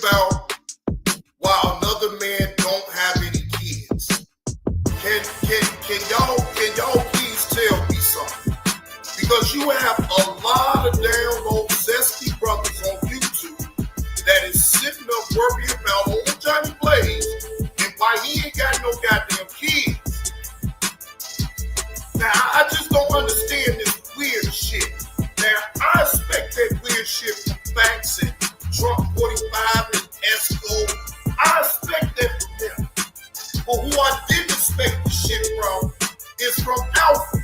About why another man don't have any kids. Can y'all please tell me something? Because you have a lot of damn old zesty brothers on YouTube that is sitting up worrying about old Johnny Blaze and why he ain't got no goddamn kids. Now I just don't understand this weird shit. Now I expect that weird shit from Facts and Trump 45 and Esco. I expect that from them. But who I didn't expect the shit from is from Alpha.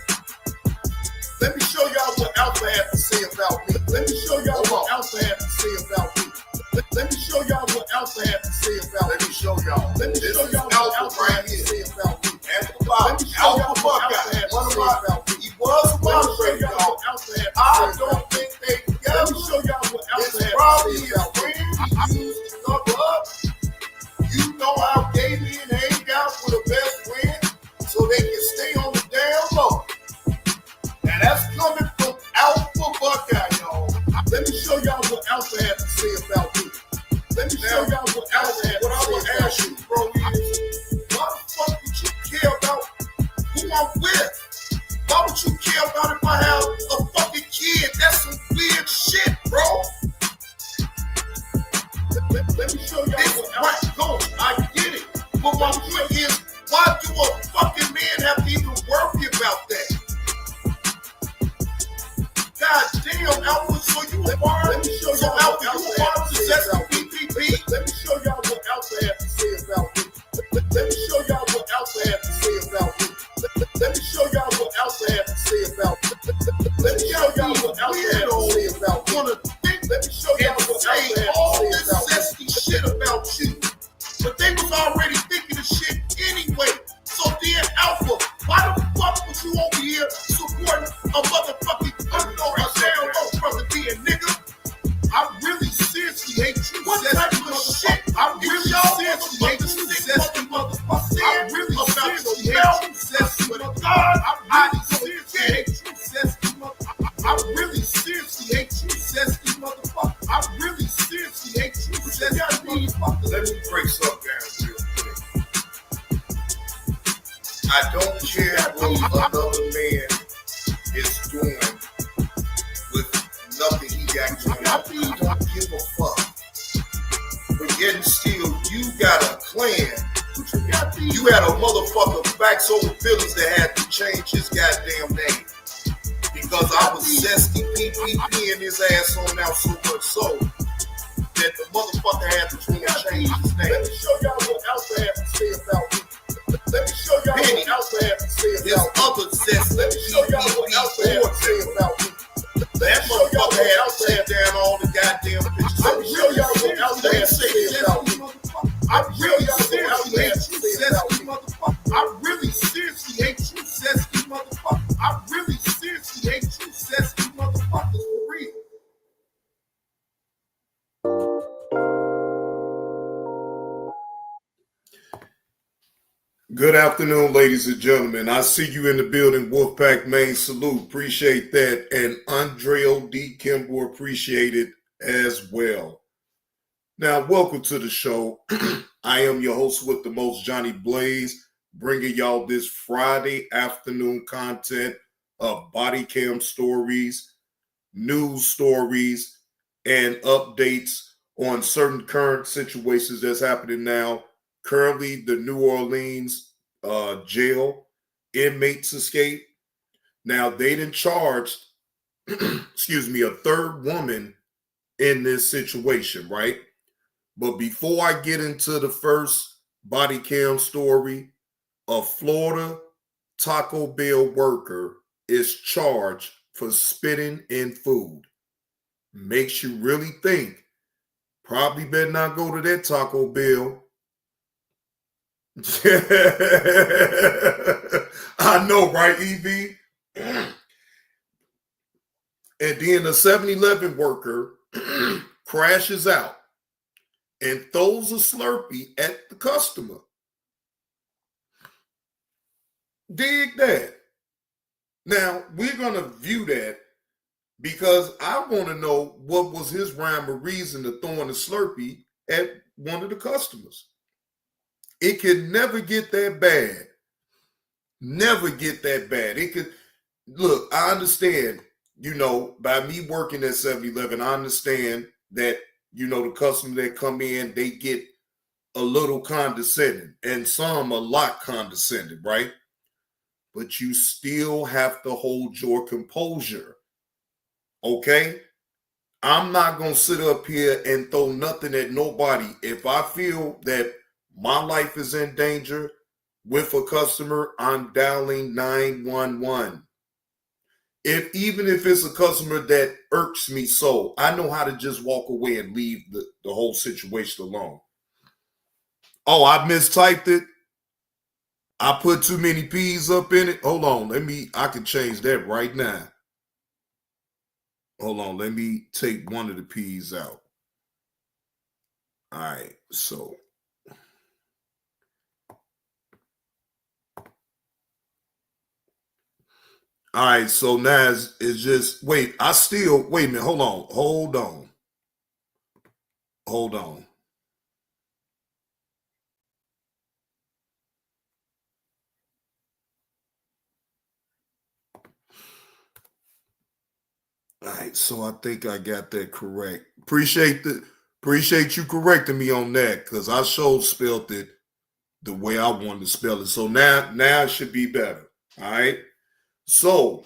Let me show y'all what Alpha had to say about me. Let me show y'all what Alpha had to say about me. Let me show y'all what Alpha had to say about me. Let me show y'all. Let me show y'all what Alpha had to say about me. Alpha Buckeye had to say about me. He was a moderator, y'all. I don't think they got. Let me show y'all what Alpha had to say about me. He used to cover up. You know how gay men hang out with a best friend so they can stay on the damn low. Now that's coming from Alpha Buckeye, y'all. Let me show y'all what Alpha had to say about me. Let me show y'all what Alpha had to say about me. What I would ask you, bro, is why the fuck would you care about who I'm with? Why would you care about if I have a fucking kid? That's some weird shit, bro. Let me show y'all what Alpha goes. I get it. But my point is, why do a fucking man have to even worry about that? God damn, Alpha, so you a bar? Let me show y'all Alpha, you a bar possessing PPP? Let me show y'all what Alpha had to say about me. Let me show y'all what Alpha had to say about me. Let me show y'all what Alpha had to say about me. Let me show y'all what Alpha had to say about me. Let me show y'all what Alpha had to say all this zesty shit about you. But they was already thinking of shit anyway. So then, Alpha, why the fuck was you over here supporting a motherfucking down low, brother D and nigga? I really seriously hate you. What type of shit? I really seriously hate you, zesty motherfucker. I really seriously hate you, zesty motherfucker. I really seriously hate you, zesty motherfucker. I really seriously hate you, zesty motherfucker. I really seriously hate you, zesty motherfucker. Let me break something down real quick. I don't care what another man is doing with nothing he got going on. I really don't give a fuck. But yet still, you got a clan. You had a motherfucker Facts over Phillies that had to change his goddamn name. Because I was zesty PPP in his ass on out so much so that the motherfucker had to change his name. Let me show y'all what Alpha had to say about me. Let me show y'all what Alpha had to say about me. There's other zesty. Let me show y'all what Alpha had to say about me. That motherfucker had to take down all the goddamn pictures. Let me show y'all what Alpha had to say about me. I really seriously hate you, zesty motherfucker. I really seriously hate you, zesty motherfucker. I really seriously hate you, zesty motherfuckers, for real. Good afternoon, ladies and gentlemen. I see you in the building. Wolfpack Main, salute. Appreciate that. And Andreo D. Kimball, appreciate it as well. Now, welcome to the show. I am your host with the most, Johnny Blaze, bringing y'all this Friday afternoon content of body cam stories, news stories, and updates on certain current situations that's happening now. Currently, the New Orleans jail inmates escape. Now, they done charged, a third woman in this situation, right? But before I get into the first body cam story, a Florida Taco Bell worker is charged for spitting in food. Makes you really think. Probably better not go to that Taco Bell. I know, right, EV? And then the 7-Eleven worker crashes out and throws a Slurpee at the customer. Dig that. Now, we're going to view that because I want to know what was his rhyme or reason to throwing a Slurpee at one of the customers. It could never get that bad. Never get that bad. It could, look, I understand, by me working at 7-Eleven, I understand that, the customers that come in, they get a little condescending and some a lot condescending, right? But you still have to hold your composure, okay? I'm not going to sit up here and throw nothing at nobody. If I feel that my life is in danger with a customer, I'm dialing 911. Even if it's a customer that irks me so, I know how to just walk away and leave the whole situation alone. Oh, I mistyped it. I put too many P's up in it. Hold on, I can change that right now. Hold on, let me take one of the P's out. All right, so. All right, so now it's just, wait a minute, hold on. All right, so I think I got that correct. Appreciate you correcting me on that, because I spelled it the way I wanted to spell it. So now it should be better. All right. So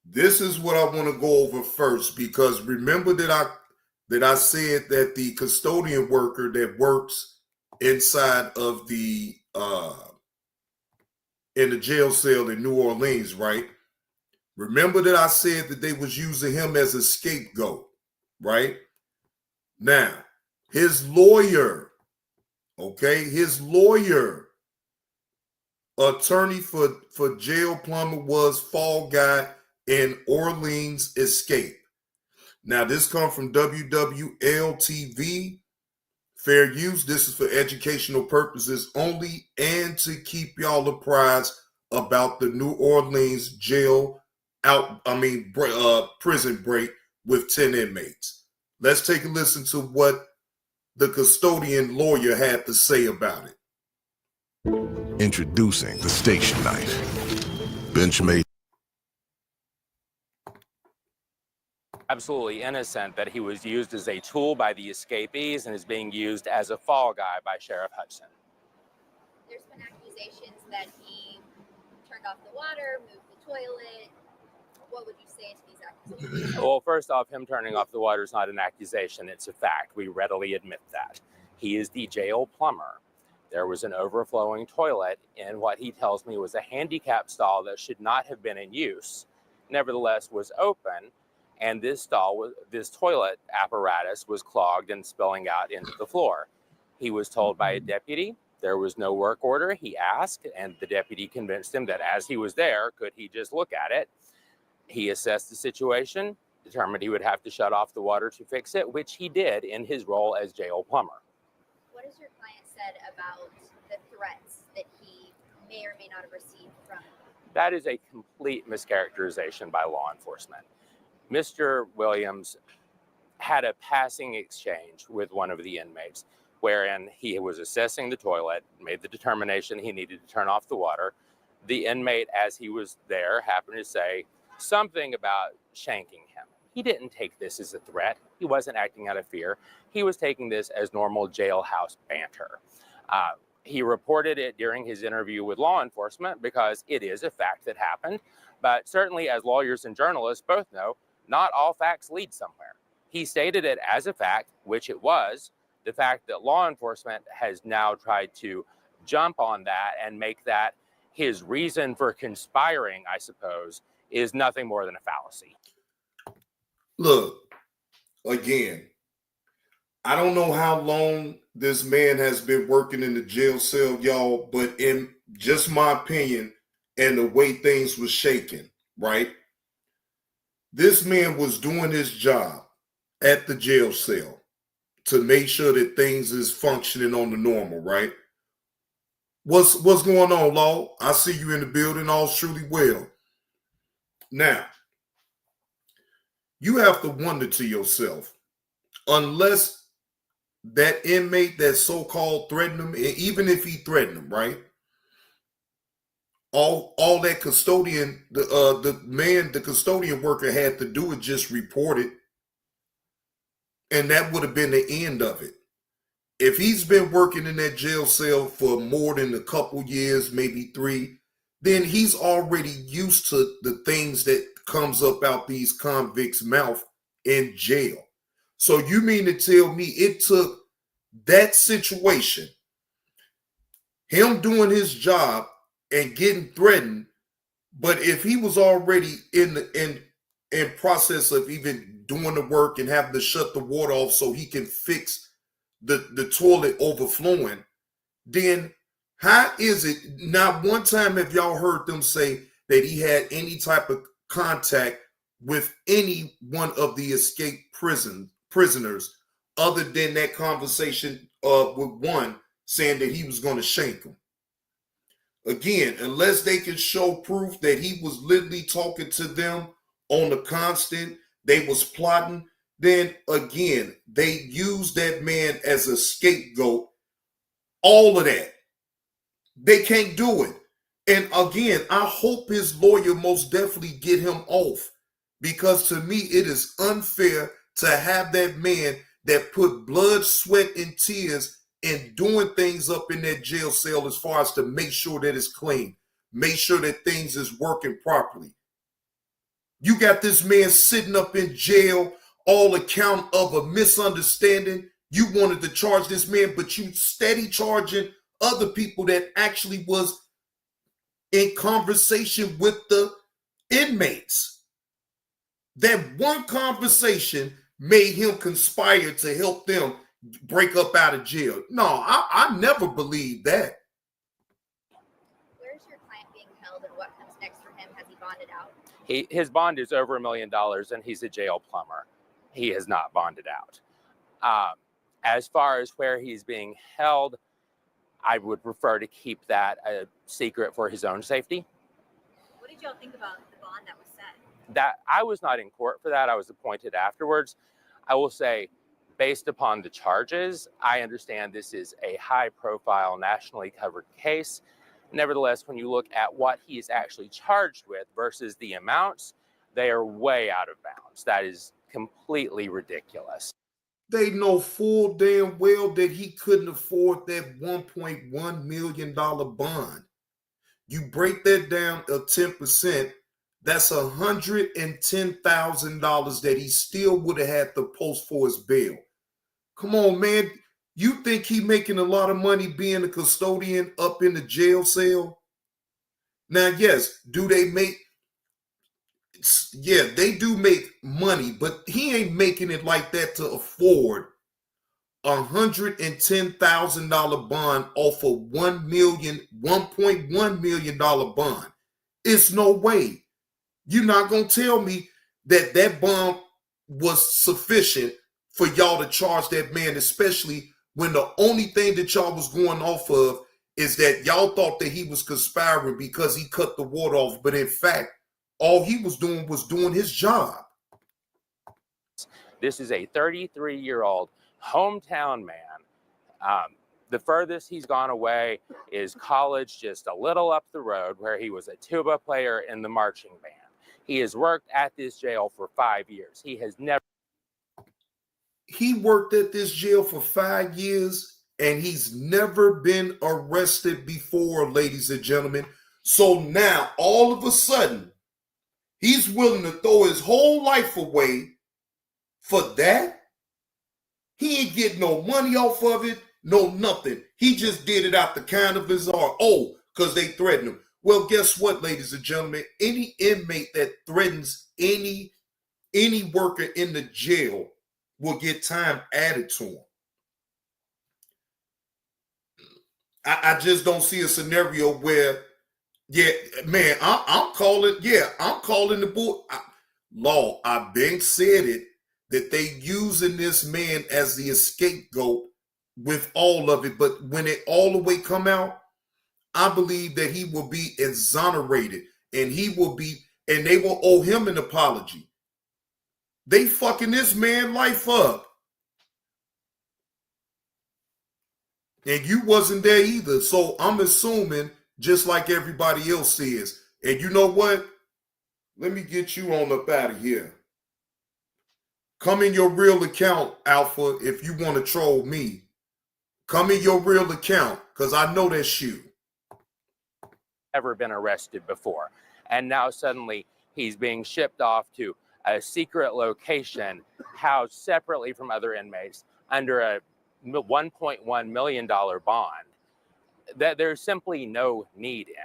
this is what I want to go over first, because remember that I said that the custodian worker that works inside of the in the jail cell in New Orleans, right? Remember that I said that they was using him as a scapegoat, right? Now, his lawyer, attorney for jail plumber, was Fall Guy in Orleans Escape. Now, this comes from WWL-TV. Fair use. This is for educational purposes only and to keep y'all apprised about the New Orleans prison break with 10 inmates. Let's take a listen to what the custodian lawyer had to say about it. Introducing the station knife. Benchmade. Absolutely innocent that he was used as a tool by the escapees and is being used as a fall guy by Sheriff Hudson. There's been accusations that he turned off the water, moved the toilet. What would you say to these accusations? Well, first off, him turning off the water is not an accusation. It's a fact. We readily admit that. He is the jail plumber. There was an overflowing toilet in what he tells me was a handicap stall that should not have been in use, nevertheless was open, and this toilet apparatus was clogged and spilling out into the floor. He was told by a deputy there was no work order. He asked, and the deputy convinced him that as he was there, could he just look at it? He assessed the situation, determined he would have to shut off the water to fix it, which he did in his role as jail plumber. What has your client said about the threats that he may or may not have received from? That is a complete mischaracterization by law enforcement. Mr. Williams had a passing exchange with one of the inmates wherein he was assessing the toilet, made the determination he needed to turn off the water. The inmate, as he was there, happened to say something about shanking him. He didn't take this as a threat. He wasn't acting out of fear. He was taking this as normal jailhouse banter. He reported it during his interview with law enforcement because it is a fact that happened. But certainly, as lawyers and journalists both know, not all facts lead somewhere. He stated it as a fact, which it was. The fact that law enforcement has now tried to jump on that and make that his reason for conspiring, I suppose, is nothing more than a fallacy. Look, again, I don't know how long this man has been working in the jail cell, y'all, but in just my opinion and the way things were shaking, right? This man was doing his job at the jail cell to make sure that things is functioning on the normal, right? What's going on, Law? I see you in the building, all truly well. Now, you have to wonder to yourself, unless that inmate that so-called threatened him, and even if he threatened him, right? All that custodian, the custodian worker had to do is just report it, and that would have been the end of it. If he's been working in that jail cell for more than a couple years, maybe 3, then he's already used to the things that comes up out these convicts' mouth in jail. So you mean to tell me it took that situation, him doing his job and getting threatened, but if he was already in process of even doing the work and having to shut the water off so he can fix the toilet overflowing, then how is it not one time have y'all heard them say that he had any type of contact with any one of the escaped prisoners other than that conversation with one saying that he was going to shank him? Again, unless they can show proof that he was literally talking to them on the constant, they was plotting, then again, they used that man as a scapegoat. All of that. They can't do it. And again, I hope his lawyer most definitely get him off, because to me, it is unfair to have that man that put blood, sweat, and tears in doing things up in that jail cell as far as to make sure that it's clean, make sure that things is working properly. You got this man sitting up in jail, all account of a misunderstanding. You wanted to charge this man, but you steady charging other people that actually was in conversation with the inmates. That one conversation made him conspire to help them break up out of jail. No, I never believed that. Where's your client being held and what comes next for him? Has he bonded out? His bond is over $1 million, and he's a jail plumber. He has not bonded out. As far as where he's being held, I would prefer to keep that a secret for his own safety. What did y'all think about the bond that was set? That I was not in court for that. I was appointed afterwards. I will say, based upon the charges, I understand this is a high-profile, nationally covered case. Nevertheless, when you look at what he is actually charged with versus the amounts, they are way out of bounds. That is completely ridiculous. They know full damn well that he couldn't afford that $1.1 million bond. You break that down of 10%, that's $110,000 that he still would have had to post for his bail. Come on, man. You think he making a lot of money being a custodian up in the jail cell? Now, yes, they do make money, but he ain't making it like that to afford $110,000 bond off a $1.1 million bond. It's no way. You're not going to tell me that bond was sufficient for y'all to charge that man, especially when the only thing that y'all was going off of is that y'all thought that he was conspiring because he cut the water off. But in fact, all he was doing his job. This is a 33-year-old hometown man. The furthest he's gone away is college just a little up the road, where he was a tuba player in the marching band. He has worked at this jail for 5 years. He worked at this jail for 5 years, and he's never been arrested before, ladies and gentlemen. So now, all of a sudden, he's willing to throw his whole life away for that? He ain't getting no money off of it, no nothing. He just did it out the kind of his heart. Oh, because they threatened him. Well, guess what, ladies and gentlemen? Any inmate that threatens any worker in the jail will get time added to him. I just don't see a scenario where, yeah, man, I'm calling the bull. Law, I've been said it, that they using this man as the scapegoat with all of it. But when it all the way come out, I believe that he will be exonerated and they will owe him an apology. They fucking this man life up. And you wasn't there either. So I'm assuming just like everybody else is. And you know what? Let me get you on up out of here. Come in your real account, Alpha, if you want to troll me. Come in your real account, because I know that's you. Ever been arrested before. And now suddenly he's being shipped off to a secret location housed separately from other inmates under a $1.1 million bond that there's simply no need in.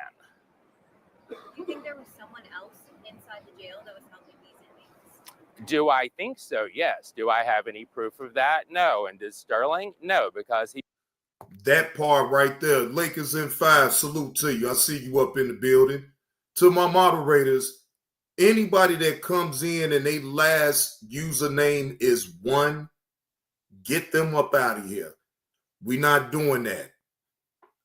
Do you think there was someone else inside the jail that was helping these inmates? Do I think so? Yes. Do I have any proof of that? No. And does Sterling? No, because he... That part right there, Lakers in 5, salute to you. I see you up in the building. To my moderators, anybody that comes in and their last username is 1, get them up out of here. We're not doing that.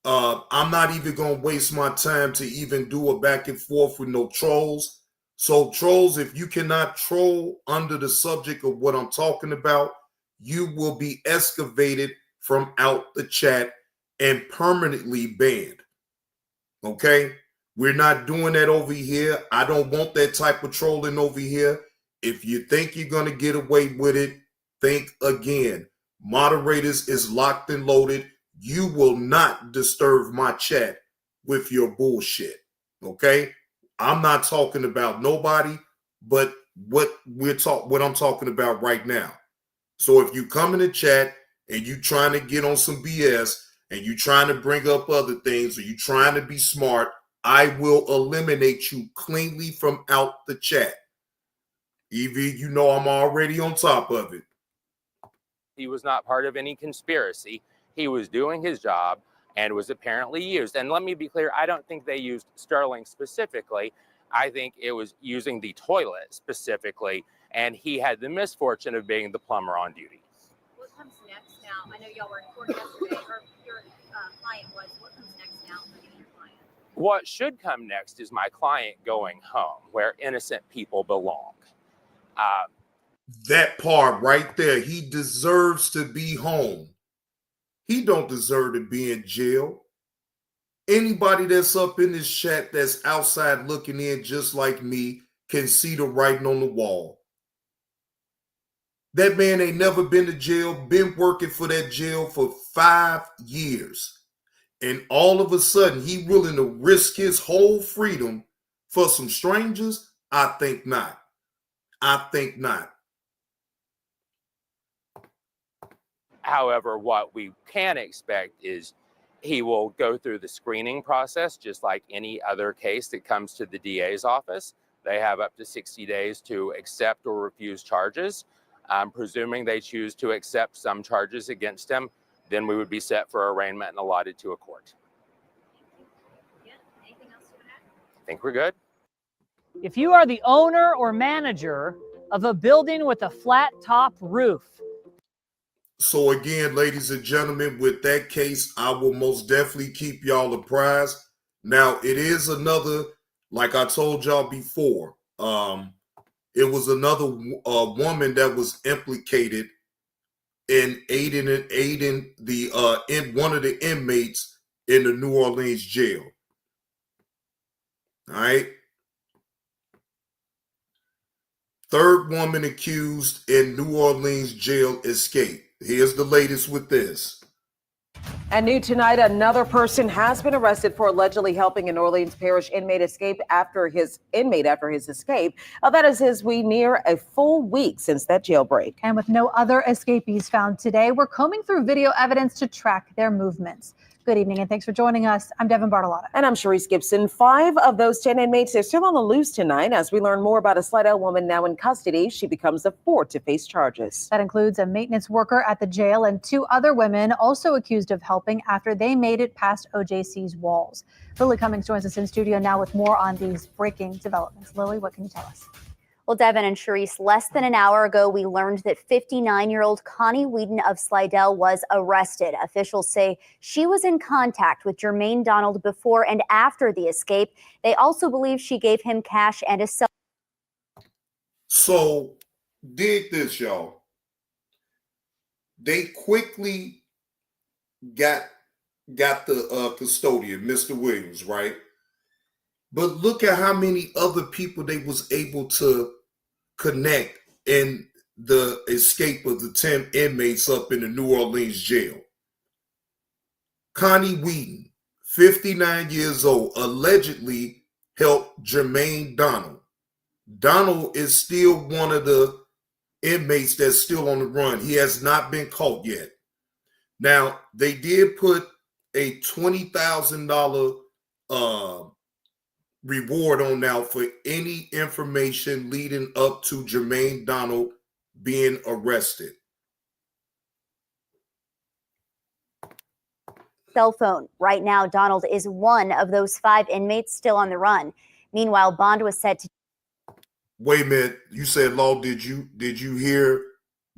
I'm not even going to waste my time to even do a back and forth with no trolls. So trolls, if you cannot troll under the subject of what I'm talking about, you will be excavated from out the chat and permanently banned. Okay? We're not doing that over here. I don't want that type of trolling over here. If you think you're going to get away with it, think again. Moderators is locked and loaded. You will not disturb my chat with your bullshit. Okay? I'm not talking about nobody, but what I'm talking about right now. So if you come in the chat and you trying to get on some BS and you trying to bring up other things or you trying to be smart, I will eliminate you cleanly from out the chat. Evie, you know I'm already on top of it. He was not part of any conspiracy. He was doing his job and was apparently used. And let me be clear, I don't think they used Sterling specifically. I think it was using the toilet specifically, and he had the misfortune of being the plumber on duty. What comes next now? I know y'all were in court yesterday, or your client was. What comes next now for you and your client? What should come next is my client going home, where innocent people belong. That part right there, he deserves to be home. He don't deserve to be in jail. Anybody that's up in this chat that's outside looking in just like me can see the writing on the wall. That man ain't never been to jail, been working for that jail for 5 years. And all of a sudden, he willing to risk his whole freedom for some strangers? I think not. I think not. However, what we can expect is he will go through the screening process just like any other case that comes to the DA's office. They have up to 60 days to accept or refuse charges. Presuming they choose to accept some charges against him, then we would be set for arraignment and allotted to a court. Yeah. Anything else to add? I think we're good. If you are the owner or manager of a building with a flat top roof. So again, ladies and gentlemen, with that case, I will most definitely keep y'all apprised. Now, it is another, like I told y'all before, it was another woman that was implicated in aiding the in one of the inmates in the New Orleans jail. All right. Third woman accused in New Orleans jail escaped. Here's the latest with this. And new tonight, another person has been arrested for allegedly helping an Orleans Parish inmate escape after his escape. That is as we near a full week since that jailbreak. And with no other escapees found today, we're combing through video evidence to track their movements. Good evening, and thanks for joining us. I'm Devin Bartolotta. And I'm Sharice Gibson. 5 of those 10 inmates are still on the loose tonight. As we learn more about a Slidell woman now in custody, she becomes the 4th to face charges. That includes a maintenance worker at the jail and 2 other women also accused of helping after they made it past OJC's walls. Lily Cummings joins us in studio now with more on these breaking developments. Lily, what can you tell us? Well, Devin and Sharice, less than an hour ago, we learned that 59-year-old Connie Whedon of Slidell was arrested. Officials say she was in contact with Jermaine Donald before and after the escape. They also believe she gave him cash and a cell. So, dig this, y'all. They quickly got the custodian, Mr. Williams, right? But look at how many other people they was able to connect in the escape of the 10 inmates up in the New Orleans jail. Connie Whedon, 59 years old, allegedly helped Jermaine Donald. Donald is still one of the inmates that's still on the run. He has not been caught yet. Now, they did put a $20,000 reward on now for any information leading up to Jermaine Donald being arrested. Cell phone. Right now, Donald is one of those 5 inmates still on the run. Meanwhile, bond was set to. Wait a minute. You said, Law, did you hear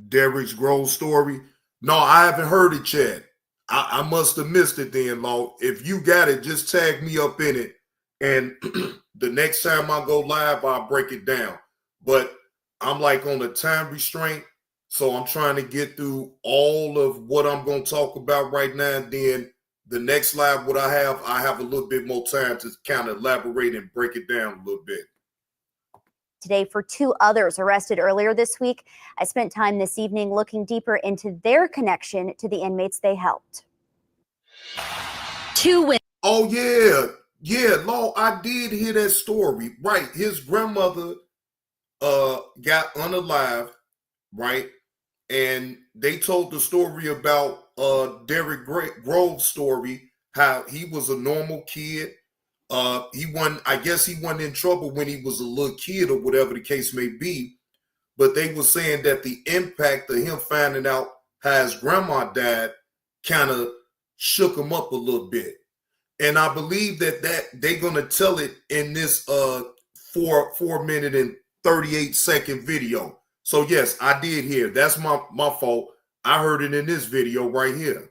Derrick Grove's story? No, I haven't heard it yet. I must have missed it then, Law. If you got it, just tag me up in it. And the next time I go live, I'll break it down. But I'm like on a time restraint, so I'm trying to get through all of what I'm going to talk about right now. And then the next live, what I have a little bit more time to kind of elaborate and break it down a little bit. Today for 2 others arrested earlier this week. I spent time this evening looking deeper into their connection to the inmates they helped. 2 women. Oh, yeah. Yeah, Law, I did hear that story. Right. His grandmother got unalived, right? And they told the story about Derrick Grove's story, how he was a normal kid. I guess he wasn't in trouble when he was a little kid or whatever the case may be. But they were saying that the impact of him finding out how his grandma died kind of shook him up a little bit. And I believe that they're going to tell it in this 4 minute and 38 second video. So yes, I did hear. That's my fault. I heard it in this video right here.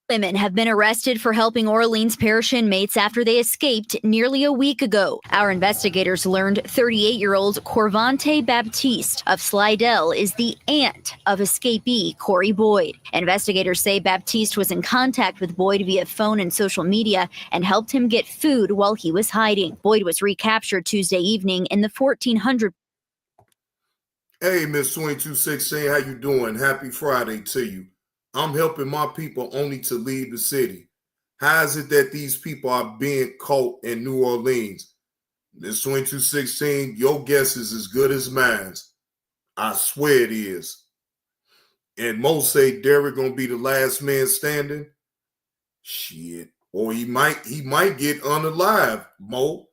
Women have been arrested for helping Orleans Parish inmates after they escaped nearly a week ago. Our investigators learned 38-year-old Corvante Baptiste of Slidell is the aunt of escapee Corey Boyd. Investigators say Baptiste was in contact with Boyd via phone and social media and helped him get food while he was hiding. Boyd was recaptured Tuesday evening in the 1400. Hey, Miss 2216, how you doing? Happy Friday to you. I'm helping my people only to leave the city. How is it that these people are being caught in New Orleans? This 2216, your guess is as good as mine. I swear it is. And most say Derrick gonna be the last man standing. Shit. Or he might get unalive, Mo.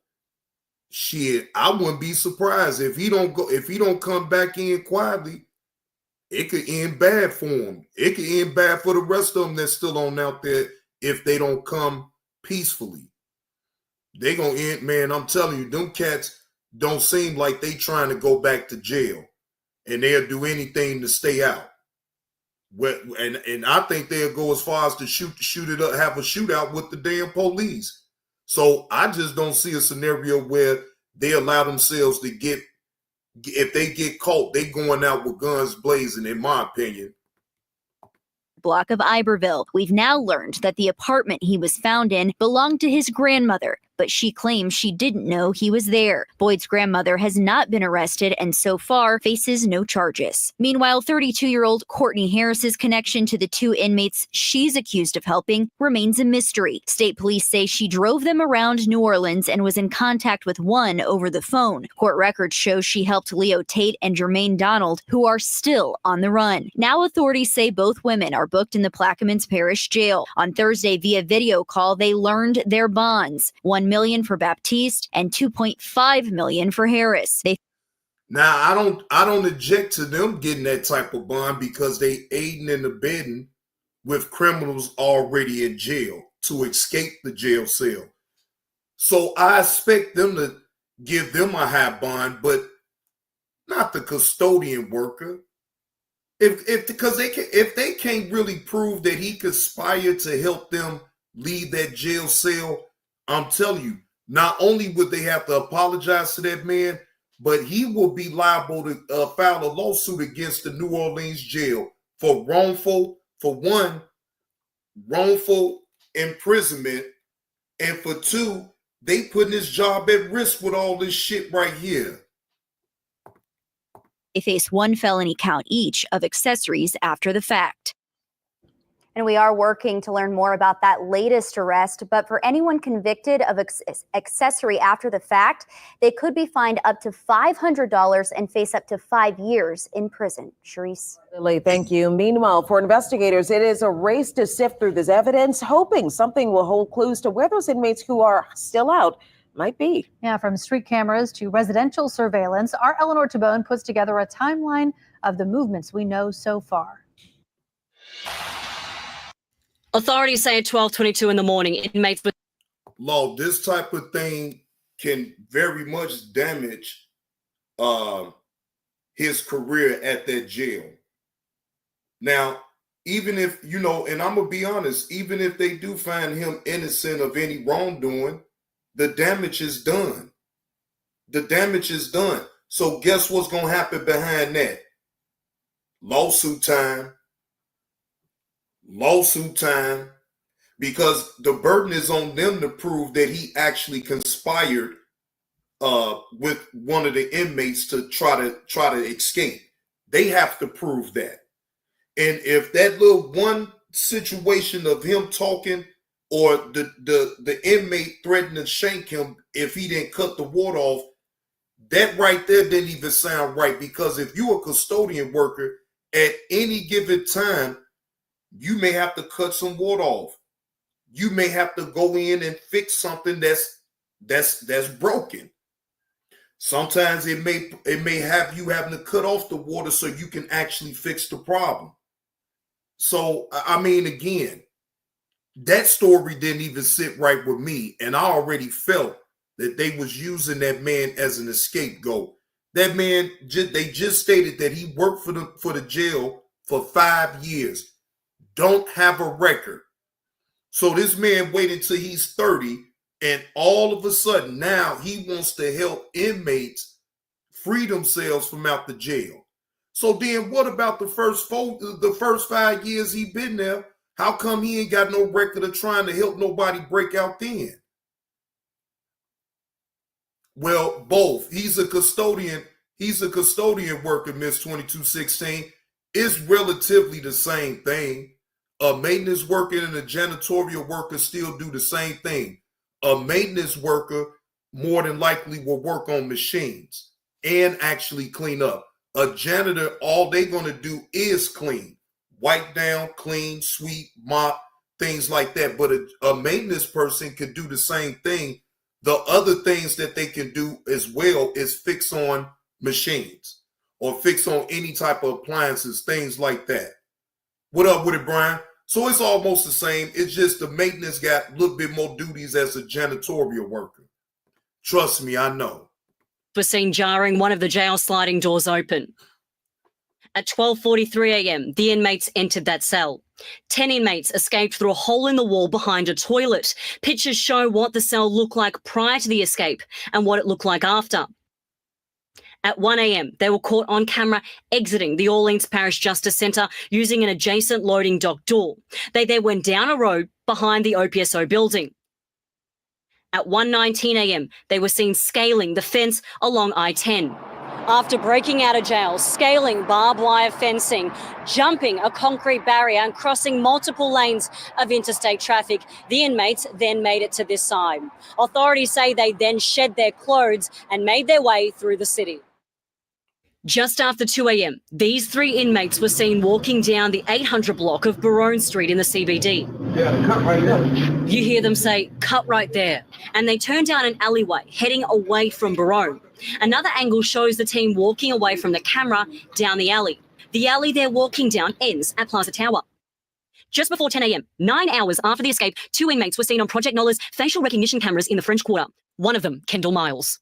Shit, I wouldn't be surprised if he don't come back in quietly. It could end bad for him. It could end bad for the rest of them that's still on out there if they don't come peacefully. They gonna end, man, I'm telling you, them cats don't seem like they trying to go back to jail. And they'll do anything to stay out. And I think they'll go as far as to shoot it up, have a shootout with the damn police. So I just don't see a scenario where they allow themselves to get, if they get caught, they going out with guns blazing, in my opinion. Block of Iberville. We've now learned that the apartment he was found in belonged to his grandmother. but she claims she didn't know he was there. Boyd's grandmother has not been arrested and so far faces no charges. Meanwhile, 32-year-old Courtney Harris's connection to the two inmates she's accused of helping remains a mystery. State police say she drove them around New Orleans and was in contact with one over the phone. Court records show she helped Leo Tate and Jermaine Donald, who are still on the run. Now authorities say both women are booked in the Plaquemines Parish Jail. On Thursday, via video call, they learned their bonds: $1 million for Baptiste and $2.5 million for Harris. Now, I don't object to them getting that type of bond because they aiding and abetting with criminals already in jail to escape the jail cell. So I expect them to give them a high bond, but not the custodian worker. If they can't really prove that he conspired to help them leave that jail cell, I'm telling you, not only would they have to apologize to that man, but he will be liable to file a lawsuit against the New Orleans jail for wrongful imprisonment, and for two, they putting his job at risk with all this shit right here. They face one felony count each of accessories after the fact. And we are working to learn more about that latest arrest. But for anyone convicted of accessory after the fact, they could be fined up to $500 and face up to 5 years in prison. Sharice. Lily, thank you. Meanwhile, for investigators, it is a race to sift through this evidence, hoping something will hold clues to where those inmates who are still out might be. Yeah, from street cameras to residential surveillance, our Eleanor Tabone puts together a timeline of the movements we know so far. Authorities say at 12:22 in the morning, inmates with law, this type of thing can very much damage his career at that jail. Now, even if, and I'm going to be honest, even if they do find him innocent of any wrongdoing, the damage is done. The damage is done. So guess what's going to happen behind that? Lawsuit time. Lawsuit time, because the burden is on them to prove that he actually conspired with one of the inmates to try to escape. They have to prove that. And if that little one situation of him talking or the inmate threatened to shank him if he didn't cut the water off, that right there didn't even sound right, because if you're a custodian worker at any given time, you may have to cut some water off. You may have to go in and fix something that's broken. Sometimes it may have you having to cut off the water so you can actually fix the problem. So, I mean, again, that story didn't even sit right with me, and I already felt that they was using that man as an scapegoat. That man, they just stated that he worked for the jail for 5 years. Don't have a record. So this man waited till he's 30, and all of a sudden now he wants to help inmates free themselves from out the jail. So then what about the first 5 years he been there? How come he ain't got no record of trying to help nobody break out then? Well, both. He's a custodian worker, Miss 2216. It's relatively the same thing. A maintenance worker and a janitorial worker still do the same thing. A maintenance worker more than likely will work on machines and actually clean up. A janitor, all they're going to do is clean. Wipe down, clean, sweep, mop, things like that. But a maintenance person can do the same thing. The other things that they can do as well is fix on machines or fix on any type of appliances, things like that. What up with it, Brian? So it's almost the same. It's just the maintenance got a little bit more duties as a janitorial worker. Trust me, I know. Was seen jarring one of the jail sliding doors open. At 12:43 a.m., the inmates entered that cell. 10 inmates escaped through a hole in the wall behind a toilet. Pictures show what the cell looked like prior to the escape and what it looked like after. At 1 a.m., they were caught on camera exiting the Orleans Parish Justice Centre using an adjacent loading dock door. They then went down a road behind the OPSO building. At 1:19 a.m., they were seen scaling the fence along I-10. After breaking out of jail, scaling barbed wire fencing, jumping a concrete barrier and crossing multiple lanes of interstate traffic, the inmates then made it to this side. Authorities say they then shed their clothes and made their way through the city. Just after 2 a.m., these 3 inmates were seen walking down the 800 block of Barone Street in the CBD. Yeah, cut right there. You hear them say, "Cut right there," and they turn down an alleyway, heading away from Barone. Another angle shows the team walking away from the camera down the alley. The alley they're walking down ends at Plaza Tower. Just before 10 a.m., 9 hours after the escape, 2 inmates were seen on Project Nola's facial recognition cameras in the French Quarter. One of them, Kendall Miles.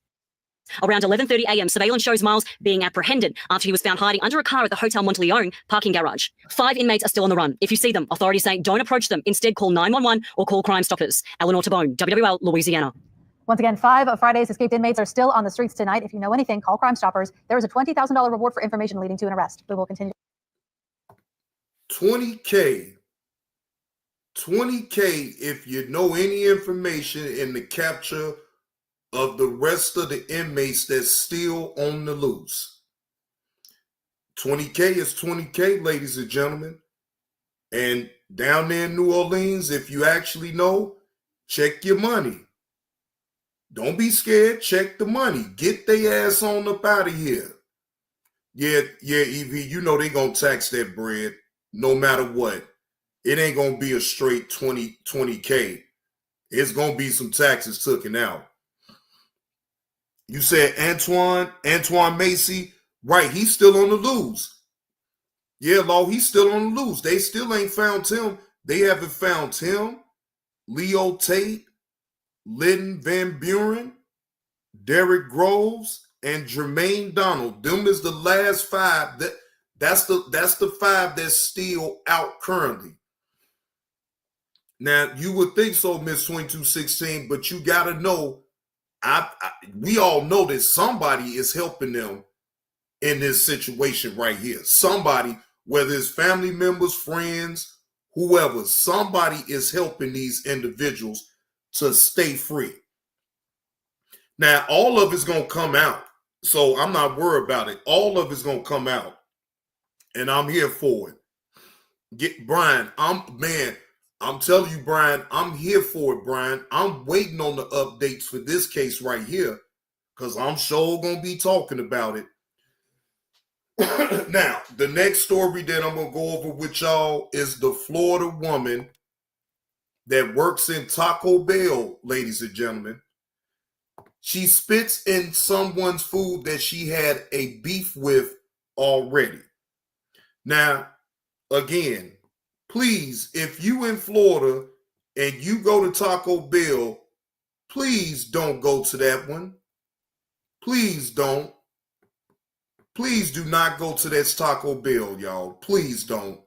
Around 11:30 a.m., surveillance shows Miles being apprehended after he was found hiding under a car at the Hotel Monteleone parking garage. 5 inmates are still on the run. If you see them, authorities say don't approach them. Instead, call 911 or call Crime Stoppers. Eleanor Tabone, WWL, Louisiana. Once again, 5 of Friday's escaped inmates are still on the streets tonight. If you know anything, call Crime Stoppers. There is a $20,000 reward for information leading to an arrest. We will continue. $20K if you know any information in the capture of the rest of the inmates that's still on the loose. 20K is 20K, ladies and gentlemen. And down there in New Orleans, if you actually know, check your money. Don't be scared. Check the money. Get their ass on up out of here. Yeah, Evie, you know they gonna tax that bread no matter what. It ain't gonna be a straight 20K. It's gonna be some taxes taken out. You said Antoine Macy, right? He's still on the loose. Yeah, Law, he's still on the loose. They still ain't found him. They haven't found him, Leo Tate, Lyndon Van Buren, Derek Groves, and Jermaine Donald. Them is the last 5. That's the 5 that's still out currently. Now, you would think so, Miss 2216, but you got to know, we all know that somebody is helping them in this situation right here. Somebody, whether it's family members, friends, whoever, somebody is helping these individuals to stay free. Now, all of it's going to come out, so I'm not worried about it. All of it's going to come out, and I'm here for it. Brian, I'm telling you, Brian, I'm here for it, Brian. I'm waiting on the updates for this case right here because I'm sure going to be talking about it. Now, the next story that I'm going to go over with y'all is the Florida woman that works in Taco Bell, ladies and gentlemen. She spits in someone's food that she had a beef with already. Now, again, please, if you in Florida and you go to Taco Bell, please don't go to that one. Please don't. Please do not go to that Taco Bell, y'all. Please don't.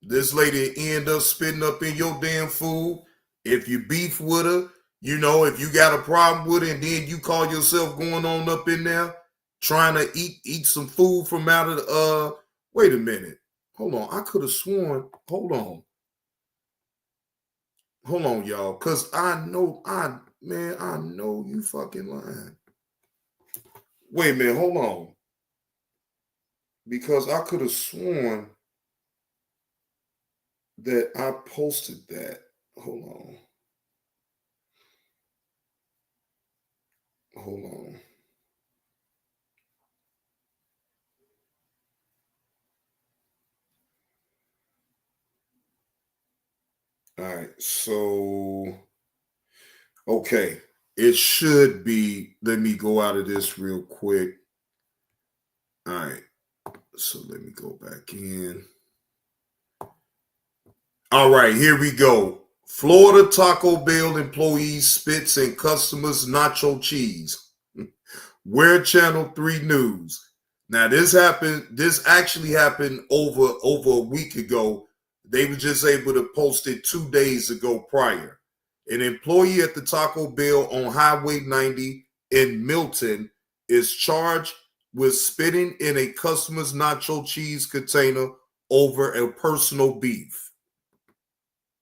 This lady end up spitting up in your damn food. If you beef with her, you know, if you got a problem with it and then you call yourself going on up in there trying to eat some food from out of the, wait a minute. Hold on. I could have sworn. Hold on, y'all. Because I know you fucking lying. Wait a minute. Hold on. Because I could have sworn that I posted that. Hold on. All right, so, okay, it should be, let me go out of this real quick. All right, so let me go back in. All right, here we go. Florida Taco Bell employees spits in customers' nacho cheese. Where Channel 3 News. Now, this actually happened over a week ago. They were just able to post it 2 days ago prior. An employee at the Taco Bell on Highway 90 in Milton is charged with spitting in a customer's nacho cheese container over a personal beef.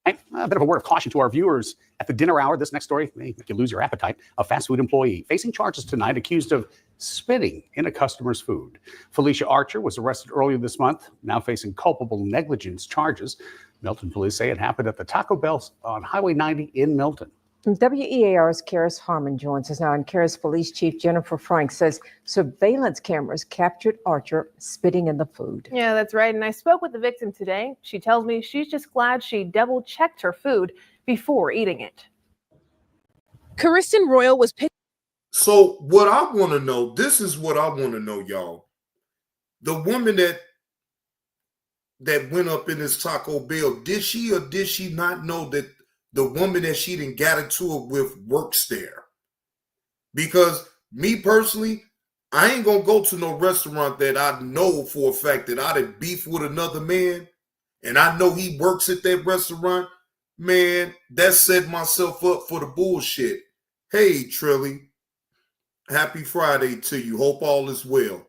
Hey, a bit of a word of caution to our viewers. At the dinner hour, this next story may make you lose your appetite. A fast food employee facing charges tonight accused of spitting in a customer's food. Felicia Archer was arrested earlier this month, now facing culpable negligence charges. Milton police say it happened at the Taco Bell on Highway 90 in Milton. WEAR's Karis Harmon joins us now, and Karis Police Chief Jennifer Frank says surveillance cameras captured Archer spitting in the food. Yeah, that's right. And I spoke with the victim today. She tells me she's just glad she double-checked her food before eating it. Kristen Royal was picked. So what I want to know, this is what I want to know, y'all. The woman that went up in this Taco Bell, did she or did she not know that the woman that she didn't got into it with works there? Because me personally, I ain't gonna go to no restaurant that I know for a fact that I did beef with another man and I know he works at that restaurant. Man, that set myself up for the bullshit. Hey, Trilly, happy Friday to you. Hope all is well.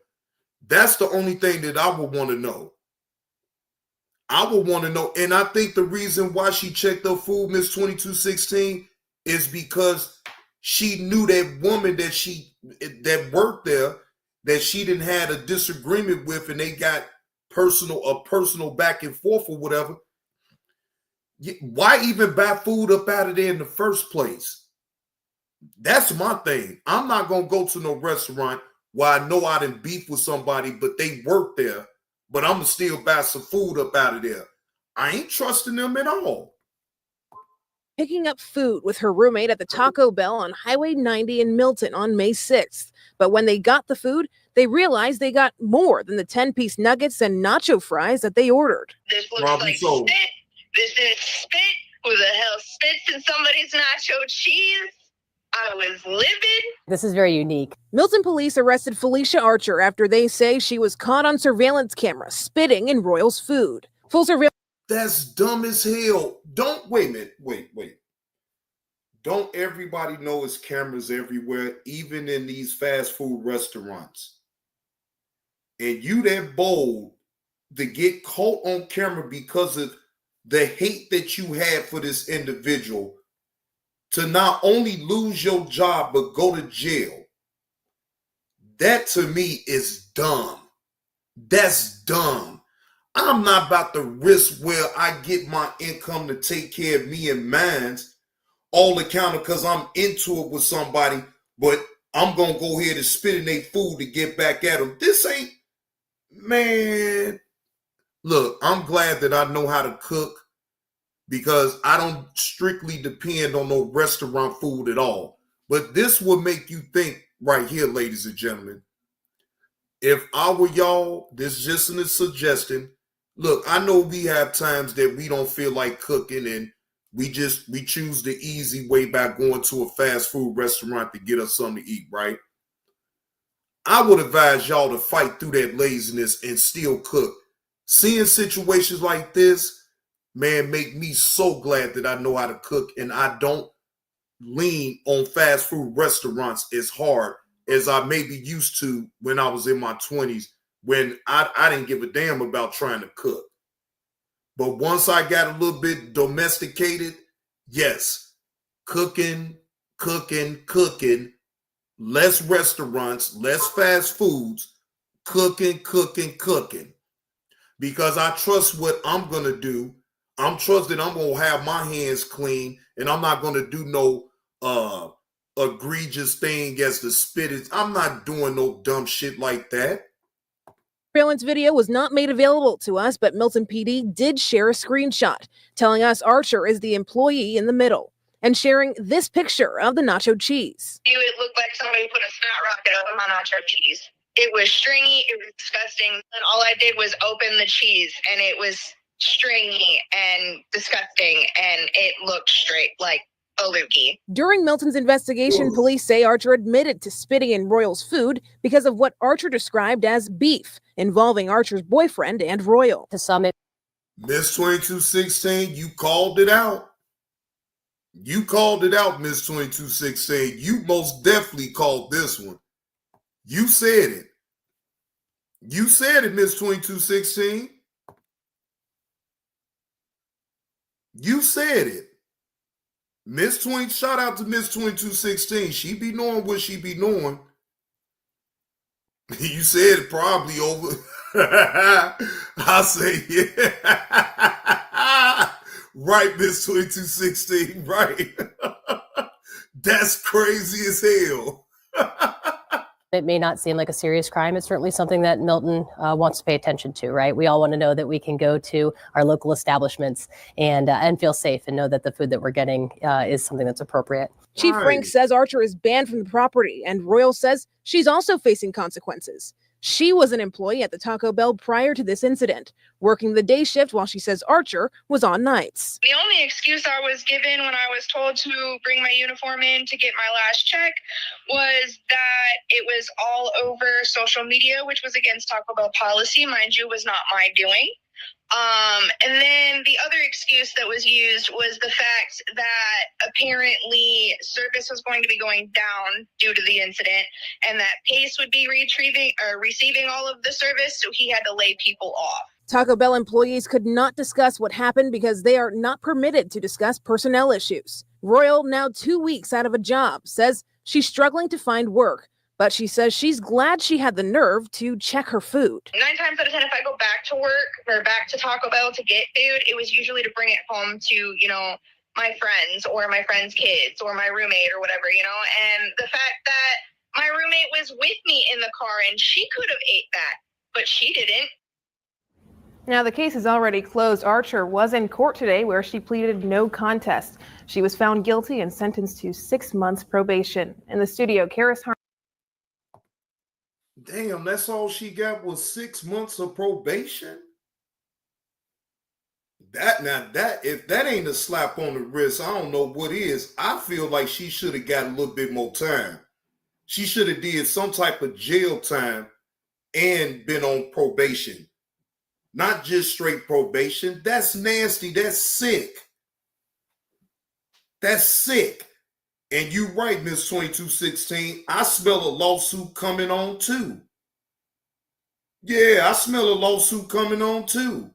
That's the only thing that I would want to know. I would want to know, and I think the reason why she checked her food, Miss 2216, is because she knew that woman that worked there, that she didn't had a disagreement with, and they got a personal back and forth or whatever. Why even buy food up out of there in the first place? That's my thing. I'm not gonna go to no restaurant where I know I didn't beef with somebody, but they work there. But I'm going to still buy some food up out of there. I ain't trusting them at all. Picking up food with her roommate at the Taco Bell on Highway 90 in Milton on May 6th. But when they got the food, they realized they got more than the 10-piece nuggets and nacho fries that they ordered. This looks like spit. This is spit. Who the hell spits in somebody's nacho cheese? I was livid. This is very unique. Milton police arrested Felicia Archer after they say she was caught on surveillance camera spitting in Royal's food. Full surveillance. That's dumb as hell. Wait a minute. Wait. Don't everybody know it's cameras everywhere, even in these fast food restaurants? And you that bold to get caught on camera because of the hate that you had for this individual, to not only lose your job, but go to jail. That to me is dumb. That's dumb. I'm not about to risk where I get my income to take care of me and mine's all accounted because I'm into it with somebody, but I'm going to go ahead and spit in their food to get back at them. This ain't, man. Look, I'm glad that I know how to cook, because I don't strictly depend on no restaurant food at all. But this will make you think right here, ladies and gentlemen. If I were y'all, this is just a suggestion. Look, I know we have times that we don't feel like cooking and we choose the easy way by going to a fast food restaurant to get us something to eat, right? I would advise y'all to fight through that laziness and still cook. Seeing situations like this, man, make me so glad that I know how to cook and I don't lean on fast food restaurants as hard as I maybe used to when I was in my 20s, when I didn't give a damn about trying to cook. But once I got a little bit domesticated, yes, cooking, less restaurants, less fast foods, cooking. Because I trust what I'm going to do. I'm trusting I'm going to have my hands clean and I'm not going to do no egregious thing as the spit is. I'm not doing no dumb shit like that. Surveillance video was not made available to us, but Milton PD did share a screenshot telling us Archer is the employee in the middle and sharing this picture of the nacho cheese. It looked like somebody put a snot rocket over my nacho cheese. It was stringy, it was disgusting, and all I did was open the cheese and it was stringy and disgusting, and it looked straight like a loogie. During Milton's investigation, police say Archer admitted to spitting in Royal's food because of what Archer described as beef involving Archer's boyfriend and Royal. To summit, Miss 2216, you called it out. You called it out, Miss 2216. You most definitely called this one. You said it. You said it, Miss 2216. You said it. Miss 20, shout out to Miss 2216. She be knowing what she be knowing. You said it probably over. I say, yeah. Right, Miss 2216, right. That's crazy as hell. It may not seem like a serious crime. It's certainly something that Milton wants to pay attention to, right? We all want to know that we can go to our local establishments and feel safe and know that the food that we're getting is something that's appropriate. Chief Frank says Archer is banned from the property, and Royal says she's also facing consequences. She was an employee at the Taco Bell prior to this incident, working the day shift while she says Archer was on nights. The only excuse I was given when I was told to bring my uniform in to get my last check was that it was all over social media, which was against Taco Bell policy. Mind you, was not my doing. And then the other excuse that was used was the fact that apparently service was going to be going down due to the incident, and that Pace would be receiving all of the service, so he had to lay people off. Taco Bell employees could not discuss what happened because they are not permitted to discuss personnel issues. Royal, now 2 weeks out of a job, says she's struggling to find work, but she says she's glad she had the nerve to check her food. 9 times out of 10, if I go back to work or back to Taco Bell to get food, it was usually to bring it home to, my friends or my friends' kids or my roommate or whatever, And the fact that my roommate was with me in the car and she could have ate that, but she didn't. Now, the case is already closed. Archer was in court today where she pleaded no contest. She was found guilty and sentenced to 6 months probation. In the studio, Karis Harm. Damn, that's all she got was 6 months of probation? If that ain't a slap on the wrist, I don't know what is. I feel like she should have got a little bit more time. She should have did some type of jail time and been on probation. Not just straight probation. That's nasty. That's sick. That's sick. And you right, Miss 2216. I smell a lawsuit coming on too. Yeah, I smell a lawsuit coming on too.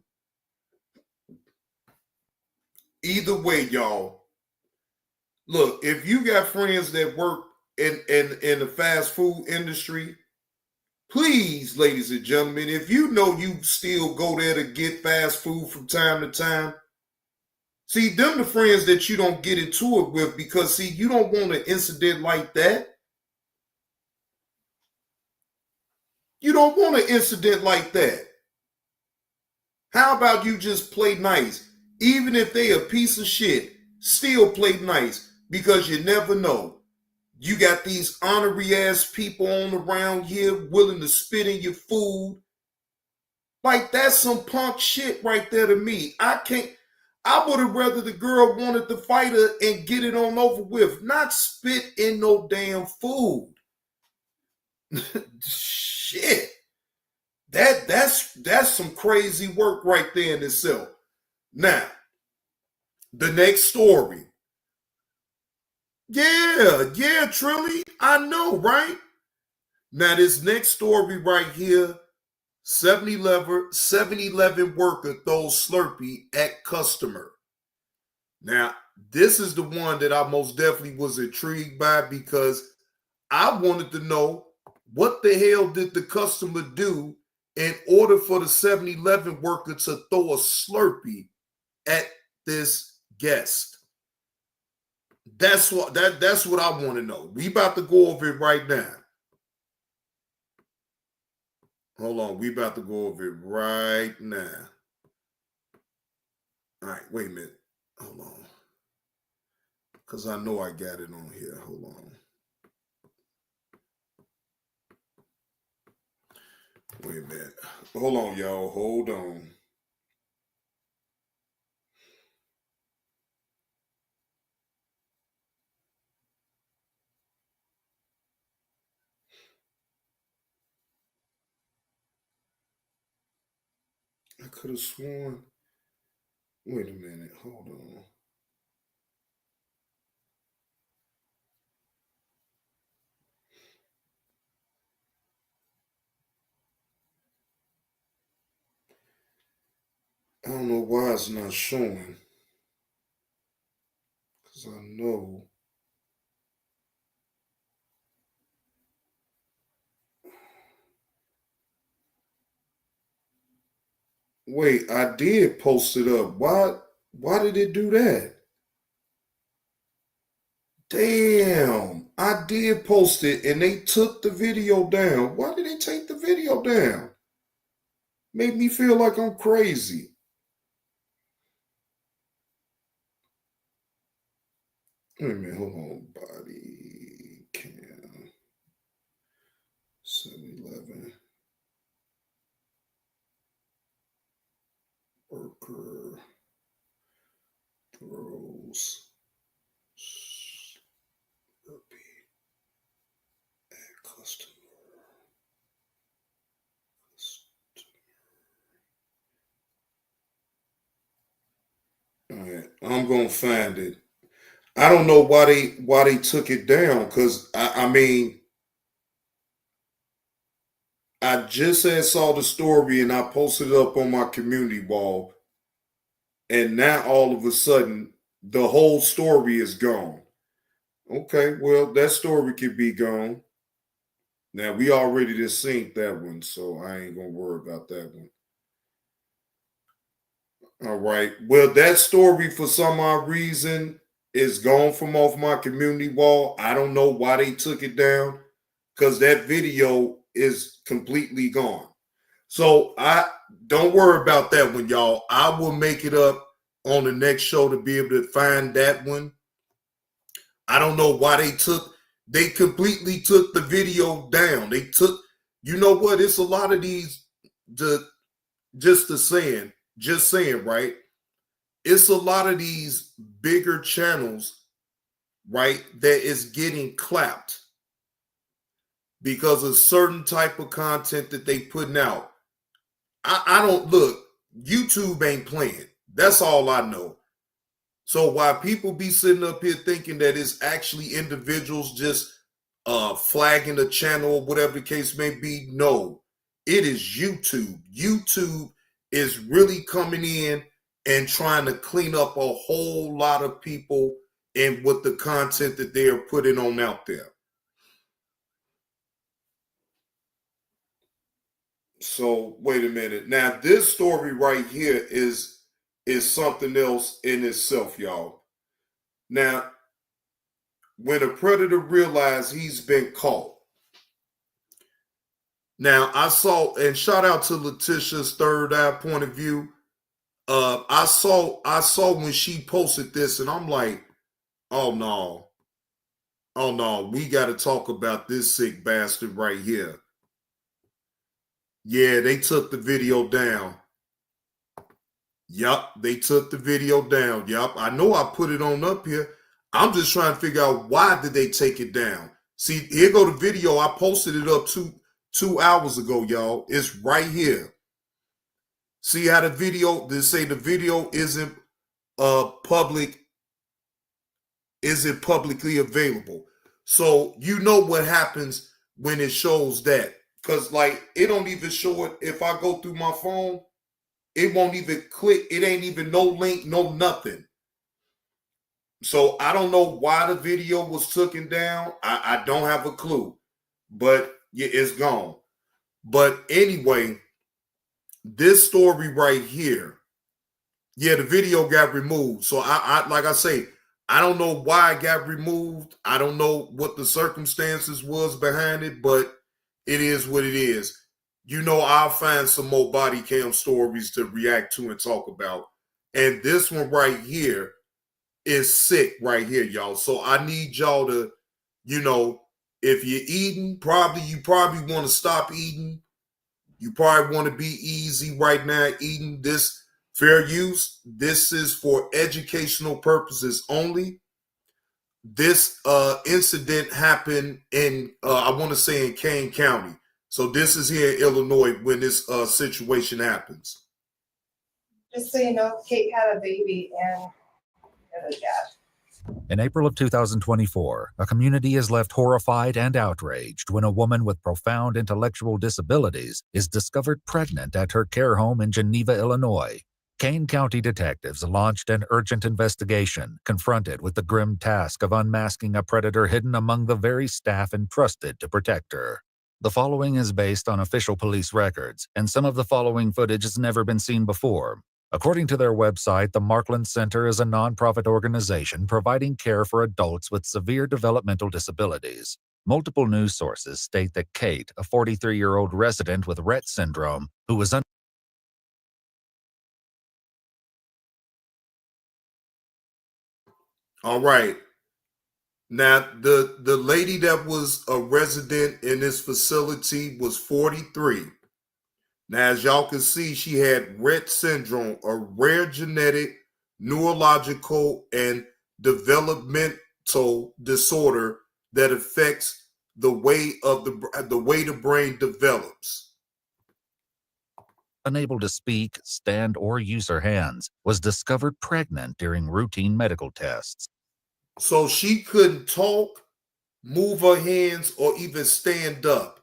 Either way, y'all. Look, if you got friends that work in the fast food industry, please, ladies and gentlemen, if you know you still go there to get fast food from time to time, see, them the friends that you don't get into it with because, see, you don't want an incident like that. You don't want an incident like that. How about you just play nice? Even if they a piece of shit, still play nice because you never know. You got these honorary ass people on around here willing to spit in your food. Like, that's some punk shit right there to me. I would have rather the girl wanted to fight her and get it on over with, not spit in no damn food. Shit. That's some crazy work right there in itself. Now, the next story. Yeah, Trilly. I know, right? Now, this next story right here, 7-Eleven worker throws Slurpee at customer. Now, this is the one that I most definitely was intrigued by because I wanted to know what the hell did the customer do in order for the 7-Eleven worker to throw a Slurpee at this guest. That's what I want to know. We about to go over it right now. Hold on, we about to go over it right now. All right, wait a minute. Hold on. Because I know I got it on here. Hold on. Wait a minute. Hold on, y'all. Hold on. I could have sworn. Wait a minute. Hold on. I don't know why it's not showing. Because I know. Wait, I did post it up. Why did it do that? Damn, I did post it and they took the video down. Why did they take the video down? Made me feel like I'm crazy. Wait a minute, hold on. Body cam 7-Eleven worker throws slurpie at customer. All right, I'm gonna find it. I don't know why they took it down, because I mean, I just had saw the story and I posted it up on my community wall, and now all of a sudden the whole story is gone. Okay, well, that story could be gone. Now we already just synced that one, so I ain't gonna worry about that one. All right. Well, that story for some odd reason is gone from off my community wall. I don't know why they took it down, because that video is completely gone. So I don't worry about that one, y'all. I will make it up on the next show to be able to find that one. I don't know why they completely took the video down. They took, you know what? It's a lot of these, just saying, right? It's a lot of these bigger channels, right, that is getting clapped because of certain type of content that they putting out. I don't look, YouTube ain't playing. That's all I know. So while people be sitting up here thinking that it's actually individuals just flagging a channel or whatever the case may be, no, it is YouTube. YouTube is really coming in and trying to clean up a whole lot of people and with the content that they are putting on out there. So wait a minute. Now this story right here is something else in itself, y'all. Now, when a predator realized he's been caught. Now I saw, and shout out to Letitia's Third Eye Point of View. I saw when she posted this, and I'm like, oh no, we got to talk about this sick bastard right here. Yeah, they took the video down. Yup, they took the video down. Yup, I know I put it on up here. I'm just trying to figure out why did they take it down. See, here go the video. I posted it up two hours ago, y'all. It's right here. See how the video, they say the video isn't publicly available. So you know what happens when it shows that. Because like it don't even show it. If I go through my phone, it won't even click. It ain't even no link, no nothing. So I don't know why the video was taken down. I don't have a clue. But yeah, it's gone. But anyway, this story right here, yeah, the video got removed. So I like I say, I don't know why it got removed. I don't know what the circumstances was behind it, but it is what it is. You know, I'll find some more body cam stories to react to and talk about. And this one right here is sick right here, y'all. So I need y'all to, you know, if you're eating, you probably want to stop eating. You probably want to be easy right now eating this. Fair use. This is for educational purposes only. This incident happened in, I want to say in Kane County. So this is here in Illinois when this situation happens. Just so you know, Kate had a baby and had a dad. In April of 2024, a community is left horrified and outraged when a woman with profound intellectual disabilities is discovered pregnant at her care home in Geneva, Illinois. Kane County detectives launched an urgent investigation, confronted with the grim task of unmasking a predator hidden among the very staff entrusted to protect her. The following is based on official police records, and some of the following footage has never been seen before. According to their website, the Markland Center is a nonprofit organization providing care for adults with severe developmental disabilities. Multiple news sources state that Kate, a 43-year-old resident with Rett syndrome, who was All right. Now, the lady that was a resident in this facility was 43. Now, as y'all can see, she had Rett syndrome, a rare genetic, neurological, and developmental disorder that affects the way the brain develops. unable to speak, stand, or use her hands, was discovered pregnant during routine medical tests. So she couldn't talk, move her hands, or even stand up.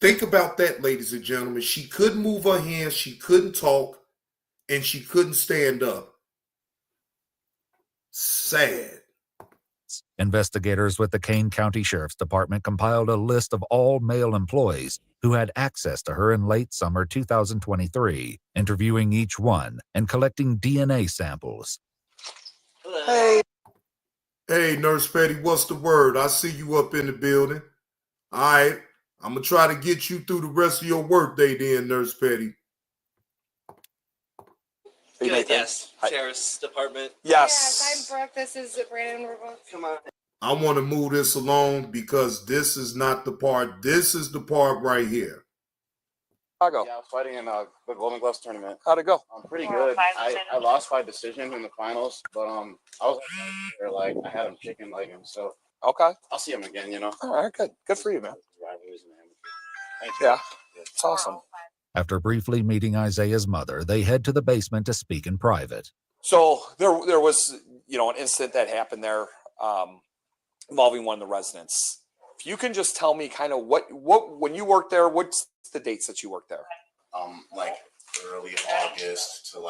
Think about that, ladies and gentlemen. She couldn't move her hands, she couldn't talk, and she couldn't stand up. Sad. Investigators with the Kane County Sheriff's Department compiled a list of all male employees who had access to her in late summer 2023, interviewing each one and collecting DNA samples. Hey, Nurse Petty, what's the word? I see you up in the building. All right, I'm going to try to get you through the rest of your workday then, Nurse Petty. Good, yes. Sheriff's Department. Yes, I'm Brooke. This is Brandon. We're both. Come on. I want to move this along because this is not the part. This is the part right here. How'd it go? Yeah, I was fighting in the Golden Gloves tournament. How'd it go? Pretty good. I lost by decision in the finals, but I was like I had him chicken legging, so okay. I'll see him again. All right, good. Good for you, man. Thank you. Yeah, it's awesome. After briefly meeting Isaiah's mother, they head to the basement to speak in private. So there was, an incident that happened there involving one of the residents. If you can just tell me kind of what when you worked there, what's the dates that you worked there? Like early August to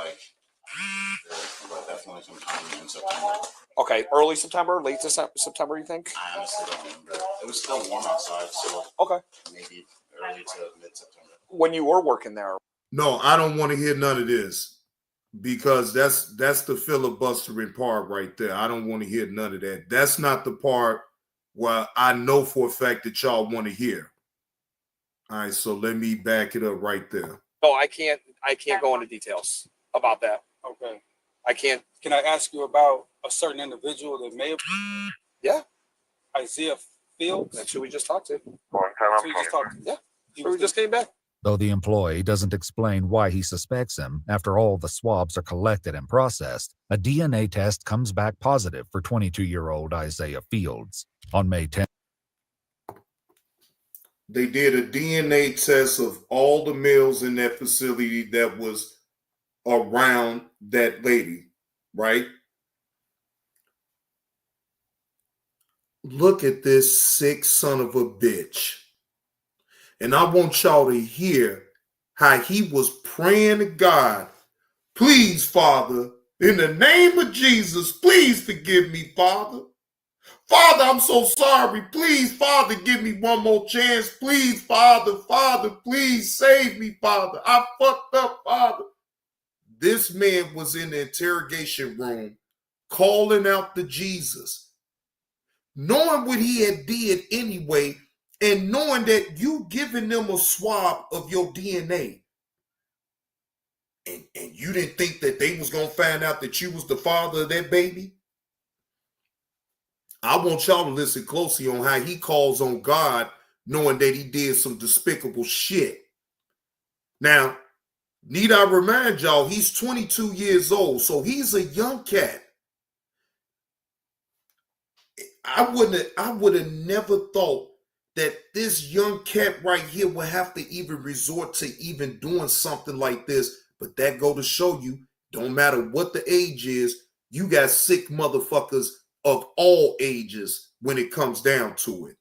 definitely sometime in September. Okay, early September, late September, you think? I honestly don't remember. It was still warm outside, so okay, maybe early to mid-September. When you were working there? No, I don't want to hear none of this because that's the filibustering part right there. I don't want to hear none of that. That's not the part where I know for a fact that y'all want to hear. All right, so let me back it up right there. No, I can't go into details about that. Okay. I can't. Can I ask you about a certain individual that may have? Yeah. Isaiah Fields. That's who we just talked to. That's who we just talked to. Yeah. We just came back. Though the employee doesn't explain why he suspects him, after all the swabs are collected and processed, a DNA test comes back positive for 22-year-old Isaiah Fields. On May 10th, they did a DNA test of all the males in that facility that was around that lady, right? Look at this sick son of a bitch. And I want y'all to hear how he was praying to God, please, Father, in the name of Jesus, please forgive me, Father. Father, I'm so sorry. Please, Father, give me one more chance. Please, Father, please save me, Father. I fucked up, Father. This man was in the interrogation room calling out to Jesus, knowing what he had did anyway, and knowing that you giving them a swab of your DNA. And you didn't think that they was going to find out that you was the father of that baby? I want y'all to listen closely on how he calls on God, knowing that he did some despicable shit. Now, need I remind y'all, he's 22 years old, so he's a young cat. I would have never thought that this young cat right here would have to even resort to even doing something like this. But that go to show you, don't matter what the age is, you got sick motherfuckers of all ages when it comes down to it.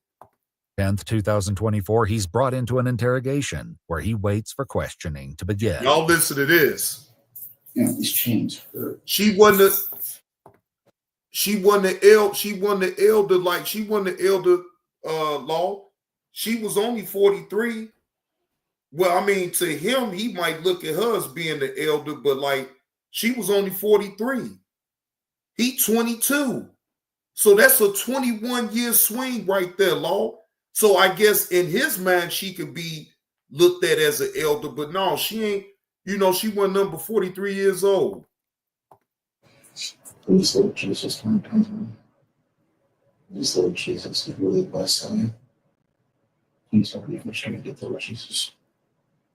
10th, 2024, he's brought into an interrogation where he waits for questioning to begin. Y'all listen to this. Yeah, these chains. She won the elder law. She was only 43. Well, I mean, to him, he might look at her as being the elder, but like she was only 43. He 22. So that's a 21-year swing right there, Law. So I guess in his mind, she could be looked at as an elder, but no, she ain't, she wasn't number 43 years old. Please, Lord Jesus, come on. Please, Lord Jesus, if you really bless them. Please help me to get the Lord Jesus.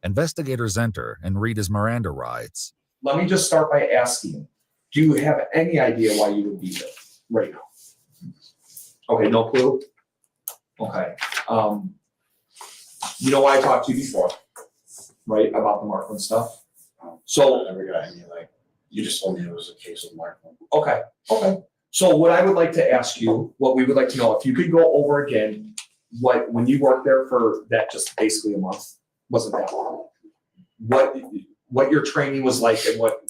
Investigators enter and read his Miranda rights. Let me just start by asking, do you have any idea why you would be here right now? Okay, no clue? Okay. You know why I talked to you before, right, about the Markland stuff? So I never got any, you just told me it was a case of Markland. Okay. So what I would like to ask you, what we would like to know, if you could go over again, when you worked there for that just basically a month, wasn't that long, what your training was like and what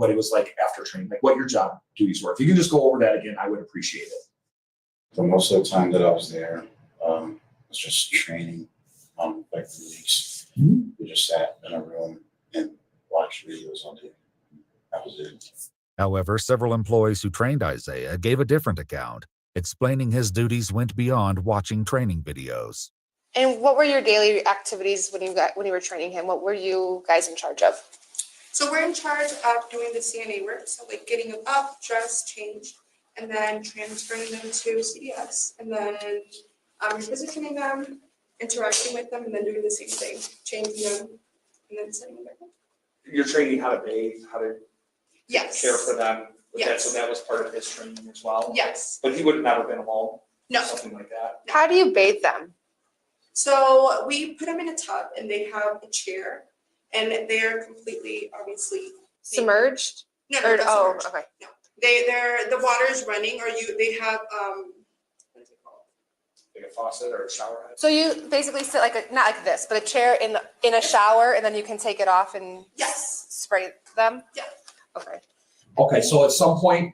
it was like after training, like what your job duties were. If you can just go over that again, I would appreciate it. For most of the time that I was there, it was just training on like the weeks. We just sat in a room and watched videos all day. That was it. However, several employees who trained Isaiah gave a different account, explaining his duties went beyond watching training videos. And what were your daily activities when you were training him? What were you guys in charge of? So we're in charge of doing the CNA work, so like getting them up, dressed, changed, and then transferring them to CDS, and then repositioning them, interacting with them, and then doing the same thing, changing them, and then sending them back home. You're training how to bathe, how to Yes. care for them. Yes. So that was part of his training as well. Yes. But he would have never been alone. No. Something like that. How do you bathe them? So we put them in a tub, and they have a chair, and they're completely, obviously, Submerged? No, Or- not oh, submerged. okay. No, they're the water is running, or they have what is it called? Like a faucet or a shower head. So you basically sit not like this, but a chair in a shower, and then you can take it off and spray them? Yeah. Okay. Okay, so at some point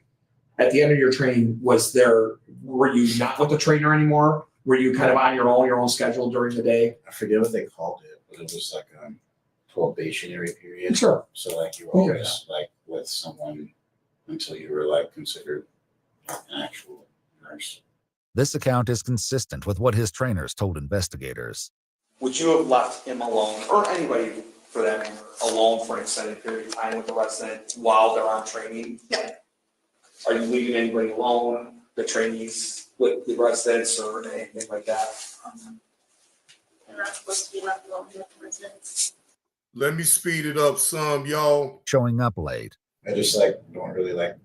at the end of your training, were you not with the trainer anymore? Were you kind of on your own schedule during the day? I forget what they called it, but it was like a probationary period. Sure. So like you were always like with someone until you were like considered like an actual nurse. This account is consistent with what his trainers told investigators. Would you have left him alone, or anybody for that matter, alone for an extended period of time with the resident while they're on training? No. Are you leaving anybody alone, the trainees with the residents or anything like that? They're not supposed to be left alone with the residents. Let me speed it up some, y'all. Showing up late. I just like don't really like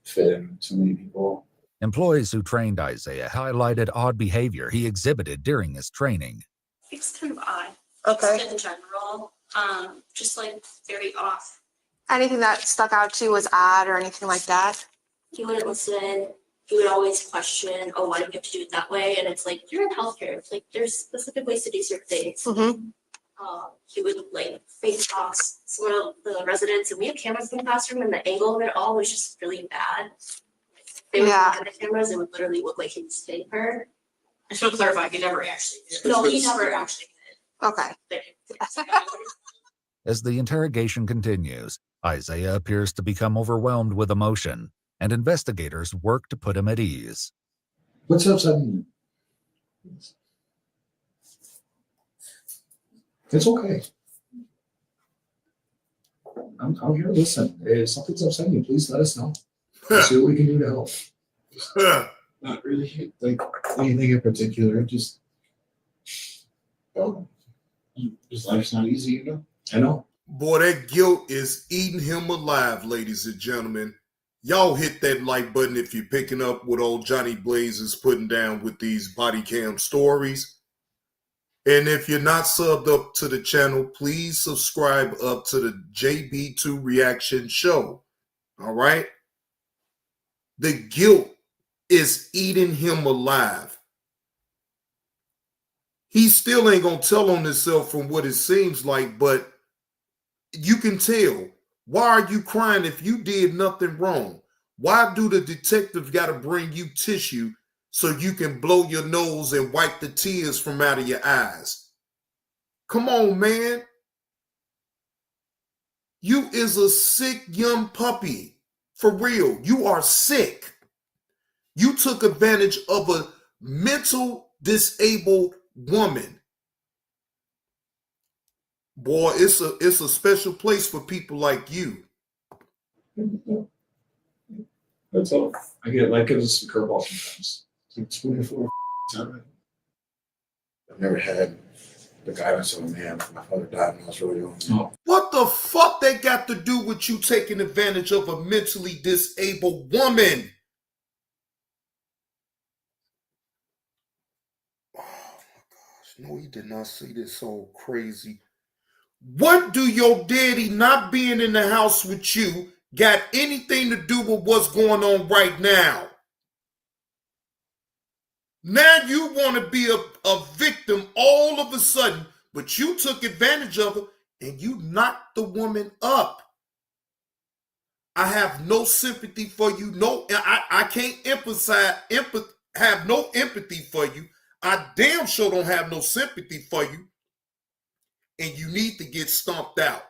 fit in too many people. Employees who trained Isaiah highlighted odd behavior he exhibited during his training. It's kind of odd. Okay. Just in general, just like very off. Anything that stuck out to you was odd or anything like that? He wouldn't listen. He would always question, oh, why do we have to do it that way? And it's like, you're in healthcare. It's like, there's specific ways to do certain things. Mm-hmm. He would like face toss some of the residents, and we have cameras in the classroom, and the angle of it all was just really bad. They would look at the cameras and would literally look like he was hitting her. I should clarify, he never actually did. No, he never actually did. Okay. As the interrogation continues, Isaiah appears to become overwhelmed with emotion, and investigators work to put him at ease. What's upsetting you? It's okay. I'm here to listen. If something's upsetting you, please let us know. Let's see what we can do to help. Not really like anything in particular. Just life's not easy, you know. I know. Boy, that guilt is eating him alive, ladies and gentlemen. Y'all hit that like button if you're picking up what old Johnny Blaze is putting down with these body cam stories. And if you're not subbed up to the channel, please subscribe up to the JB2 Reaction Show. All right? The guilt is eating him alive. He still ain't gonna tell on himself from what it seems like, but you can tell. Why are you crying if you did nothing wrong? Why do the detectives got to bring you tissue so you can blow your nose and wipe the tears from out of your eyes? Come on, man. You is a sick young puppy. For real. You are sick. You took advantage of a mental disabled woman. Boy, it's a special place for people like you. That's all. I get like gives us some curveballs sometimes. It's 24 time. I've never had the guidance of a man. My father died when I was really young. What the fuck they got to do with you taking advantage of a mentally disabled woman? Oh my gosh, no, he did not say this so crazy. What do your daddy not being in the house with you got anything to do with what's going on right now? Now you want to be a victim all of a sudden, but you took advantage of it and you knocked the woman up. I have no sympathy for you. No, I can't have no empathy for you. I damn sure don't have no sympathy for you. And you need to get stomped out.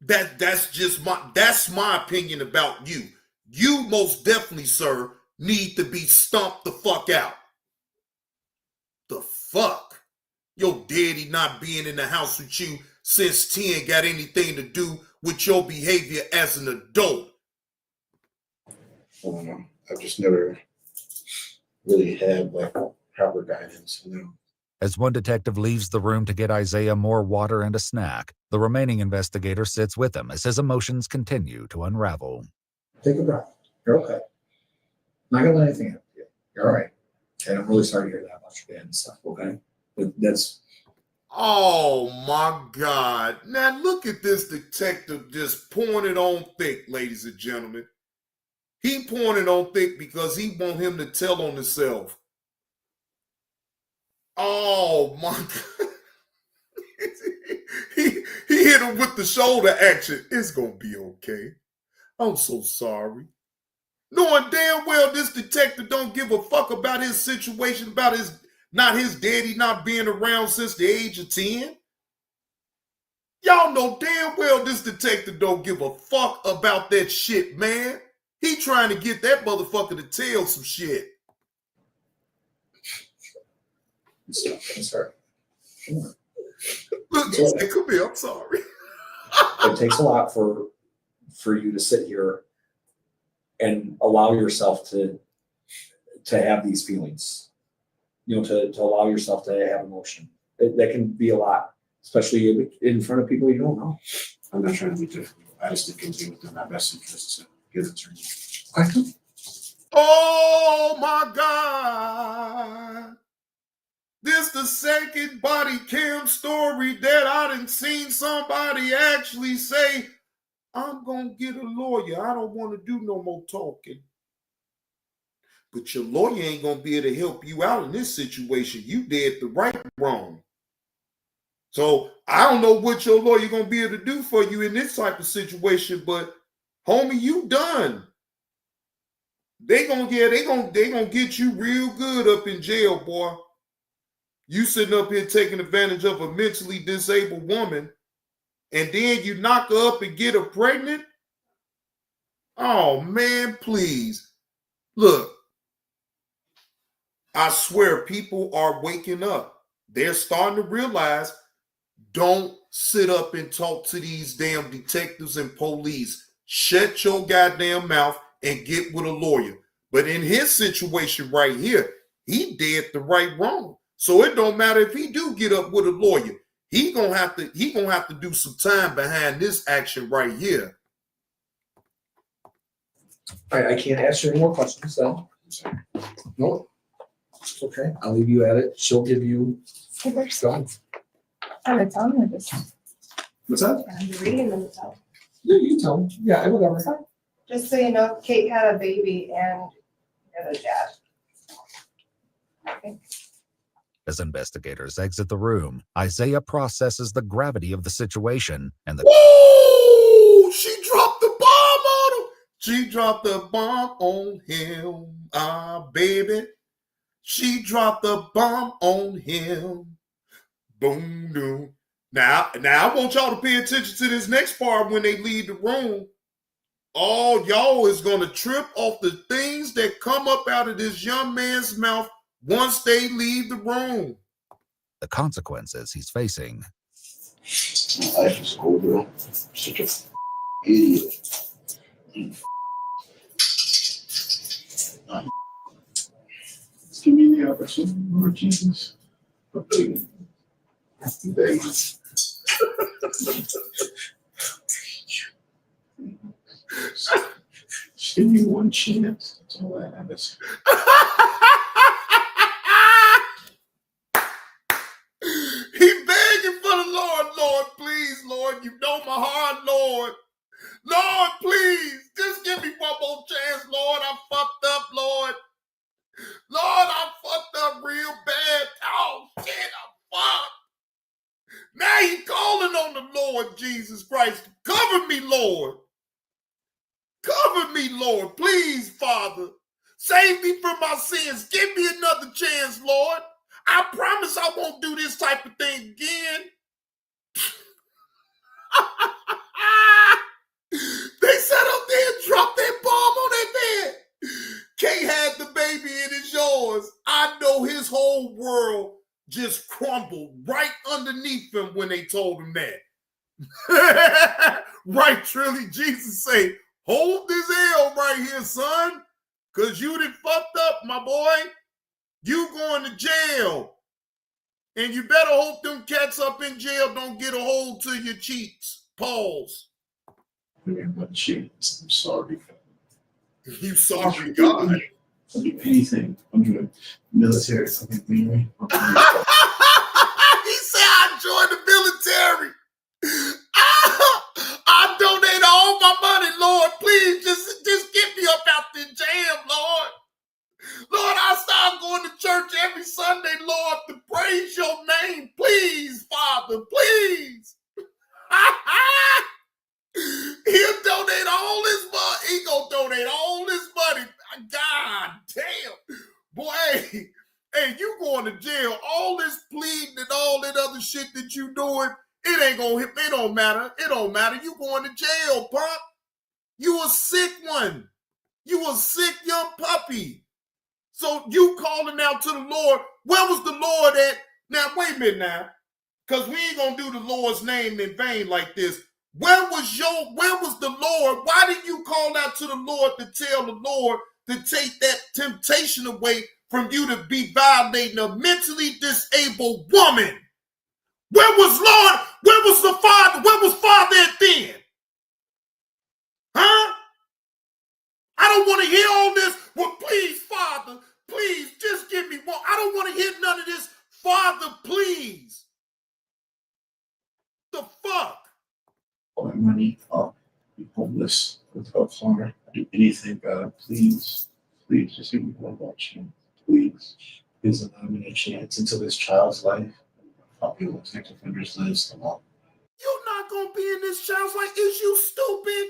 That's my opinion about you. You most definitely, sir, need to be stomped the fuck out. The fuck? Your daddy not being in the house with you since 10 got anything to do with your behavior as an adult? I've just never really had like proper guidance, you know. As one detective leaves the room to get Isaiah more water and a snack, the remaining investigator sits with him as his emotions continue to unravel. Take a breath. You're okay. Not gonna let anything happen to you. You're all right. And I'm really sorry to hear that about your dad and stuff, okay? But that's... Oh my God. Now look at this detective just pouring it on thick, ladies and gentlemen. He pouring it on thick because he want him to tell on himself. Oh my God. he hit him with the shoulder action. It's gonna be okay. I'm so sorry. Knowing damn well this detective don't give a fuck about his situation, about his daddy not being around since the age of 10. Y'all know damn well this detective don't give a fuck about that shit, man. He trying to get that motherfucker to tell some shit. I'm sorry. Look, he said, come here, I'm sorry. It takes a lot for you to sit here and allow yourself to have these feelings, you know, to allow yourself to have emotion. That can be a lot, especially in front of people you don't know. I'm not trying to be difficult. I just think it'll be within my best interest to give it to you. Oh my God. This the second body cam story that I done seen somebody actually say, I'm going to get a lawyer. I don't want to do no more talking. But your lawyer ain't going to be able to help you out in this situation. You did the right and wrong. So I don't know what your lawyer going to be able to do for you in this type of situation, but homie, you done. They gonna get you real good up in jail, boy. You sitting up here taking advantage of a mentally disabled woman, and then you knock her up and get her pregnant? Oh man, please. Look, I swear people are waking up. They're starting to realize, don't sit up and talk to these damn detectives and police. Shut your goddamn mouth and get with a lawyer. But in his situation right here, he did the right wrong. So it don't matter if he do get up with a lawyer. He gonna have to do some time behind this action right here. I can't ask you any more questions then. No, it's okay. I'll leave you at it. She'll give you. Go. I'm gonna tell him this. What's that? I'm reading them to tell. Yeah, you tell him. Yeah, whatever. Just so you know, Kate had a baby and had a dad. As investigators exit the room, Isaiah processes the gravity of the situation and the Whoa! She dropped the bomb on him. She dropped the bomb on him. Ah, baby. She dropped the bomb on him. Boom, boom. Now I want y'all to pay attention to this next part when they leave the room. All y'all is going to trip off the things that come up out of this young man's mouth once they leave the room. the consequences he's facing. My life is over. Such a idiot. Give me the opportunity, Lord Jesus. I'm begging. I'm begging. Just give me one chance. That's all I have. He begging for the Lord. Lord, please, Lord. You know my heart, Lord. Lord, please. Just give me one more chance, Lord. I fucked up, Lord. Lord, I fucked up real bad. Oh, shit, I'm fucked. Now he calling on the Lord Jesus Christ. Cover me, Lord. Cover me, Lord. Please, Father. Save me from my sins. Give me another chance, Lord. I promise I won't do this type of thing again. They sat up there and dropped that bomb on their bed. Kay had the baby and it's yours. I know his whole world just crumbled right underneath him when they told him that. Right, truly, Jesus say, hold this L right here, son, because you done fucked up, my boy. You going to jail. And you better hope them cats up in jail don't get a hold to your cheeks. Pause. My cheeks. I'm sorry. You sorry, God. I'll do anything. I'm doing military. Fucking me, right? He said, I joined the military. I donate all my money, Lord. Please, just get me up out the jam, Lord. Lord, I start going to church every Sunday, Lord, to praise your name. Please, Father, please. He'll donate all his money. He gonna donate all his money. God damn. Boy, hey, you going to jail. All this pleading and all that other shit that you doing, it ain't gonna hit. It don't matter. It don't matter. You going to jail, punk. You a sick one. You a sick young puppy. So you calling out to the Lord. Where was the Lord at? Now, wait a minute now. Because we ain't going to do the Lord's name in vain like this. Where was the Lord? Why did you call out to the Lord to tell the Lord to take that temptation away from you to be violating a mentally disabled woman? Where was Lord? Where was the Father? Where was Father at then? Huh? I don't want to hear all this. Well, please, Father, please, just give me one. I don't want to hear none of this. Father, please. The fuck? All my money. I'll be homeless without hunger. I'll do anything, God. Please. Please, just give me one more chance. Please. Please allow me a chance into this child's life. I'll be able to sex offenders' lives come on. You're not going to be in this child's life. Is you stupid?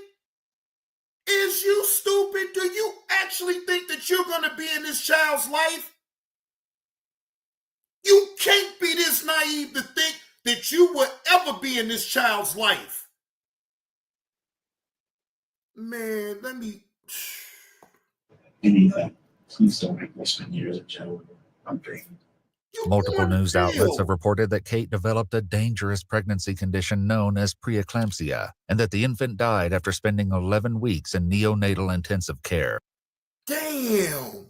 Is you stupid? Do you actually think that you're going to be in this child's life? You can't be this naive to think that you will ever be in this child's life. Man, let me... Anything. Please don't make me spend years in jail. I'm dreaming. Multiple news outlets have reported that Kate developed a dangerous pregnancy condition known as preeclampsia, and that the infant died after spending 11 weeks in neonatal intensive care. Damn.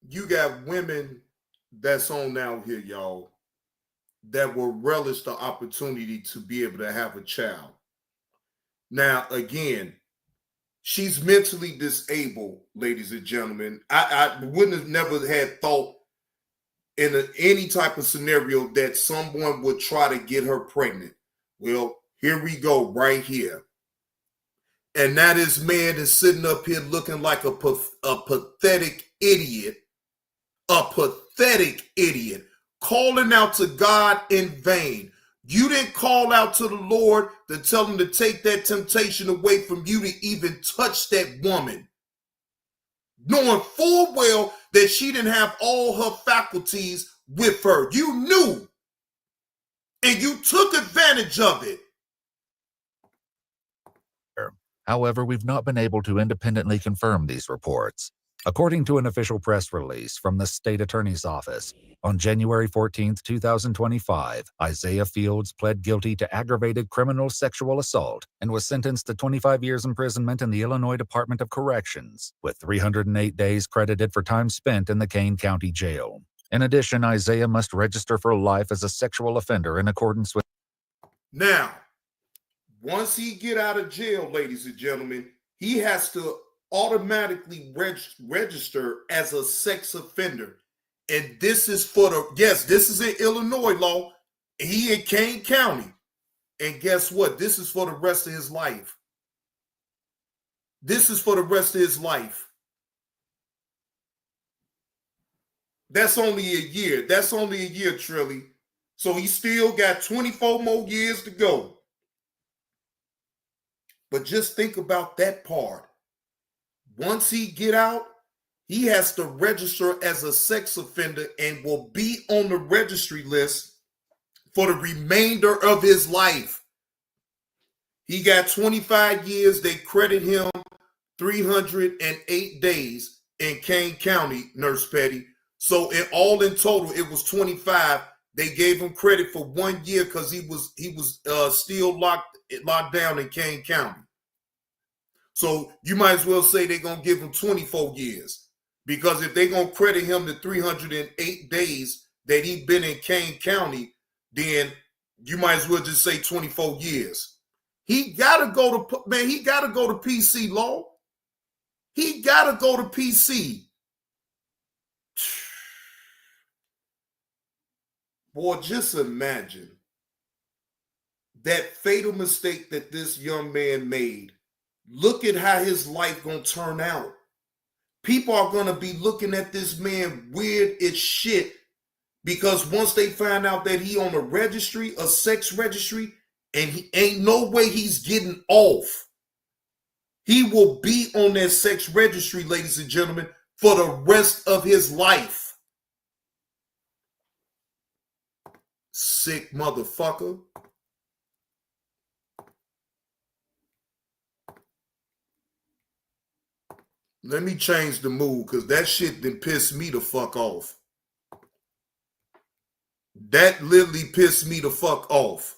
You got women that's on out here, y'all, that will relish the opportunity to be able to have a child. Now, again, she's mentally disabled, ladies and gentlemen. I wouldn't have never had thought in any type of scenario that someone would try to get her pregnant. Well, here we go right here. And that is man is sitting up here looking like a pathetic idiot. A pathetic idiot. Calling out to God in vain. You didn't call out to the Lord to tell him to take that temptation away from you to even touch that woman. Knowing full well that she didn't have all her faculties with her. You knew. And you took advantage of it. However, we've not been able to independently confirm these reports. According to an official press release from the state attorney's office, on January 14, 2025, Isaiah Fields pled guilty to aggravated criminal sexual assault and was sentenced to 25 years imprisonment in the Illinois Department of Corrections, with 308 days credited for time spent in the Kane County Jail. In addition, Isaiah must register for life as a sexual offender in accordance with... Now, once he get out of jail, ladies and gentlemen, he has to automatically register as a sex offender. And this is for the, yes, this is in Illinois law. He in Kane County. And guess what? This is for the rest of his life. This is for the rest of his life. That's only a year. That's only a year, Trilly. So he still got 24 more years to go. But just think about that part. Once he get out, he has to register as a sex offender and will be on the registry list for the remainder of his life. He got 25 years. They credit him 308 days in Kane County, Nurse Petty. So in total, it was 25. They gave him credit for 1 year because he was still locked down in Kane County. So you might as well say they're going to give him 24 years. Because if they're going to credit him the 308 days that he's been in Kane County, then you might as well just say 24 years. He got to go to, man, he got to go to PC law. He got to go to PC. Boy, just imagine that fatal mistake that this young man made. Look at how his life gonna turn out. People are gonna be looking at this man weird as shit because once they find out that he on a registry, a sex registry, and he ain't no way he's getting off. He will be on that sex registry, ladies and gentlemen, for the rest of his life. Sick motherfucker. Let me change the mood because that shit done pissed me the fuck off. That literally pissed me the fuck off.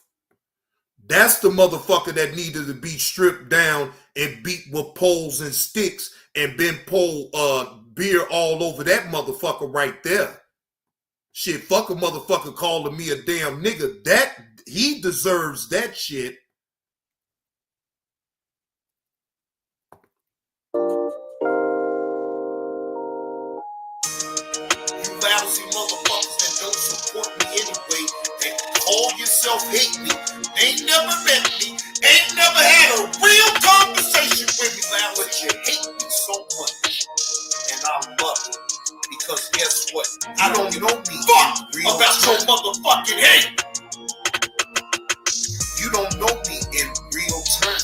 That's the motherfucker that needed to be stripped down and beat with poles and sticks and been poured beer all over that motherfucker right there. Shit, fuck a motherfucker calling me a damn nigga. That he deserves that shit. Lousy motherfuckers that don't support me anyway, that call yourself hate me, ain't never met me, ain't never had a real conversation with me, man, but you hate me so much, and I love it, because guess what, I don't know me fuck about your motherfucking hate. You don't know me in real time,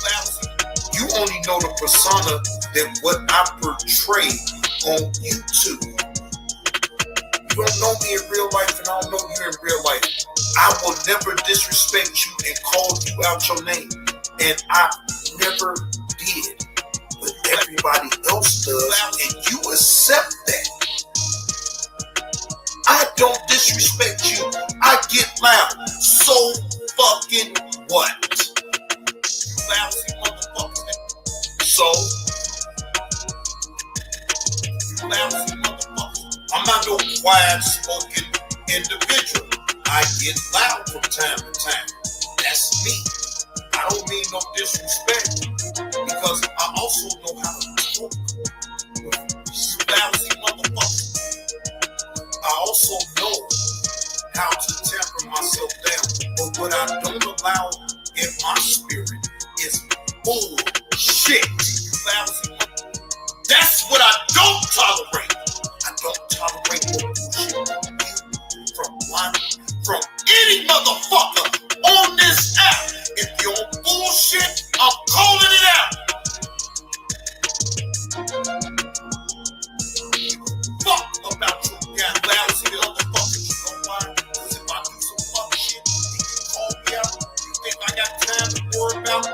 lousy. You only know the persona that what I portray on YouTube. You don't know me in real life, and I don't know you in real life. I will never disrespect you and call you out your name. And I never did. But everybody else does, and you accept that. I don't disrespect you. I get loud. So fucking what? You lousy motherfucker. So? You lousy motherfucker. I'm not no quiet-spoken individual. I get loud from time to time. That's me. I don't mean no disrespect because I also know how to talk with lousy motherfuckers. I also know how to temper myself down. But what I don't allow in my spirit is bullshit. shit. You lousy mother. That's what I don't tolerate. I don't tolerate bullshit from any motherfucker on this app. If you're on bullshit, I'm calling it out. Fuck about you, damn lousy motherfuckers. You know why? Because if I do some fuck shit, you can call me out. You think I got time to worry about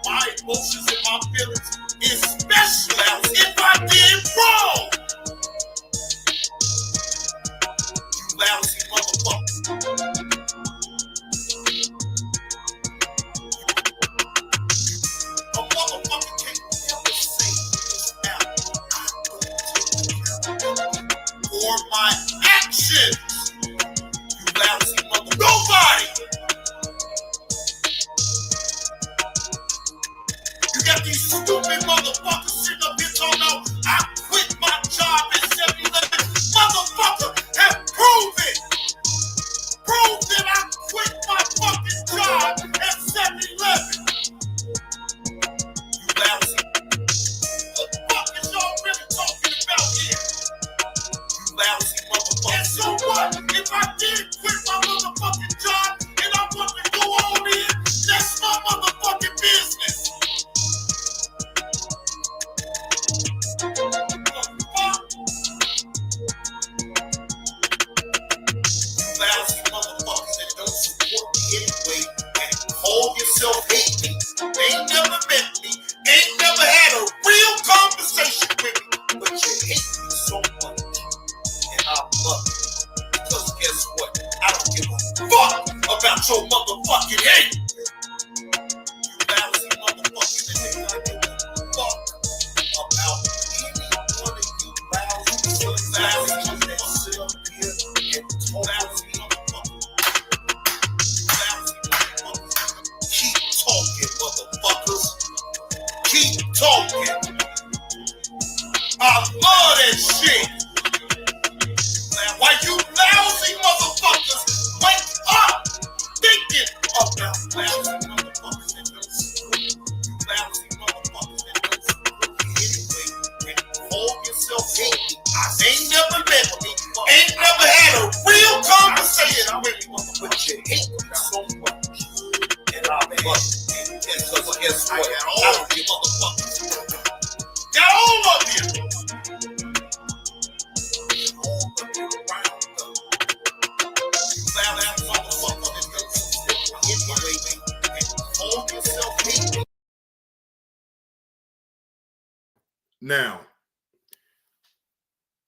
my emotions and my feelings? Especially if I did wrong. You lousy motherfucker. A motherfucker can't ever say this out. I don't take accountability for my actions. You lousy mother. Nobody. You got these stupid motherfuckers sitting up here talking about I quit my job at 7-Eleven. Motherfucker, have proved it. Prove that I quit my fucking job at 7-Eleven. You lousy. What the fuck is y'all really talking about here? You lousy motherfucker. And so what? If I did quit my motherfucking job and I want to go on in, that's my motherfucking business. Lousy motherfuckers that don't support me anyway and call yourself hate me. Ain't never met me, ain't never had a real conversation with me, but you hate me so much. And I love you. Because guess what? I don't give a fuck about your motherfucking hate. You lousy motherfuckers that ain't gonna give a fuck about any one of you lousy that sit up here and talk lousy motherfuckers. Keep talking, motherfuckers. Keep talking. I love that shit. Now, why you lousy motherfuckers wake up thinking about lousy motherfuckers that don't support you. You lousy motherfuckers that don't support me anyway and call yourself hate. I ain't never met me, ain't never had a real conversation with me, but you hate me so much. And I love you. Because guess what? I don't give motherfuckers. Got all of you. All of you around them. You lousy motherfuckers that don't support me anyway and call yourself hate. Now,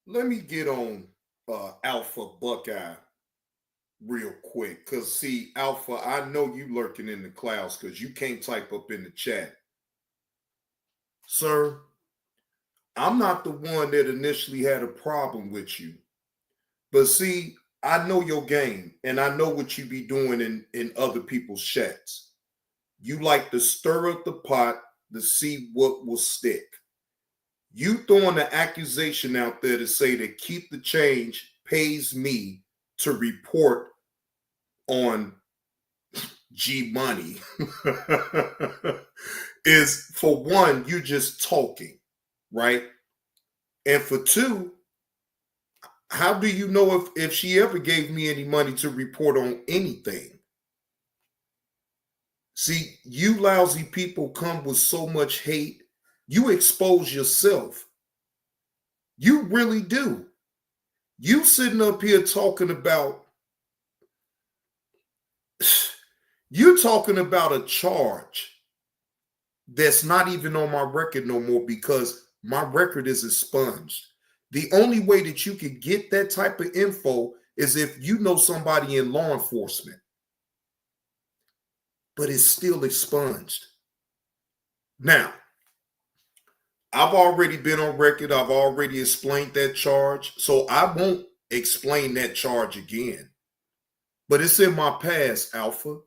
let me get on Alpha Buckeye real quick. Because, see, Alpha, I know you lurking in the clouds because you can't type up in the chat. Sir, I'm not the one that initially had a problem with you. But, see, I know your game, and I know what you be doing in other people's chats. You like to stir up the pot to see what will stick. You throwing an accusation out there to say that Keep the Change pays me to report on G Money is, for one, you just talking, right? And for two, how do you know if she ever gave me any money to report on anything? See, you lousy people come with so much hate. You expose yourself. You really do. You sitting up here talking about, you're talking about a charge that's not even on my record no more because my record is expunged. The only way that you can get that type of info is if you know somebody in law enforcement. But it's still expunged. Now, I've already been on record. I've already explained that charge. So I won't explain that charge again. But it's in my past, Alpha.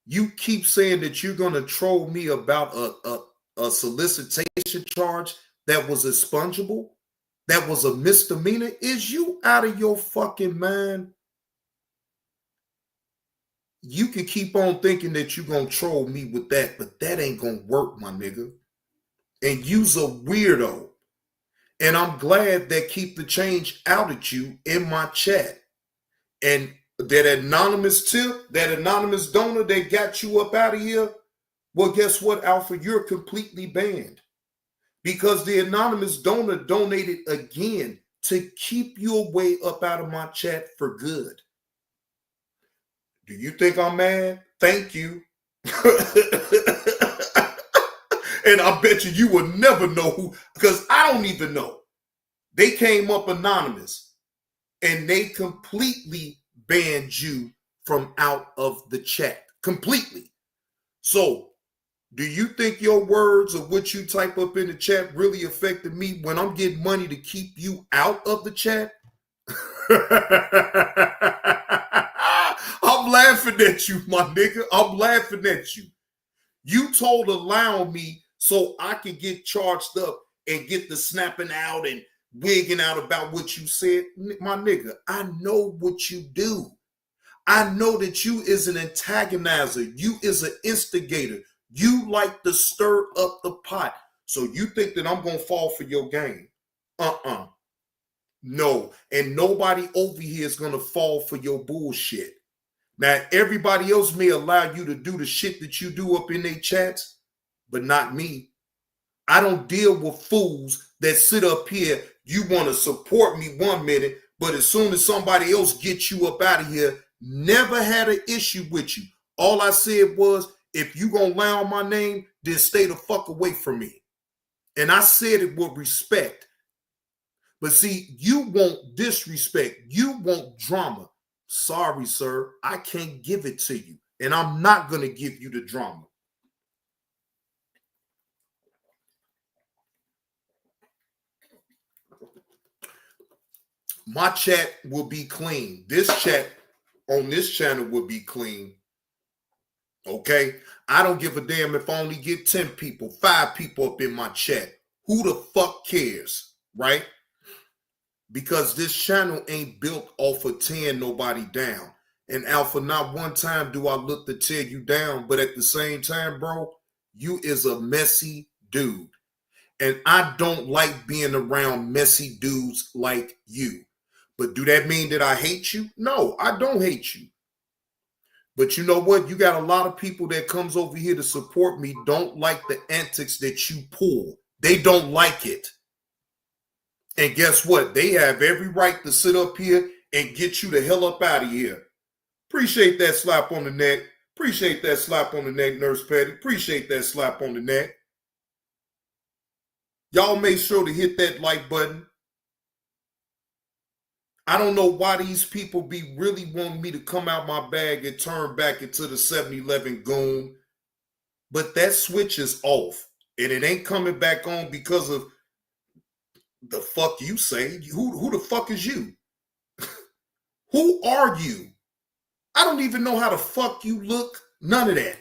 You keep saying that you're going to troll me about a solicitation charge that was expungible, that was a misdemeanor. Is you out of your fucking mind? you can keep on thinking that you're going to troll me with that, but that ain't going to work, my nigga. And you's a weirdo. And I'm glad that Keep the Change outed you in my chat. And that anonymous tip, that anonymous donor that got you up out of here, well, guess what, Alpha? You're completely banned. Because the anonymous donor donated again to keep you away up out of my chat for good. Do you think I'm mad? Thank you. And I bet you will never know who, because I don't even know. They came up anonymous and they completely banned you from out of the chat. Completely. So, do you think your words or what you type up in the chat really affected me when I'm getting money to keep you out of the chat? I'm laughing at you, my nigga. I'm laughing at you. You told allow me so I can get charged up and get the snapping out and wigging out about what you said. My nigga, I know what you do. I know that you is an antagonizer. You is an instigator. You like to stir up the pot. So you think that I'm going to fall for your game? No. And nobody over here is going to fall for your bullshit. Now, everybody else may allow you to do the shit that you do up in their chats, but not me. I don't deal with fools that sit up here. You want to support me 1 minute, but as soon as somebody else gets you up out of here, never had an issue with you. All I said was, if you gonna lie on my name, then stay the fuck away from me. And I said it with respect. But see, you want disrespect. You want drama. Sorry, sir. I can't give it to you. And I'm not going to give you the drama. My chat will be clean. This chat on this channel will be clean. Okay? I don't give a damn if I only get 10 people, 5 people up in my chat. Who the fuck cares? Right? Because this channel ain't built off of tearing nobody down. And Alpha, not one time do I look to tear you down, but at the same time, bro, you is a messy dude. And I don't like being around messy dudes like you. But do that mean that I hate you? No, I don't hate you. But you know what? You got a lot of people that comes over here to support me don't like the antics that you pull. They don't like it. And guess what? They have every right to sit up here and get you the hell up out of here. Appreciate that slap on the neck. Appreciate that slap on the neck, Nurse Patty. Appreciate that slap on the neck. Y'all make sure to hit that like button. I don't know why these people be really wanting me to come out my bag and turn back into the 7-Eleven goon. But that switch is off. And it ain't coming back on because of the fuck you say. Who the fuck is you? Who are you? I don't even know how the fuck you look. None of that.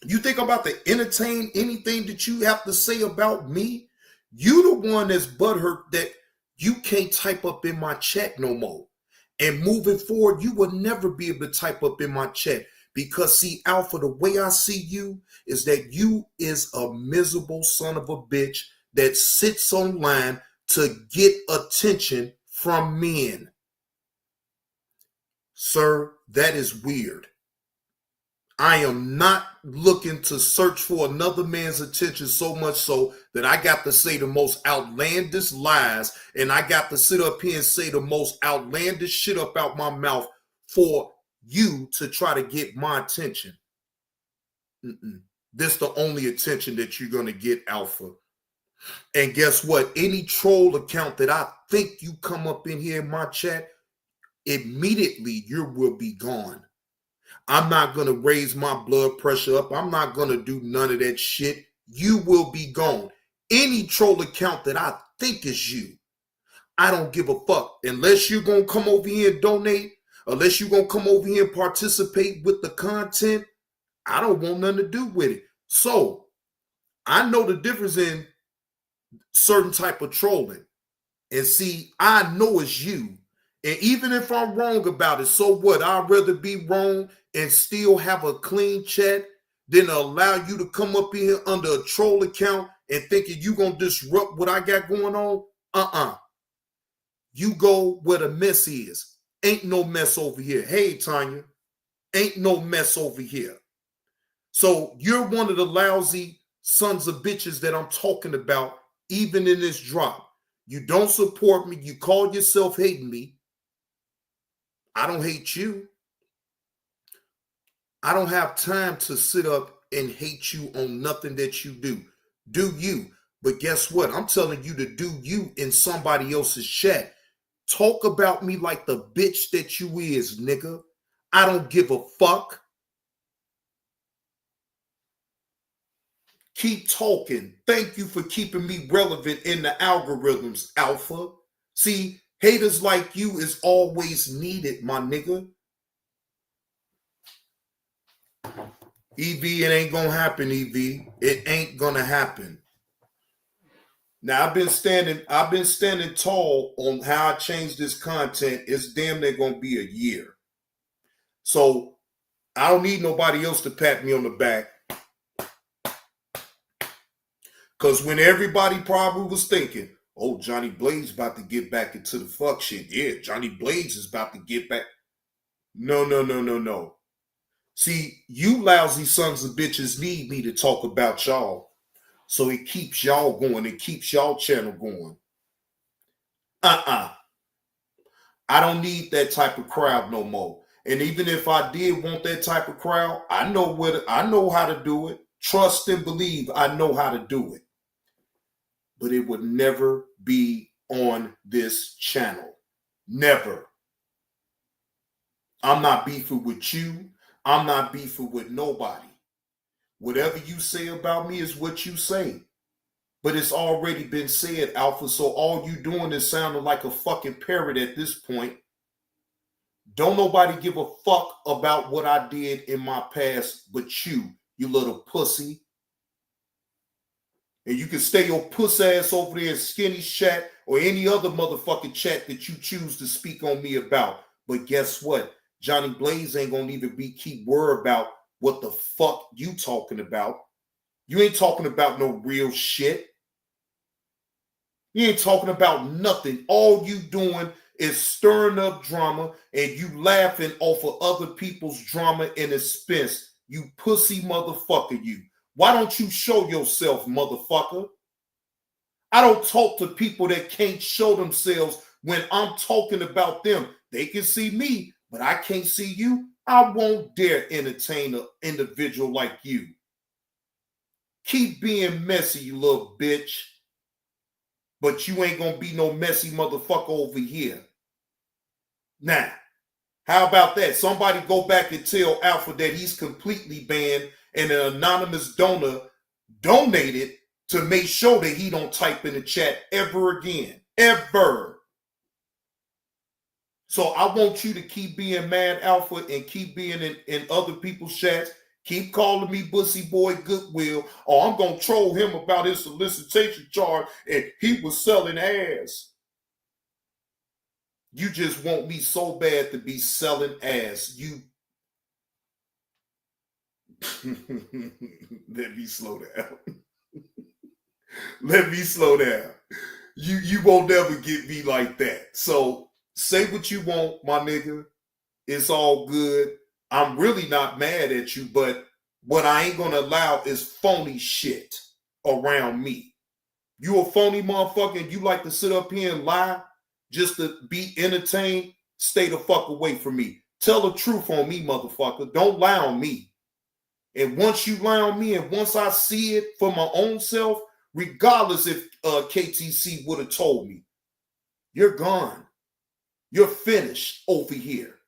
You think I'm about to entertain anything that you have to say about me? You the one that's butthurt that you can't type up in my chat no more. And moving forward, you will never be able to type up in my chat. Because see, Alpha, the way I see you is that you is a miserable son of a bitch that sits online to get attention from men. Sir, that is weird. I am not looking to search for another man's attention so much so that I got to say the most outlandish lies and I got to sit up here and say the most outlandish shit up out my mouth for you to try to get my attention. This is the only attention that you're going to get, Alpha. And guess what? Any troll account that I think you come up in here in my chat, immediately you will be gone. I'm not going to raise my blood pressure up. I'm not going to do none of that shit. You will be gone. Any troll account that I think is you, I don't give a fuck. Unless you're going to come over here and donate, unless you're going to come over here and participate with the content, I don't want nothing to do with it. So I know the difference in certain type of trolling. And see, I know it's you. And even if I'm wrong about it, so what? I'd rather be wrong and still have a clean chat than allow you to come up here under a troll account and thinking you gonna disrupt what I got going on. You go where the mess is. Ain't no mess over here. Hey, Tanya, ain't no mess over here. So you're one of the lousy sons of bitches that I'm talking about, even in this drop. You don't support me. You call yourself hating me. I don't hate you. I don't have time to sit up and hate you on nothing that you do. Do you. But guess what? I'm telling you to do you in somebody else's chat. Talk about me like the bitch that you is, nigga. I don't give a fuck. Keep talking. Thank you for keeping me relevant in the algorithms, Alpha. See, haters like you is always needed, my nigga. EV, it ain't gonna happen, EV. It ain't gonna happen. Now I've been standing tall on how I changed this content. It's damn near gonna be a year. So I don't need nobody else to pat me on the back. Because when everybody probably was thinking, oh, Johnny Blaze about to get back into the fuck shit. Yeah, Johnny Blaze is about to get back. No. See, you lousy sons of bitches need me to talk about y'all. So it keeps y'all going. It keeps y'all channel going. I don't need that type of crowd no more. And even if I did want that type of crowd, I know how to do it. Trust and believe I know how to do it. But it would never be on this channel. Never. I'm not beefing with you. I'm not beefing with nobody. Whatever you say about me is what you say. But it's already been said, Alpha, so all you doing is sounding like a fucking parrot at this point. Don't nobody give a fuck about what I did in my past but you little pussy. And you can stay your puss ass over there in Skinny's chat or any other motherfucking chat that you choose to speak on me about. But guess what? Johnny Blaze ain't gonna even keep worried about what the fuck you talking about. You ain't talking about no real shit. You ain't talking about nothing. All you doing is stirring up drama and you laughing off of other people's drama and expense. You pussy motherfucker, you. Why don't you show yourself, motherfucker? I don't talk to people that can't show themselves when I'm talking about them. They can see me, but I can't see you. I won't dare entertain an individual like you. Keep being messy, you little bitch. But you ain't gonna be no messy motherfucker over here. Now, how about that? Somebody go back and tell Alpha that he's completely banned and an anonymous donor donated to make sure that he don't type in the chat ever again. Ever. So I want you to keep being mad, Alpha, and keep being in other people's chats. Keep calling me Bussy Boy Goodwill, or I'm going to troll him about his solicitation charge and he was selling ass. You just want me so bad to be selling ass. You let me slow down. Let me slow down. You won't never get me like that. So say what you want, my nigga. It's all good. I'm really not mad at you, but what I ain't gonna allow is phony shit around me. You a phony motherfucker and you like to sit up here and lie just to be entertained? Stay the fuck away from me. Tell the truth on me, motherfucker. Don't lie on me. And once you lie on me and once I see it for my own self, regardless if KTC would have told me, you're gone. You're finished over here.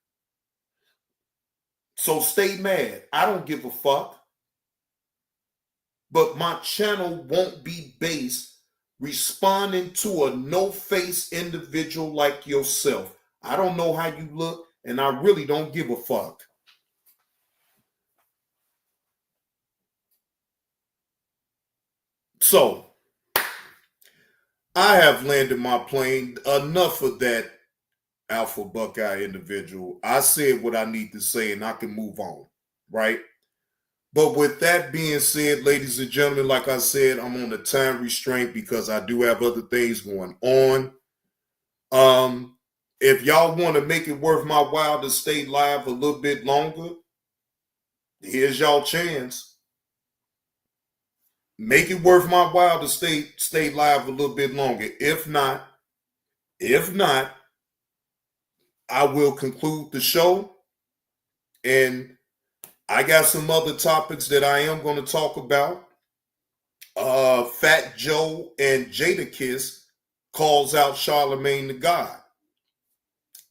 So stay mad. I don't give a fuck. But my channel won't be based responding to a no-face individual like yourself. I don't know how you look, and I really don't give a fuck. So, I have landed my plane. Enough of that alpha Buckeye individual. I said what I need to say and I can move on, right? But with that being said, ladies and gentlemen, like I said, I'm on a time restraint because I do have other things going on. If y'all want to make it worth my while to stay live a little bit longer, here's y'all chance. Make it worth my while to stay live a little bit longer. If not, I will conclude the show. And I got some other topics that I am going to talk about. Fat Joe and Jadakiss calls out Charlemagne the God.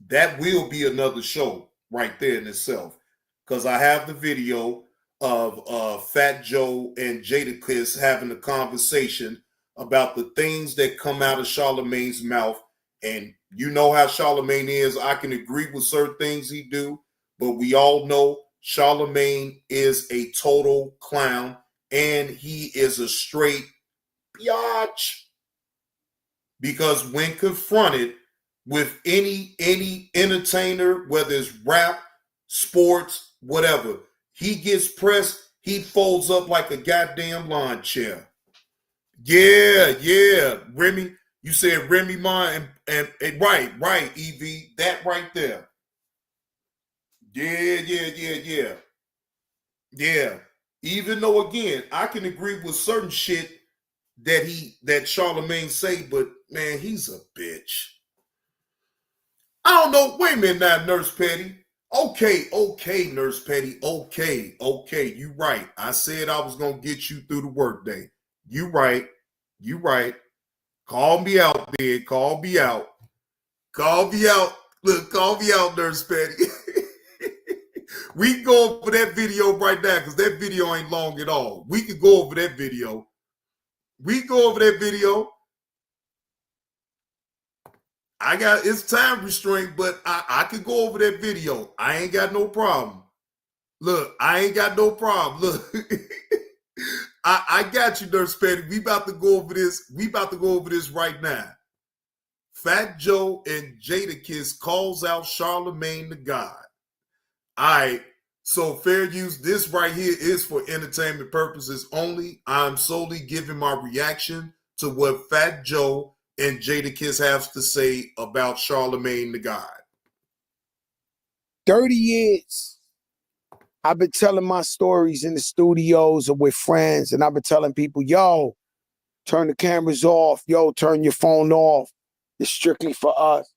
That will be another show right there in itself, because I have the video of Fat Joe and Jadakiss having a conversation about the things that come out of Charlemagne's mouth. And you know how Charlemagne is. I can agree with certain things he do, but we all know Charlemagne is a total clown and he is a straight biatch. Because when confronted with any entertainer, whether it's rap, sports, whatever, he gets pressed, he folds up like a goddamn lawn chair. Yeah, Remy, you said Remy Ma and right, Evie, that right there. Yeah. Even though, again, I can agree with certain shit that Charlemagne say, but man, he's a bitch. I don't know. Wait a minute now, Nurse Petty. Okay, Nurse Petty. Okay, you right. I said I was gonna get you through the workday. You right. Call me out, man. Call me out. Look, call me out, Nurse Petty. We can go over that video right now because that video ain't long at all. We can go over that video. It's time restraint, but I can go over that video. I ain't got no problem. Look, I ain't got no problem. Look, I got you, Nurse Petty. We about to go over this right now. Fat Joe and Jadakiss calls out Charlemagne the God. All right. So fair use, this right here is for entertainment purposes only. I'm solely giving my reaction to what Fat Joe and Jadakiss have to say about Charlemagne the God. 30 years, I've been telling my stories in the studios or with friends, and I've been telling people, yo, turn the cameras off. Yo, turn your phone off. It's strictly for us.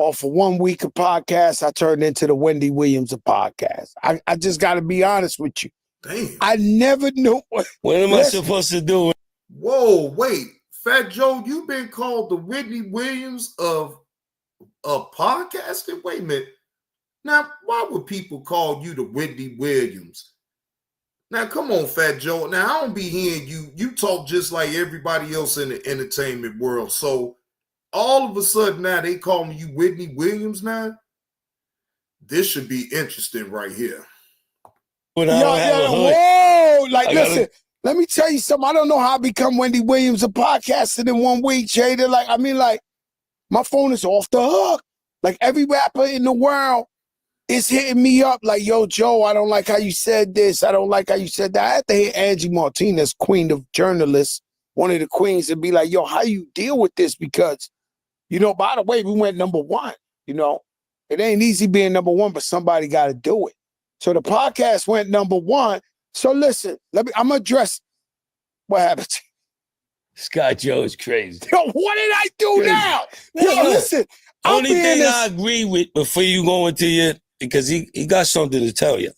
Or for 1 week of podcast, I turned into the Wendy Williams of podcast. I just got to be honest with you. Damn. I never knew. What am I supposed to do? Whoa, wait. Fat Joe, you've been called the Whitney Williams of podcasting? Wait a minute. Now, why would people call you the Whitney Williams? Now, come on, Fat Joe. Now, I don't be hearing you talk just like everybody else in the entertainment world. So, all of a sudden now they calling you Whitney Williams now? This should be interesting right here. Whoa! Listen, let me tell you something. I don't know how I become Wendy Williams of podcasting in 1 week, Jada. My phone is off the hook. Like, every rapper in the world is hitting me up like, yo, Joe, I don't like how you said this. I don't like how you said that. I had to hit Angie Martinez, queen of journalists, one of the queens, and be like, yo, how you deal with this? Because, by the way, we went #1, It ain't easy being #1, but somebody got to do it. So the podcast went #1. So listen, I'm going to address what happened. Scott Joe is crazy. Yo, what did I do now? Yo, listen. Only thing I agree with before you go into because he got something to tell you.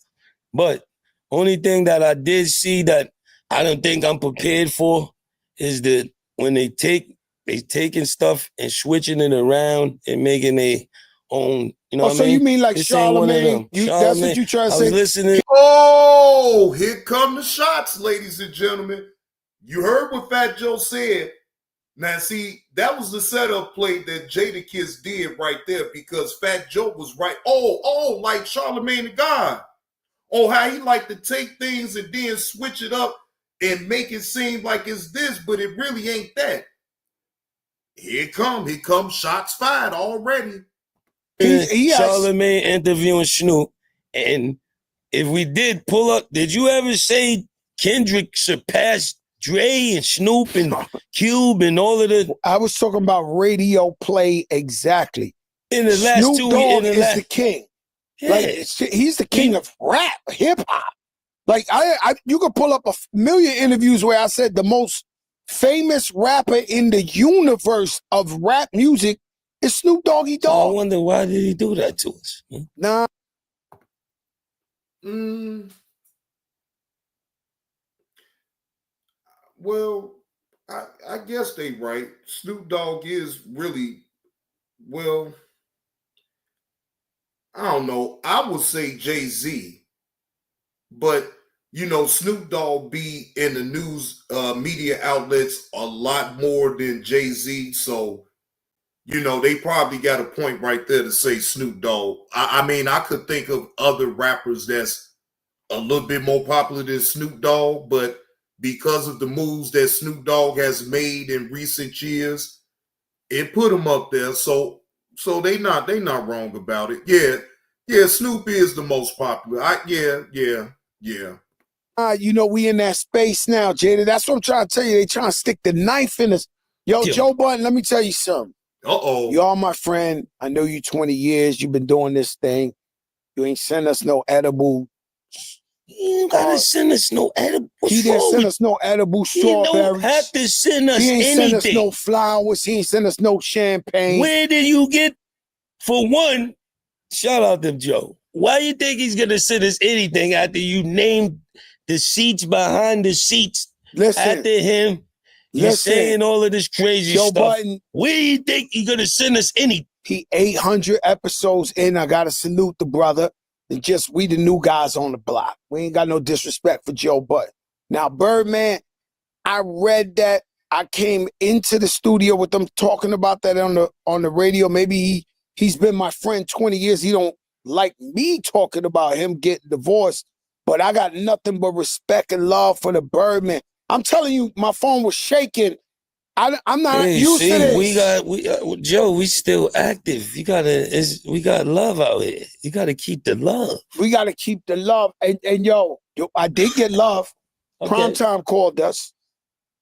But only thing that I did see that I don't think I'm prepared for is that when they taking stuff and switching it around and making their own, what I mean? You mean like Charlemagne? That's what you trying to say? I was listening. Oh, here come the shots, ladies and gentlemen. You heard what Fat Joe said. Now, see, that was the setup play that Jadakiss did right there because Fat Joe was right. Oh, like Charlemagne the God. Oh, how he like to take things and then switch it up and make it seem like it's this, but it really ain't that. Here come shots fired already. Charlamagne interviewing Snoop, and if we did pull up, did you ever say Kendrick surpassed Dre and Snoop and Cube and all of the? I was talking about radio play exactly. In the last Snoop two, Dogg is the king. Yeah. Like he's the king of rap, hip hop. Like you could pull up a million interviews where I said the most famous rapper in the universe of rap music is Snoop Doggy Dogg. So I wonder why did he do that to us? Nah. Well, I guess they right. Snoop Dogg is really, well, I don't know. I would say Jay-Z, but you know, Snoop Dogg be in the news media outlets a lot more than Jay-Z. So, you know, they probably got a point right there to say Snoop Dogg. I mean, I could think of other rappers that's a little bit more popular than Snoop Dogg, but because of the moves that Snoop Dogg has made in recent years, it put him up there. So they not wrong about it. Yeah, Snoop is the most popular. Yeah. You know, we in that space now, Jada. That's what I'm trying to tell you. They trying to stick the knife in us. Yo, Joe Budden, let me tell you something. Y'all my friend. I know you 20 years. You've been doing this thing. You ain't send us no edible. You ain't gotta send us no edible. He didn't send us no edible strawberries. You don't have to send us anything. He ain't send us anything. no flowers. He ain't send us no champagne. Where did you get, for one, shout out to Joe. Why you think he's gonna send us anything after you named the seats behind the seats after him? You're saying all of this crazy Joe stuff. Budden, where do you think he's gonna send us anything? He 800 episodes in. I gotta salute the brother. And just we the new guys on the block. We ain't got no disrespect for Joe Budden. Now, Birdman, I read that. I came into the studio with them talking about that on the radio. Maybe he's been my friend 20 years. He don't like me talking about him getting divorced, but I got nothing but respect and love for the Birdman. I'm telling you, my phone was shaking. I'm not used to this. Joe, we still active. We got love out here. You gotta keep the love. We gotta keep the love. And yo, I did get love. Okay. Primetime called us.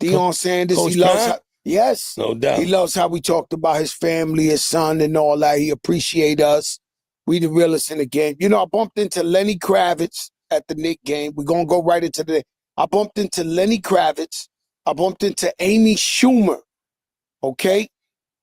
Deion Sanders, Coach he loves Prime? yes. No doubt. He loves how we talked about his family, his son, and all that. He appreciate us. We the realest in the game. You know, I bumped into Lenny Kravitz at the Knicks game. We're gonna go right into the. I bumped into Lenny Kravitz. I bumped into Amy Schumer. Okay?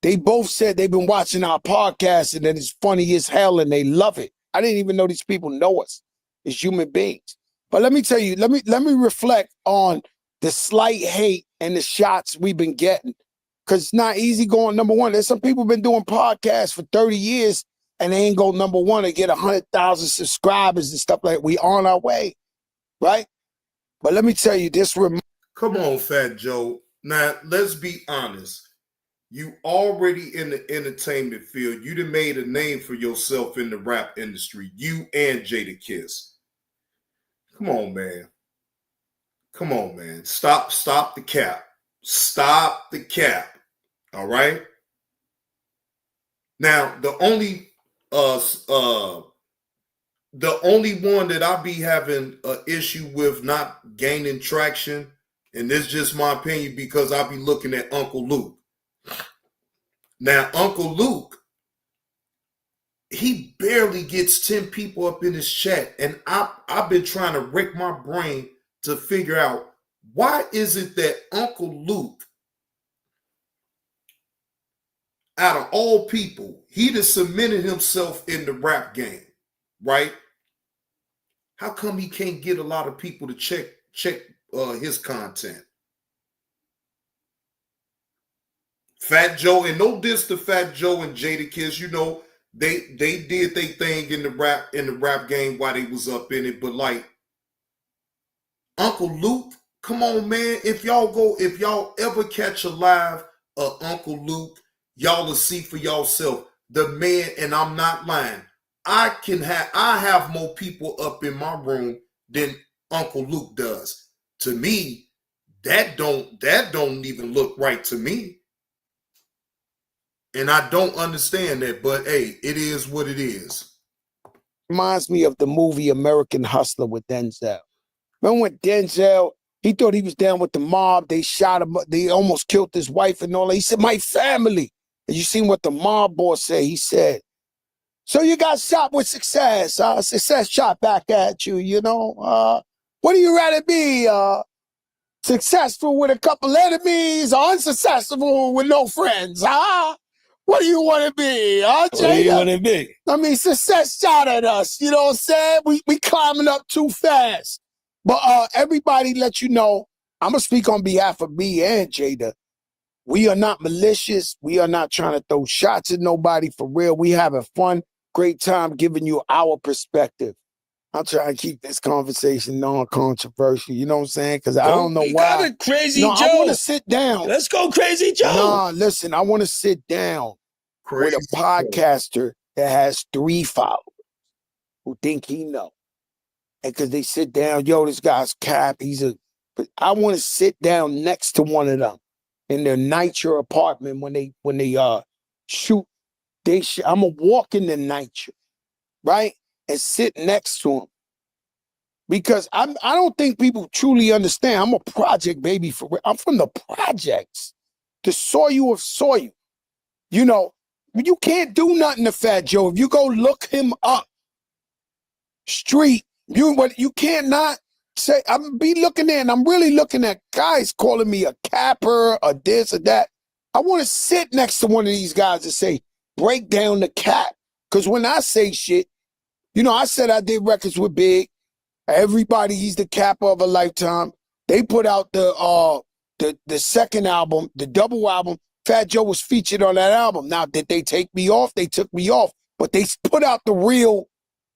They both said they've been watching our podcast and that it's funny as hell and they love it. I didn't even know these people know us as human beings. But let me tell you, let me reflect on the slight hate and the shots we've been getting. Because it's not easy going number one. There's some people been doing podcasts for 30 years and they ain't go number one and get 100,000 subscribers and stuff like that. We on our way, right? But let me tell you, Come on, Fat Joe. Now, let's be honest. You already in the entertainment field. You done made a name for yourself in the rap industry. You and Jadakiss. Come on, man. Come on, man. Stop the cap. Stop the cap. All right? Now, the only one that I be having an issue with not gaining traction, and this is just my opinion because I be looking at Uncle Luke. Now, Uncle Luke, he barely gets 10 people up in his chat, and I've been trying to rack my brain to figure out why is it that Uncle Luke, out of all people, he just cemented himself in the rap game, right? How come he can't get a lot of people to check his content? Fat Joe, and no diss to Fat Joe and Jadakiss, you know, they did their thing in the rap game while they was up in it, but like Uncle Luke, come on, man. If y'all ever catch a live Uncle Luke, y'all will see for yourself. The man, and I'm not lying, I have more people up in my room than Uncle Luke does. To me, that don't even look right to me. And I don't understand that, but hey, it is what it is. Reminds me of the movie American Hustler with Denzel. Remember when Denzel, he thought he was down with the mob. They shot him. They almost killed his wife and all that. He said, my family. And you seen what the mob boss said? He said, so you got shot with success. Success shot back at you, you know. What do you rather be? Successful with a couple enemies or unsuccessful with no friends? What do you want to be? What do you want to be? I mean, success shot at us. You know what I'm saying? We climbing up too fast. But everybody let you know, I'm going to speak on behalf of me and Jada. We are not malicious. We are not trying to throw shots at nobody for real. We having fun, great time giving you our perspective. I'm trying to keep this conversation non-controversial. You know what I'm saying? Because I don't know why. Got a Crazy Joe. I want to sit down. Let's go Crazy Joe. Nah, listen, I want to sit down with a podcaster that has 3 followers who think he know. And because they sit down, yo, this guy's cap. But I want to sit down next to one of them in their NYCHA apartment when they shoot. I'm gonna walk in the NYCHA, right, and sit next to them because I don't think people truly understand. I'm a project baby for real. I'm from the projects, the soil of soil. You know, you can't do nothing to Fat Joe if you go look him up. Street. You can't not say, I'm be looking there and I'm really looking at guys calling me a capper or this or that. I want to sit next to one of these guys and say, break down the cap. Because when I say shit, you know, I said I did records with Big. Everybody, he's the capper of a lifetime. They put out the second album, the double album. Fat Joe was featured on that album. Now, did they take me off? They took me off. But they put out the real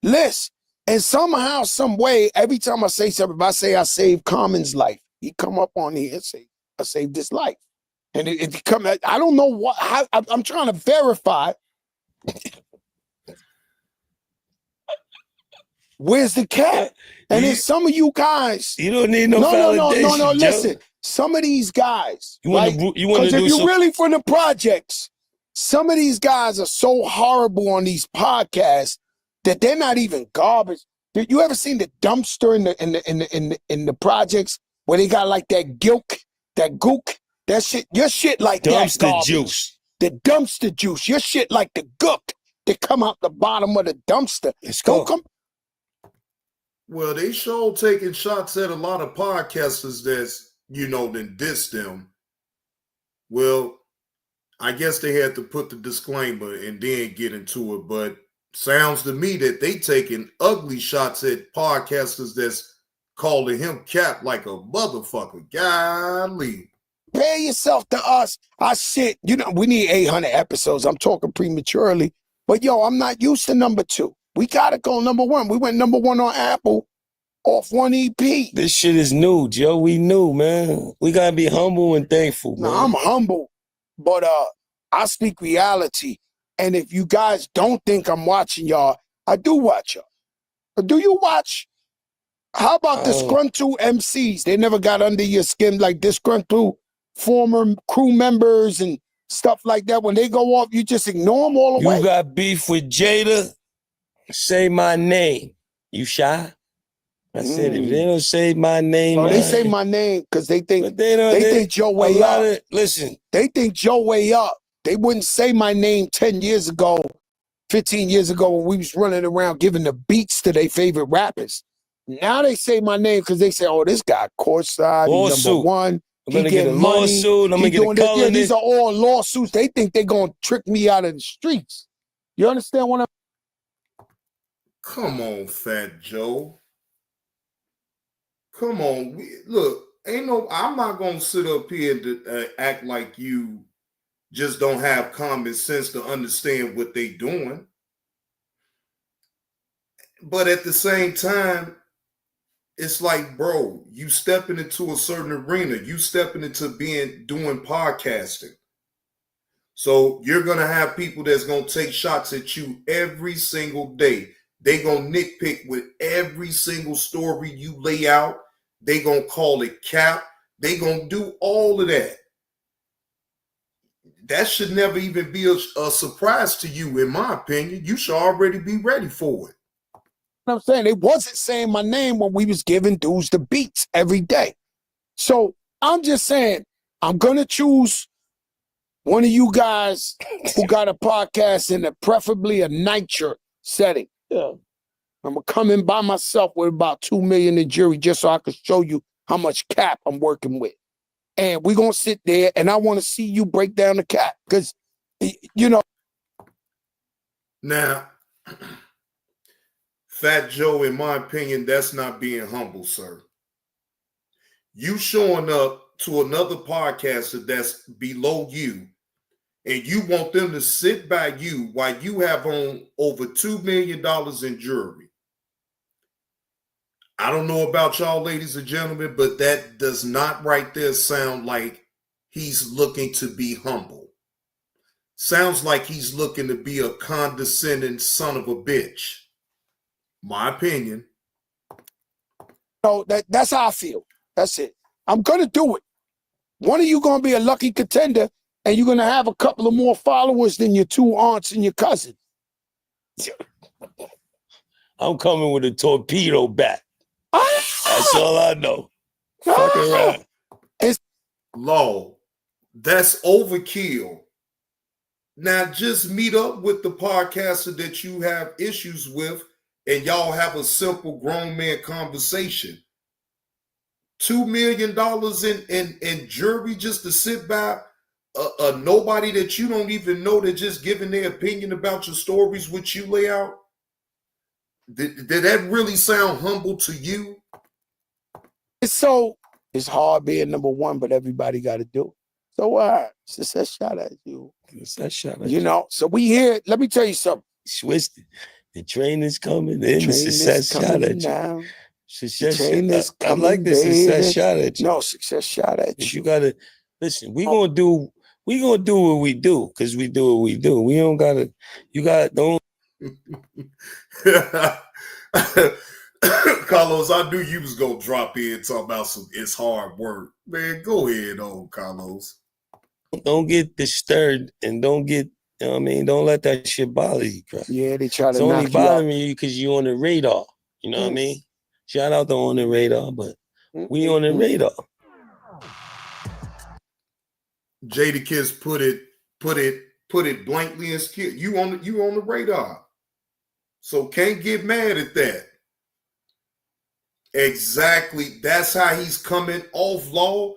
list. And somehow, some way, every time I say something, if I say I saved Common's life, he come up on here and say, I saved his life. And it come, I don't know what, I'm trying to verify. Where's the cat? And then some of you guys. You don't need no validation, No, Joe. listen. Some of these guys, right? You want to Because if do you're really from the projects, some of these guys are so horrible on these podcasts that they're not even garbage. You ever seen the dumpster in the projects where they got like that gook, that shit? Your shit like dumpster that garbage. Juice. The dumpster juice. Your shit like the gook that come out the bottom of the dumpster. Don't come. Well, they sure taking shots at a lot of podcasters that's, you know, then diss them. Well, I guess they had to put the disclaimer and then get into it, but sounds to me that they taking ugly shots at podcasters that's calling him cap like a motherfucker. Golly. Compare yourself to us. You know, we need 800 episodes. I'm talking prematurely. But yo, I'm not used to number 2. We gotta go number 1. We went number 1 on Apple off 1 EP. This shit is new, Joe. We new, man. We gotta be humble and thankful, man. No, I'm humble, but I speak reality. And if you guys don't think I'm watching y'all, I do watch y'all. Do you watch? How about disgruntled MCs? They never got under your skin, like disgruntled former crew members and stuff like that. When they go off, you just ignore them all the way. You got beef with Jada? Say my name. You shy? I said, if they don't say my name, no, they say my name because they think they think Joe way up. Listen, they think Joe way up. They wouldn't say my name 10 years ago, 15 years ago when we was running around giving the beats to their favorite rappers. Now they say my name because they say, oh, this guy courtside, he's number 1. I'm going to get a lawsuit. I'm going to get a color. These are all lawsuits. They think they're going to trick me out of the streets. You understand what I'm... Come on, Fat Joe. Come on. Look, I'm not going to sit up here and act like you just don't have common sense to understand what they doing. But at the same time, it's like, bro, you stepping into a certain arena. You stepping into doing podcasting. So you're going to have people that's going to take shots at you every single day. They going to nitpick with every single story you lay out. They going to call it cap. They going to do all of that. that should never even be a surprise to you, in my opinion. You should already be ready for it. You know what I'm saying? They wasn't saying my name when we was giving dudes the beats every day. So I'm just saying, I'm going to choose one of you guys who got a podcast in preferably a nicer setting. Yeah. I'm going to come in by myself with about $2 million in jury just so I can show you how much cap I'm working with. And we're going to sit there and I want to see you break down the cap because, you know. Now, Fat Joe, in my opinion, that's not being humble, sir. You showing up to another podcaster that's below you and you want them to sit by you while you have on over $2 million in jewelry. I don't know about y'all, ladies and gentlemen, but that does not right there sound like he's looking to be humble. Sounds like he's looking to be a condescending son of a bitch. My opinion. No, that's how I feel. That's it. I'm going to do it. One of you going to be a lucky contender, and you're going to have a couple of more followers than your two aunts and your cousin. I'm coming with a torpedo bat. That's all I know. Fuck around. It's low. That's overkill. Now just meet up with the podcaster that you have issues with and y'all have a simple grown man conversation. $2 million in jury just to sit by a nobody that you don't even know that just giving their opinion about your stories which you lay out? Did that really sound humble to you? It's hard being number one, but everybody got to do it. So what? It's a shot at you. It's a shot at you know, so we here. Let me tell you something. Switched it. The train is coming in. Success shot at you. Success shot. I like the success shot at you. No, success shot at you. You gotta listen. We gonna do what we do because we do what we do. We don't gotta. You got don't. Carlos, I knew you was gonna drop in talking about it's hard work. Man, go ahead on, Carlos. Don't get disturbed and don't get, you know what I mean, don't let that shit bother you, bro. Yeah, they try to it's knock only you bothering you because you on the radar. You know what I mean? Shout out to On the Radar, but we on the radar. Jadakiss put it blankly and skilled. You on the radar. So can't get mad at that. Exactly. That's how he's coming off, law.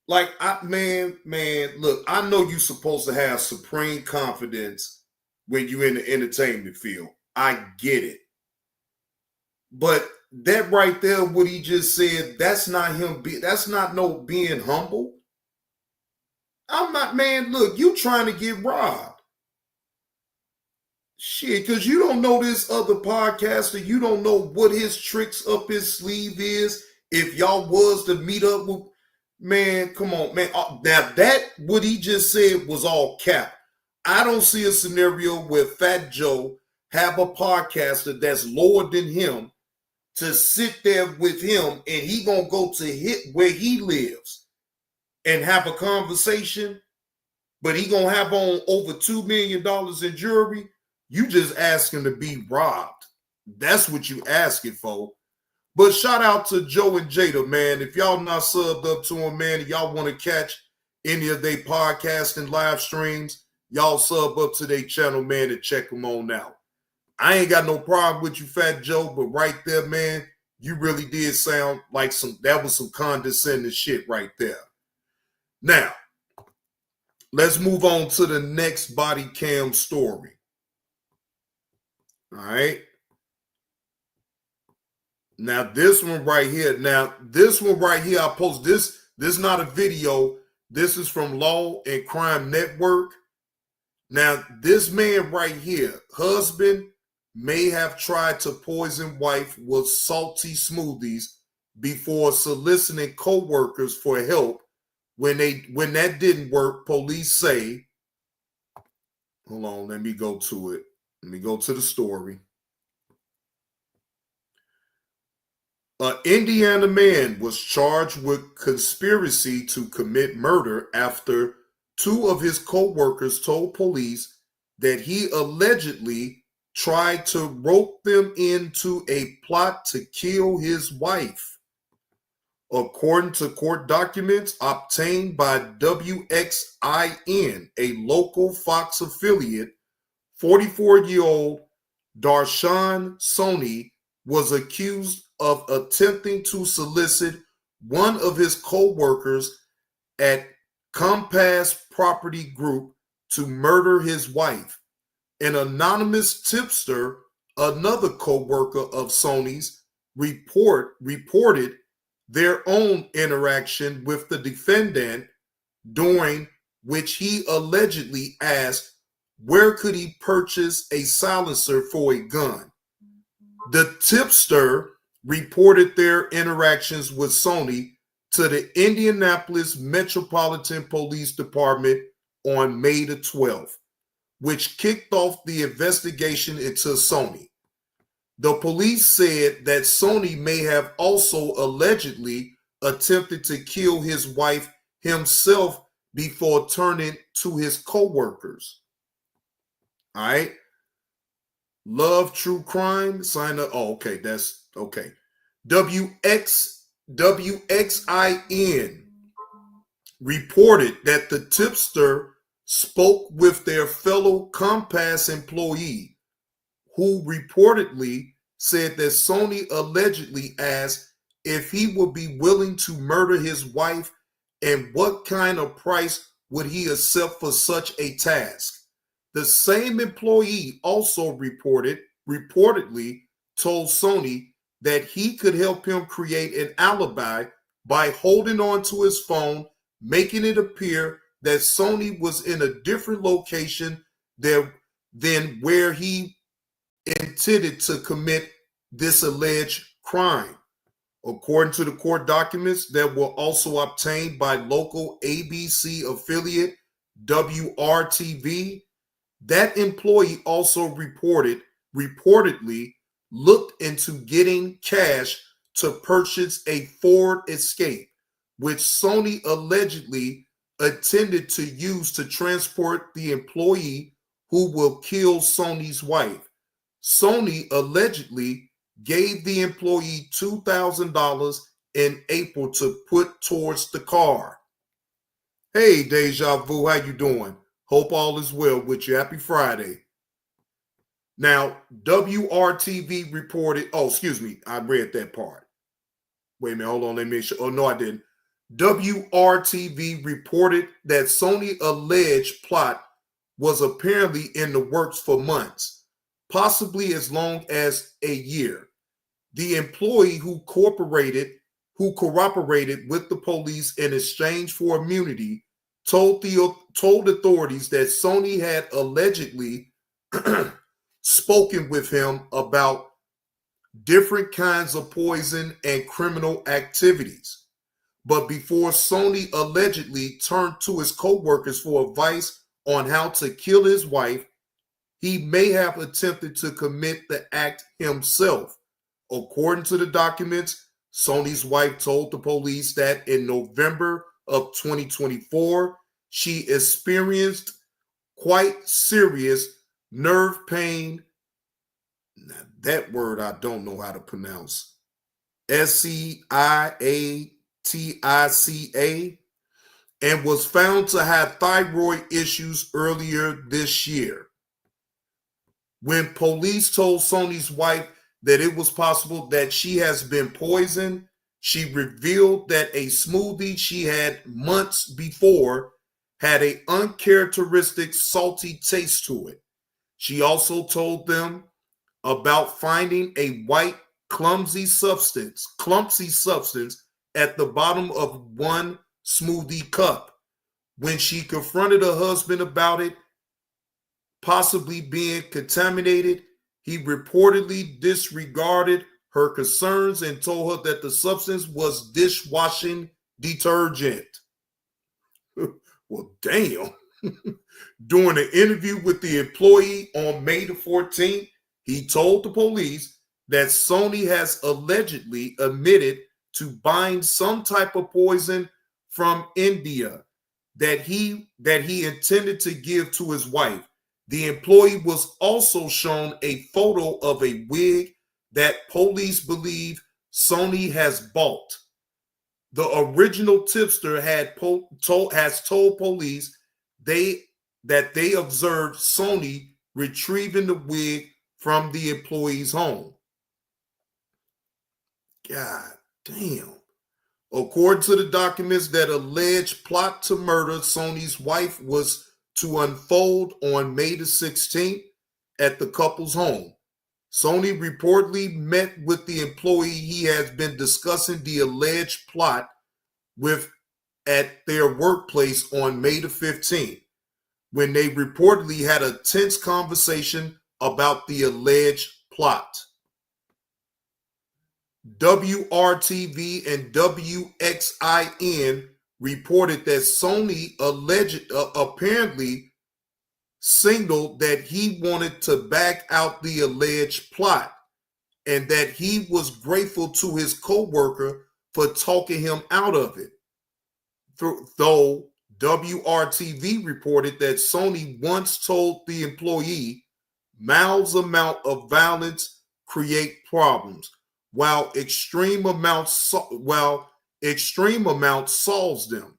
Like, man, look, I know you're supposed to have supreme confidence when you're in the entertainment field. I get it. But that right there, what he just said, that's not him. That's not no being humble. I'm not, man, look, you trying to get robbed. Shit, because you don't know this other podcaster. You don't know what his tricks up his sleeve is. If y'all was to meet up with, man, come on, man. Now that, what he just said was all cap. I don't see a scenario where Fat Joe have a podcaster that's lower than him to sit there with him and he gonna go to hit where he lives and have a conversation, but he gonna have on over $2 million in jewelry. You just asking to be robbed. That's what you asking for. But shout out to Joe and Jada, man. If y'all not subbed up to them, man, and y'all want to catch any of their podcasts and live streams, y'all sub up to their channel, man, and check them on out. I ain't got no problem with you, Fat Joe, but right there, man, you really did sound like that was some condescending shit right there. Now, let's move on to the next body cam story. All right. Now, this one right here, I post this. This is not a video. This is from Law and Crime Network. Now, this man right here, husband, may have tried to poison wife with salty smoothies before soliciting co-workers for help. When that didn't work, police say, hold on, let me go to it. Let me go to the story. An Indiana man was charged with conspiracy to commit murder after two of his co-workers told police that he allegedly tried to rope them into a plot to kill his wife. According to court documents obtained by WXIN, a local Fox affiliate, 44-year-old Darshan Soni was accused of attempting to solicit one of his co-workers at Compass Property Group to murder his wife. An anonymous tipster, another co-worker of Sony's, reported their own interaction with the defendant, during which he allegedly asked where could he purchase a silencer for a gun. The tipster reported their interactions with Sony to the Indianapolis Metropolitan Police Department on May the 12th, which kicked off the investigation into Sony. The police said that Sony may have also allegedly attempted to kill his wife himself before turning to his co-workers. All right. Love true crime. Sign up. Oh, okay. That's okay. WXIN reported that the tipster spoke with their fellow Compass employee, who reportedly said that Sony allegedly asked if he would be willing to murder his wife and what kind of price would he accept for such a task. The same employee also reportedly told Sony that he could help him create an alibi by holding on to his phone, making it appear that Sony was in a different location than where he intended to commit this alleged crime. According to the court documents that were also obtained by local ABC affiliate WRTV, that employee also reportedly looked into getting cash to purchase a Ford Escape, which Sony allegedly intended to use to transport the employee who will kill Sony's wife. Sony allegedly gave the employee $2,000 in April to put towards the car. Hey, Deja Vu, how you doing? Hope all is well with you. Happy Friday. Now, WRTV reported, I read that part. Wait a minute, hold on, let me make sure. Oh, no, I didn't. WRTV reported that Sony alleged plot was apparently in the works for months, possibly as long as a year. The employee who cooperated with the police in exchange for immunity told authorities that Sony had allegedly spoken with him about different kinds of poison and criminal activities. But before Sony allegedly turned to his co-workers for advice on how to kill his wife, he may have attempted to commit the act himself. According to the documents, Sony's wife told the police that in November of 2024, she experienced quite serious nerve pain. Now, that word I don't know how to pronounce. SCIATICA, and was found to have thyroid issues earlier this year. When police told Sony's wife that it was possible that she has been poisoned, she revealed that a smoothie she had months before had an uncharacteristic salty taste to it. She also told them about finding a white clumsy substance at the bottom of one smoothie cup. When she confronted her husband about it possibly being contaminated, he reportedly disregarded her concerns and told her that the substance was dishwashing detergent. Well, damn. During an interview with the employee on May the 14th, he told the police that Sony has allegedly admitted to buying some type of poison from India that he intended to give to his wife. The employee was also shown a photo of a wig that police believe Sony has bought. The original tipster has told police that they observed Sony retrieving the wig from the employee's home. God damn. According to the documents, that alleged plot to murder Sony's wife was to unfold on May the 16th at the couple's home. Sony reportedly met with the employee he has been discussing the alleged plot with at their workplace on May the 15th, when they reportedly had a tense conversation about the alleged plot. WRTV and WXIN reported that Sony apparently signaled that he wanted to back out the alleged plot and that he was grateful to his co-worker for talking him out of it. Though WRTV reported that Sony once told the employee, "Mild amount of violence create problems, while extreme amounts solves them."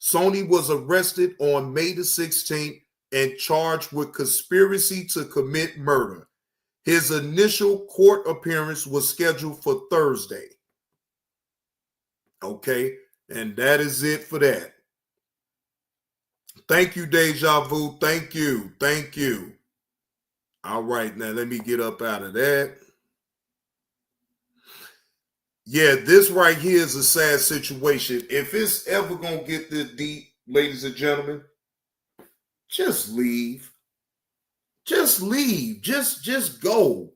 Sony was arrested on May the 16th and charged with conspiracy to commit murder. His initial court appearance was scheduled for Thursday. Okay, and that is it for that. Thank you, Deja Vu. Thank you. Thank you. All right, now let me get up out of that. Yeah, this right here is a sad situation. If it's ever going to get this deep, ladies and gentlemen, just leave. Just leave. Just go.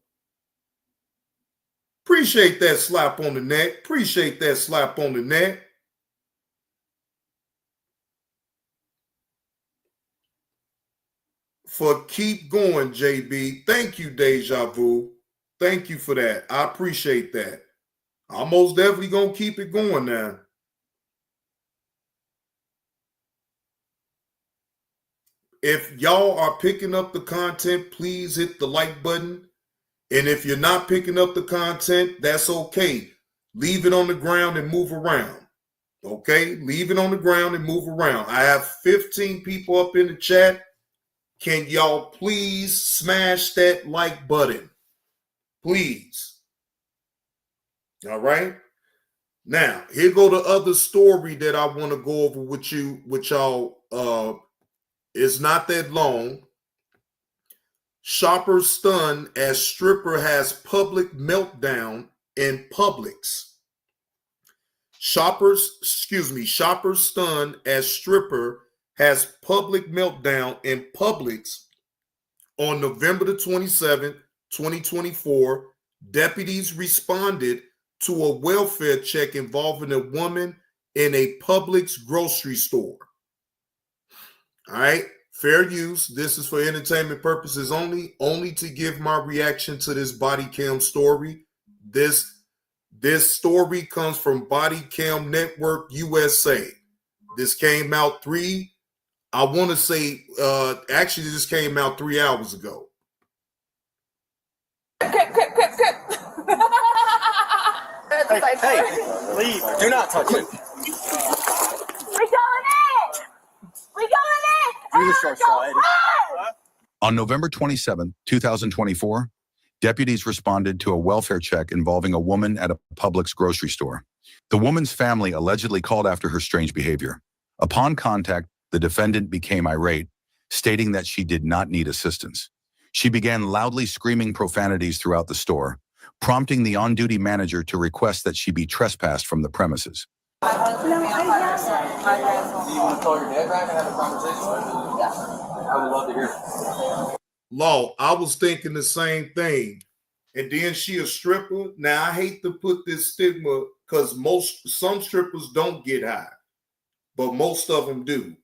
Appreciate that slap on the neck. Appreciate that slap on the neck. For keep going, JB. Thank you, Deja Vu. Thank you for that. I appreciate that. I'm most definitely going to keep it going now. If y'all are picking up the content, please hit the like button. And if you're not picking up the content, that's okay. Leave it on the ground and move around. Okay? Leave it on the ground and move around. I have 15 people up in the chat. Can y'all please smash that like button? Please. All right? Now, here go the other story that I want to go over with y'all. It's not that long. Shopper stunned as stripper has public meltdown in Publix. Shopper stunned as stripper has public meltdown in Publix on November the 27th, 2024. Deputies responded to a welfare check involving a woman in a Publix grocery store. All right, fair use. This is for entertainment purposes only to give my reaction to this body cam story. This story comes from Body Cam Network USA. This came out actually this came out 3 hours ago. Hey, leave. Do not touch it. On November 27, 2024, deputies responded to a welfare check involving a woman at a Publix grocery store. The woman's family allegedly called after her strange behavior. Upon contact, the defendant became irate, stating that she did not need assistance. She began loudly screaming profanities throughout the store, prompting the on-duty manager to request that she be trespassed from the premises. Do you want to call your dad back and have a conversation with him? Yeah. I would love to hear it. Law, I was thinking the same thing. And then she a stripper. Now, I hate to put this stigma because some strippers don't get high, but most of them do.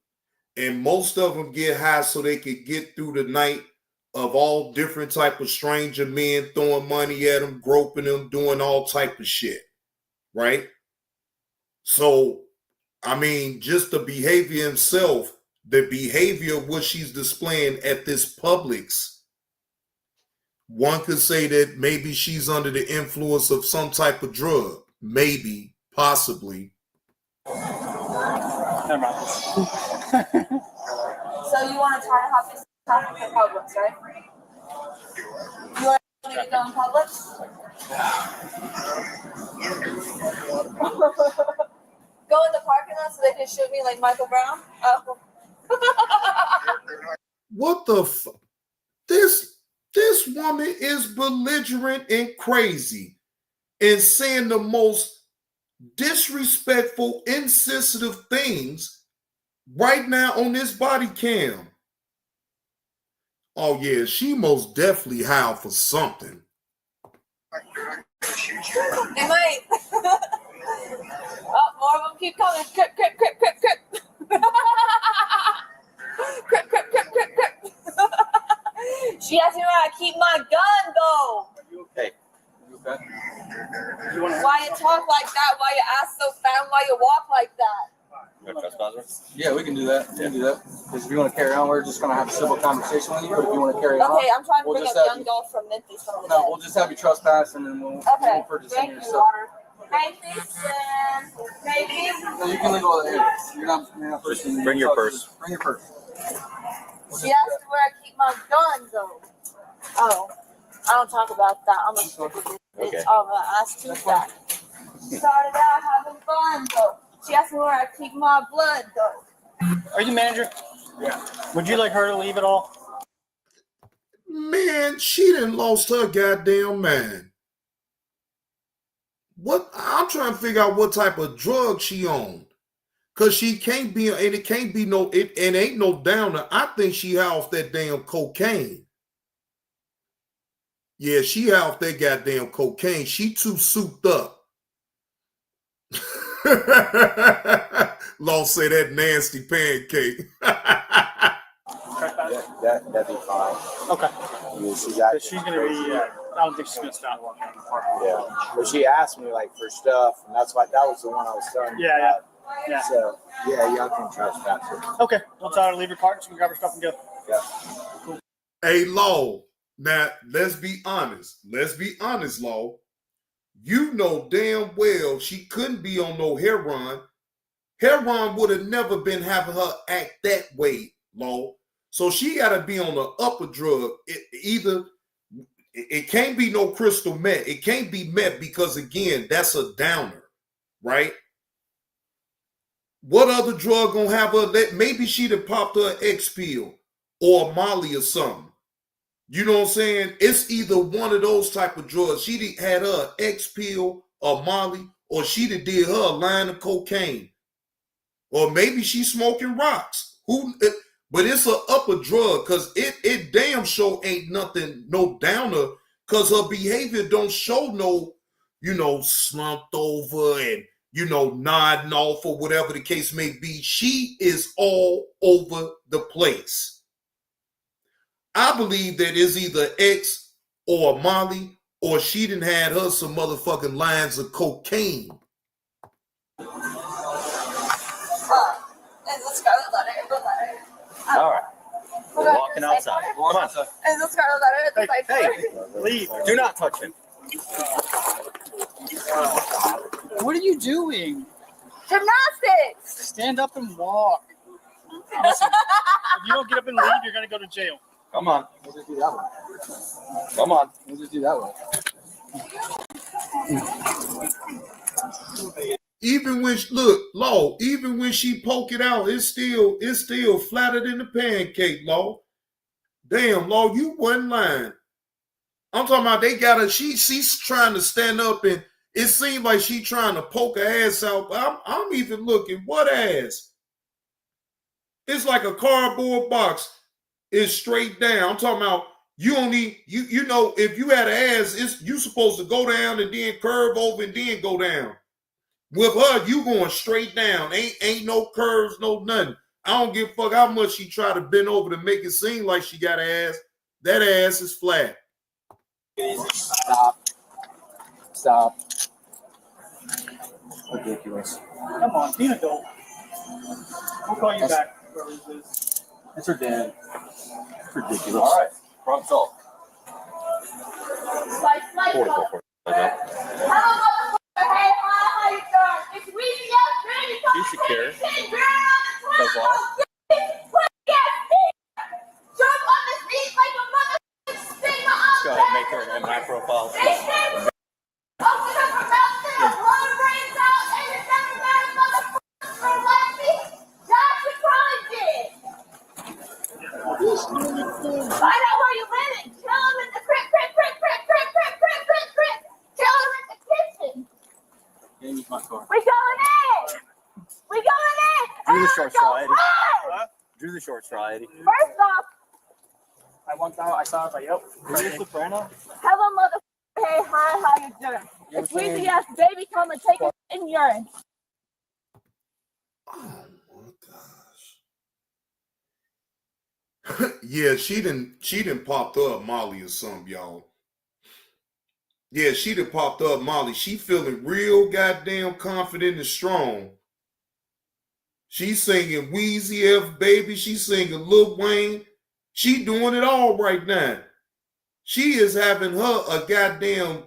And most of them get high so they could get through the night of all different type of stranger men throwing money at them, groping them, doing all type of shit, right? So I mean, just the behavior itself, the behavior of what she's displaying at this Publix. One could say that maybe she's under the influence of some type of drug. Maybe, possibly. Never mind. So you want to try to have this time for Publix, right? You want me to go in Publix? Go in the parking lot so they can shoot me like Michael Brown? Oh. What the this woman is belligerent and crazy and saying the most disrespectful, insensitive things right now on this body cam. Oh yeah, she most definitely howled for something. They might. Oh, more of them keep coming. Crip, crip, crip, crip, crip. Crip, crip, crip, crip, crip. She asked me where I keep my gun, though. Are you okay? You okay? Why you talk like that? Why you ask so fast? Why you walk like that? Yeah, we can do that. We can do that. Because if you want to carry on, we're just going to have a civil conversation with you. But if you want to carry on, Okay, I'm trying to bring just up have young dolls from Memphis from the No, dead. we'll just have you trespass and then we'll Okay, purchase thank your you, stuff. Water. Hey, Christian. Hey, No, you can leave all that here. You're not person. Bring your purse. Bring your purse. She asked me where I keep my gun, though. Oh, I don't talk about that. I'm a stupid bitch. Okay. Oh, that's too fat. Started out having fun, though. She asked me where I keep my blood, though. Are you the manager? Yeah. Would you like her to leave it all? Man, she done lost her goddamn mind. What? I'm trying to figure out what type of drug she on. Cause she can't be, and it can't be no, it ain't no downer. I think she high off that damn cocaine. Yeah, she high off that goddamn cocaine. She too souped up. Law say that nasty pancake. That'd be fine. Okay. Yeah, she got. She's going to be, I don't think she's going to stop walking in the park. Yeah, but she asked me like for stuff, and that's why that was the one I was telling you Yeah, yeah. about. Yeah. So yeah, y'all can trespass her. Okay. We'll tell her to leave her cart so we can grab her stuff and go. Yeah. Cool. Hey, Law. Now, let's be honest. Let's be honest, Law. You know damn well she couldn't be on no heroin. Heroin would have never been having her act that way, Law. So she got to be on the upper drug. It can't be no crystal meth. It can't be meth because, again, that's a downer, right? What other drug gonna have her? Maybe she'd have popped her X pill or a Molly or something. You know what I'm saying? It's either one of those type of drugs. She'd had her X pill or Molly, or she'd have did her a line of cocaine, or maybe she's smoking rocks. But it's an upper drug because it damn sure ain't nothing, no downer, because her behavior don't show no, slumped over and, nodding off or whatever the case may be. She is all over the place. I believe that it's either X or Molly, or she done had her some motherfucking lines of cocaine. Is the scarlet letter? The letter. All right. We're walking outside. Come on. Is the scarlet letter at the side Hey, door? leave. Do not touch him. What are you doing? Gymnastics! Stand up and walk. Listen, if you don't get up and leave, you're going to go to jail. Come on. We'll just do that one. Come on. We'll just do that one. Even when even when she poke it out, it's still flatter than the pancake, Law. Damn, Law, you wasn't lying. I'm talking about they got her, she's trying to stand up, and it seemed like she trying to poke her ass out. I'm even looking, what ass? It's like a cardboard box. It's straight down. I'm talking about you only, if you had an ass, you supposed to go down and then curve over and then go down. With her, you going straight down. Ain't no curves, no nothing. I don't give a fuck how much she try to bend over to make it seem like she got an ass. That ass is flat. Stop. Ridiculous. Come on, be an adult. We'll call you back. Whoever this is. It's her dad. It's ridiculous. All right. Problem solved. You should care. So far. Let's go ahead and make her in my profile. Find out where you live. Kill him in the crib. Kill him in the kitchen. Use my car. We going in. We going in. Drew the short straw, Eddie. What? Drew the short straw, Eddie. First off, I want that. I saw it. Like, yep. Is this Soprano? tell a motherfucker, hey, hi, how you doing? It's Weezy ass baby, come and take it in urine. Yeah, she didn't popped up Molly or something, y'all. Yeah, she done popped up Molly. She feeling real goddamn confident and strong. She's singing Weezy F Baby. She's singing Lil Wayne. She doing it all right now. She is having her a goddamn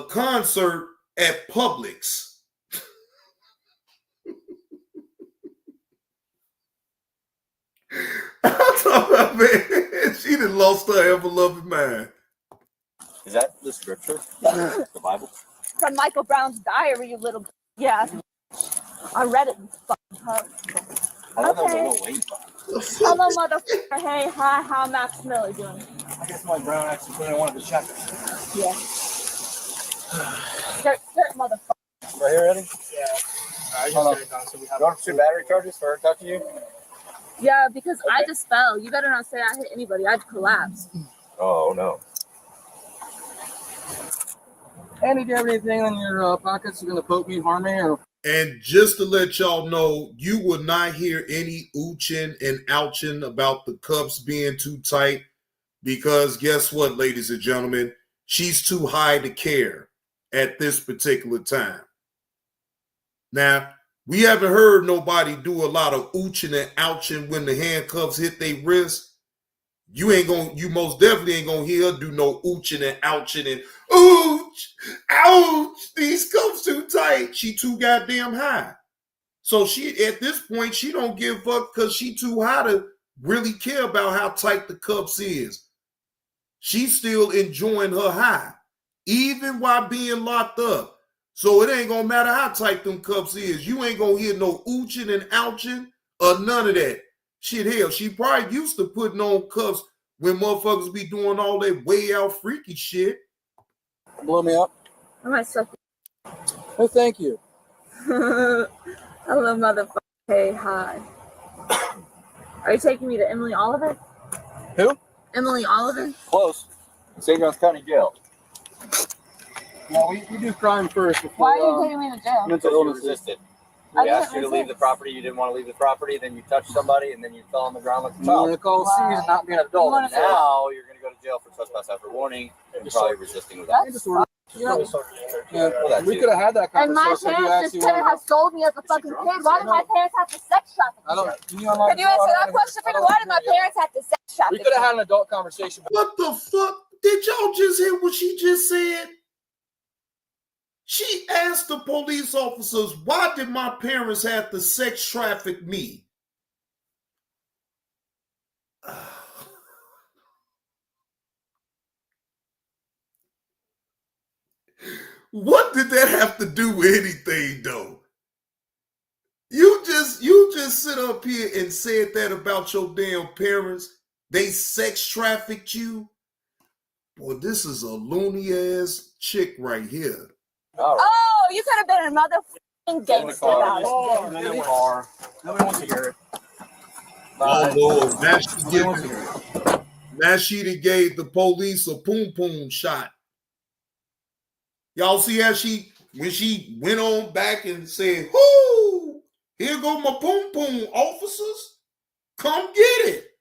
concert at Publix. I'm talking about, man, she done lost her ever-loving mind. Is that the scripture? The Bible? From Michael Brown's diary, you little. Yeah. I read it. I don't know the Lil Wayne song. Tell a motherfucker, hey, hi, how Max Miller doing? I guess my Brown actually put in one of the checkers. Yeah. Skirt, motherfucker. Right here, Eddie? Yeah. I Hold on. just got it down, so we have. You want 2 battery charges for her touching you? Yeah, because I just fell. You better not say I hit anybody. I'd collapse. Oh, no. Andy, do you have anything on your pockets? You gonna poke me, harm me, or? And just to let y'all know, you will not hear any ooching and ouching about the cups being too tight, because guess what, ladies and gentlemen? She's too high to care at this particular time. Now, we haven't heard nobody do a lot of ooching and ouching when the handcuffs hit their wrist. You most definitely ain't gonna hear her do no ooching and ouching and ooch, ouch, these cuffs too tight. She too goddamn high. So she, at this point, she don't give a fuck because she too high to really care about how tight the cuffs is. She's still enjoying her high, even while being locked up. So it ain't gonna matter how tight them cuffs is. You ain't gonna hear no ooching and ouching or none of that. Shit, hell, she probably used to putting on cuffs when motherfuckers be doing all that way out freaky shit. Blow me up. I might suck. Oh, thank you. Hello, motherfucker. Hey, hi. Are you taking me to Emily Oliver? Who? Emily Oliver? Close. St. John's County Jail. Well, we do crime first. Before, Why are you taking me to jail? Mental illness resisted. We asked you to leave the property. You didn't want to leave the property. Then you touched somebody, and then you fell on the ground like a You want to child. call C's not being an adult. And now you're going to go to jail for trespass after warning and probably resisting without. Yeah, Well, we could have had that And my conversation. You parents actually just couldn't have sold me as a fucking kid. Why did my parents have to sex traffic me? I don't. Can you unlock Can you the door? answer I that don't question for me? know. Why did my parents have to sex traffic We could have me? had an adult conversation. What the fuck? Did y'all just hear what she just said? She asked the police officers, why did my parents have to sex traffic me? What did that have to do with anything, though? You just sit up here and said that about your damn parents. They sex trafficked you. Boy, this is a loony ass chick right here. Oh, you could have been a motherfucking gangster about it. Nobody wants to hear it. Oh Lord, now she done gave the police a poom poom shot. Y'all see how when she went on back and said, "Whoo, here go my poom poom officers, come get it."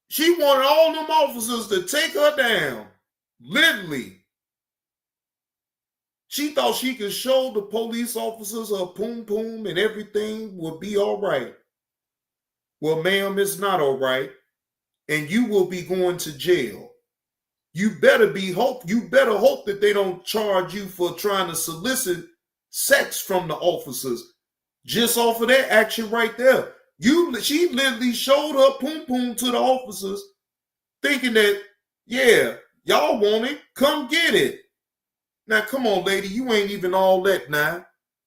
She wanted all them officers to take her down, literally. She thought she could show the police officers her poom poom and everything would be all right. Well, ma'am, it's not all right, and you will be going to jail. You better hope that they don't charge you for trying to solicit sex from the officers. Just off of that action right there. She literally showed her poom poom to the officers, thinking that, yeah, y'all want it, come get it. Now, come on, lady, you ain't even all that now.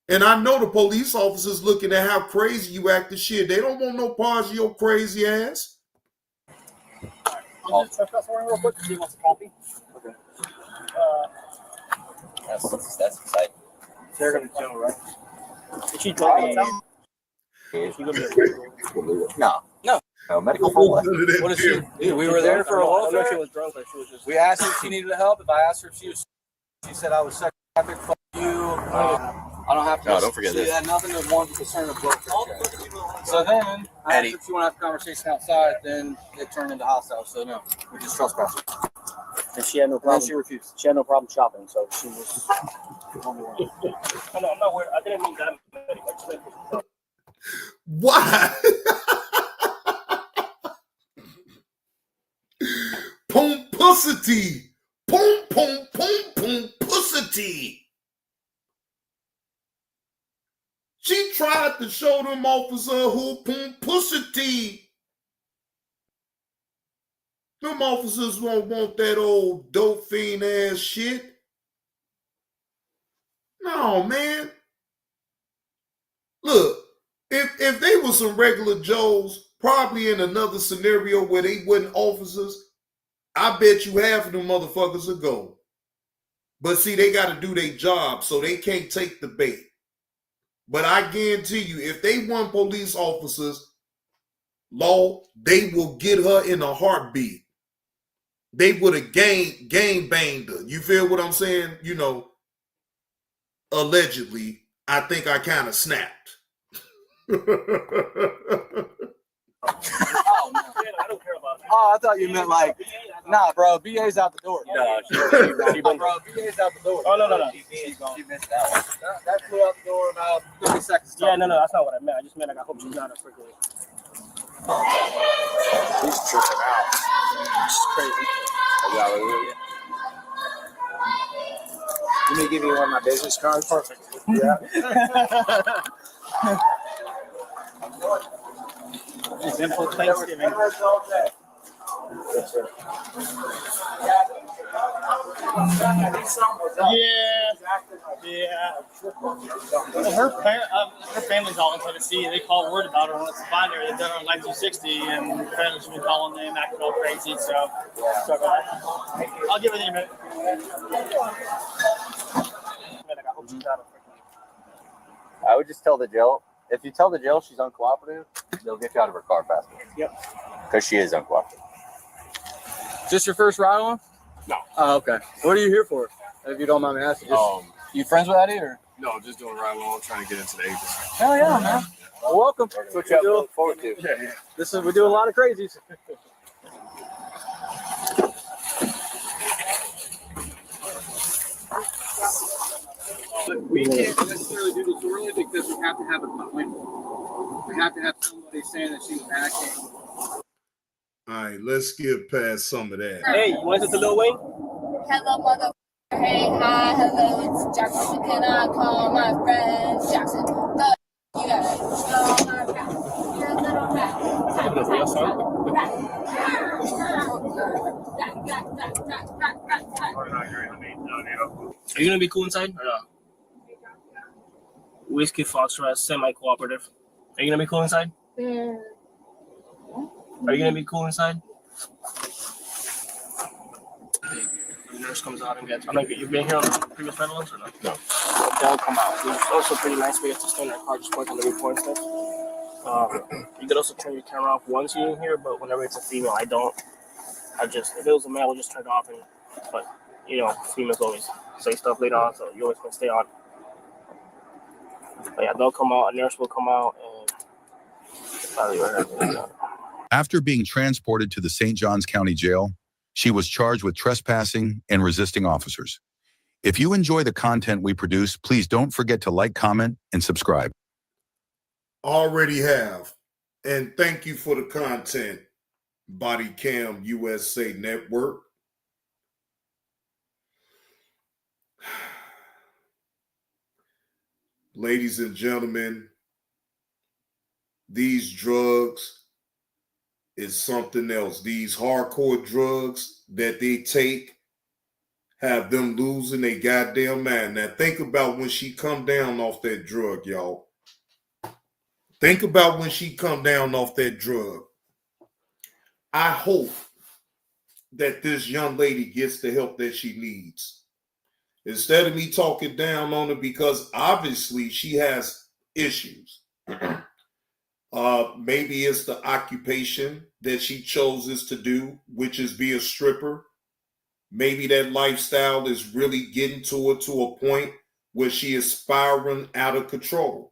And I know the police officers looking at how crazy you act and shit. They don't want no parts of your crazy ass. I'll just trespass warrant real quick. He wants a copy. Okay. That's exciting. They're gonna jail, right? Did she tell me? No, medical for what? What is she? Dude, we were there for a welfare. I know she was drunk, but she was just. We asked her if she needed help. If I asked her if she said I was sex trafficked. Fuck you. I don't have to. No, don't forget she this. had nothing to want to concern of welfare. So then, I asked her if she want to have a conversation outside. Then it turned into hostile. So no, we just trespassed. And she had no problem. And she refused. She had no problem shopping, so she was. I'm not worried. I didn't mean that. Why? Pomposity. Pomposity. She tried to show them officer who pomposity. Them officers won't want that old dope fiend ass shit. No, man. Look, if they were some regular Joes, probably in another scenario where they wasn't officers, I bet you half of them motherfuckers would go. But see, they got to do their job, so they can't take the bait. But I guarantee you, if they weren't police officers, law, they will get her in a heartbeat. They would have gang banged her. You feel what I'm saying? You know, allegedly, I think I kind of snapped. Oh, no. I don't care about that. Oh, I thought you meant like, nah, bro. BA's out the door. No, she bro. BA's out the door. Oh, no. She missed that one. That flew out the door about 30 seconds. Yeah, no, that's not what I meant. I just meant like, I hope she's not a freaking. He's tripping out. It's crazy. Hallelujah. Let me give you one of my business cards. Perfect. Yeah. Simple Thanksgiving. Yeah. Well, her family's all in Tennessee. They call word about her when it's a find her. They've done her on Life 260, and apparently she's been calling them, acting all crazy. So I'll give it in a minute. I would just tell the jail. If you tell the jail she's uncooperative, they'll get you out of her car faster. Yep. Because she is uncooperative. Is this your first ride on? No. Oh, okay. What are you here for? If you don't mind me asking. You friends with Eddie or? No, just doing a ride along, trying to get into the agency. Hell yeah, man. Well, welcome. That's what you have to look forward to. Yeah. We do a lot of crazies. We can't necessarily do this early because we have to have a witness. We have to have somebody saying that she was acting. All right, let's get past some of that. Hey, you want to listen to Lil Wayne? Hello, mother. Hey, hi, hello, it's Jackson. Can I call my friend Jackson? You got it. Oh, my rat. You're a little rat. Is it a real song? Are you gonna be cool inside or not? Whiskey Foxtrot, semi-cooperative. Are you gonna be cool inside? Yeah. Are you gonna be cool inside? The nurse comes out and gets. I'm like, you've been here on the previous federal ones or no? No. They'll come out. It's also pretty nice. We get to stand in our car, just work on the report and stuff. You could also turn your camera off once you're in here, but whenever it's a female, I don't. If it was a male, I just turn it off. But you know, females always say stuff later on, so you always can stay on. But yeah, they'll come out. A nurse will come out and. After being transported to the St. Johns County Jail, she was charged with trespassing and resisting officers. If you enjoy the content we produce, please don't forget to like, comment, and subscribe. Already have. And thank you for the content, Body Cam USA Network. Ladies and gentlemen, these drugs is something else. These hardcore drugs that they take have them losing their goddamn mind. Now think about when she come down off that drug, y'all. Think about when she come down off that drug. I hope that this young lady gets the help that she needs. Instead of me talking down on her, because obviously she has issues. Maybe it's the occupation that she chooses to do, which is be a stripper. Maybe that lifestyle is really getting to her to a point where she is spiraling out of control.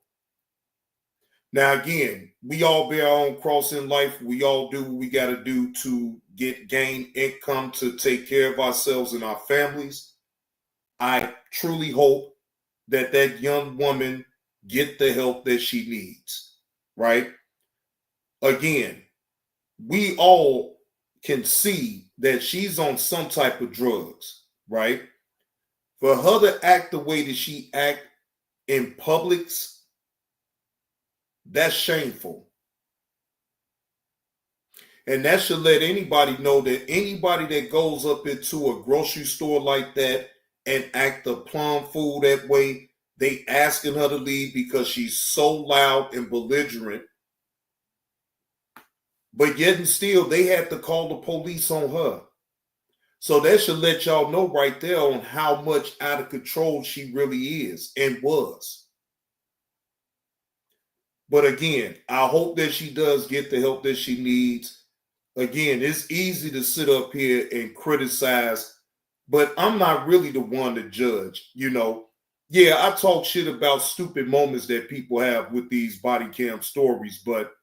Now, again, we all bear our own cross in life. We all do what we got to do to gain income to take care of ourselves and our families. I truly hope that that young woman get the help that she needs, right? Again, we all can see that she's on some type of drugs, right? For her to act the way that she act in Publix, that's shameful. And that should let anybody know that anybody that goes up into a grocery store like that and act a plum fool that way, they asking her to leave because she's so loud and belligerent. But yet and still, they had to call the police on her. So that should let y'all know right there on how much out of control she really is and was. But again, I hope that she does get the help that she needs. Again, it's easy to sit up here and criticize, but I'm not really the one to judge, you know. Yeah, I talk shit about stupid moments that people have with these body cam stories, but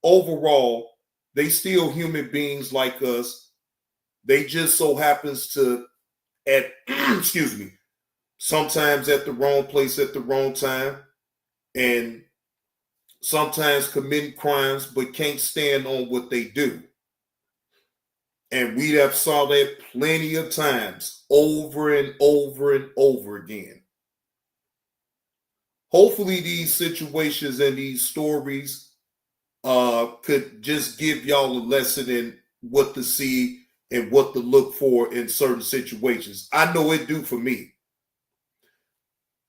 overall, they still human beings like us. They just so happens to excuse me, sometimes at the wrong place at the wrong time, and sometimes committing crimes but can't stand on what they do. And we have saw that plenty of times over and over and over again. Hopefully these situations and these stories could just give y'all a lesson in what to see and what to look for in certain situations. I know it do for me.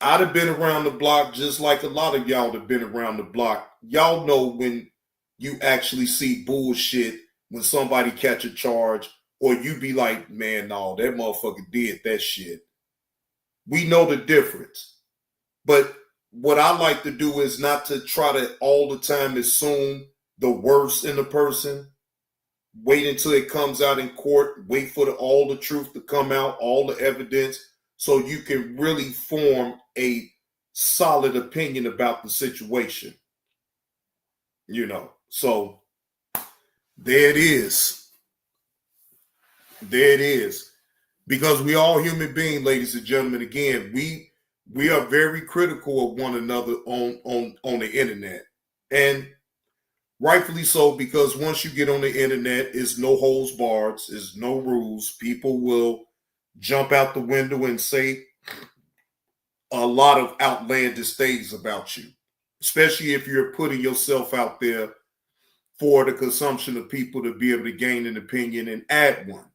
I'd have been around the block just like a lot of y'all have been around the block. Y'all know when you actually see bullshit when somebody catch a charge, or you be like, man, no, that motherfucker did that shit. We know the difference. But what I like to do is not to try to all the time assume the worst in the person. Wait until it comes out in court. Wait for all the truth to come out, all the evidence, so you can really form a solid opinion about the situation. You know, so there it is. There it is. Because we all human beings, ladies and gentlemen. Again, we are very critical of one another on the internet. And rightfully so, because once you get on the internet, it's no holds barred, it's no rules. People will jump out the window and say a lot of outlandish things about you, especially if you're putting yourself out there for the consumption of people to be able to gain an opinion and add one.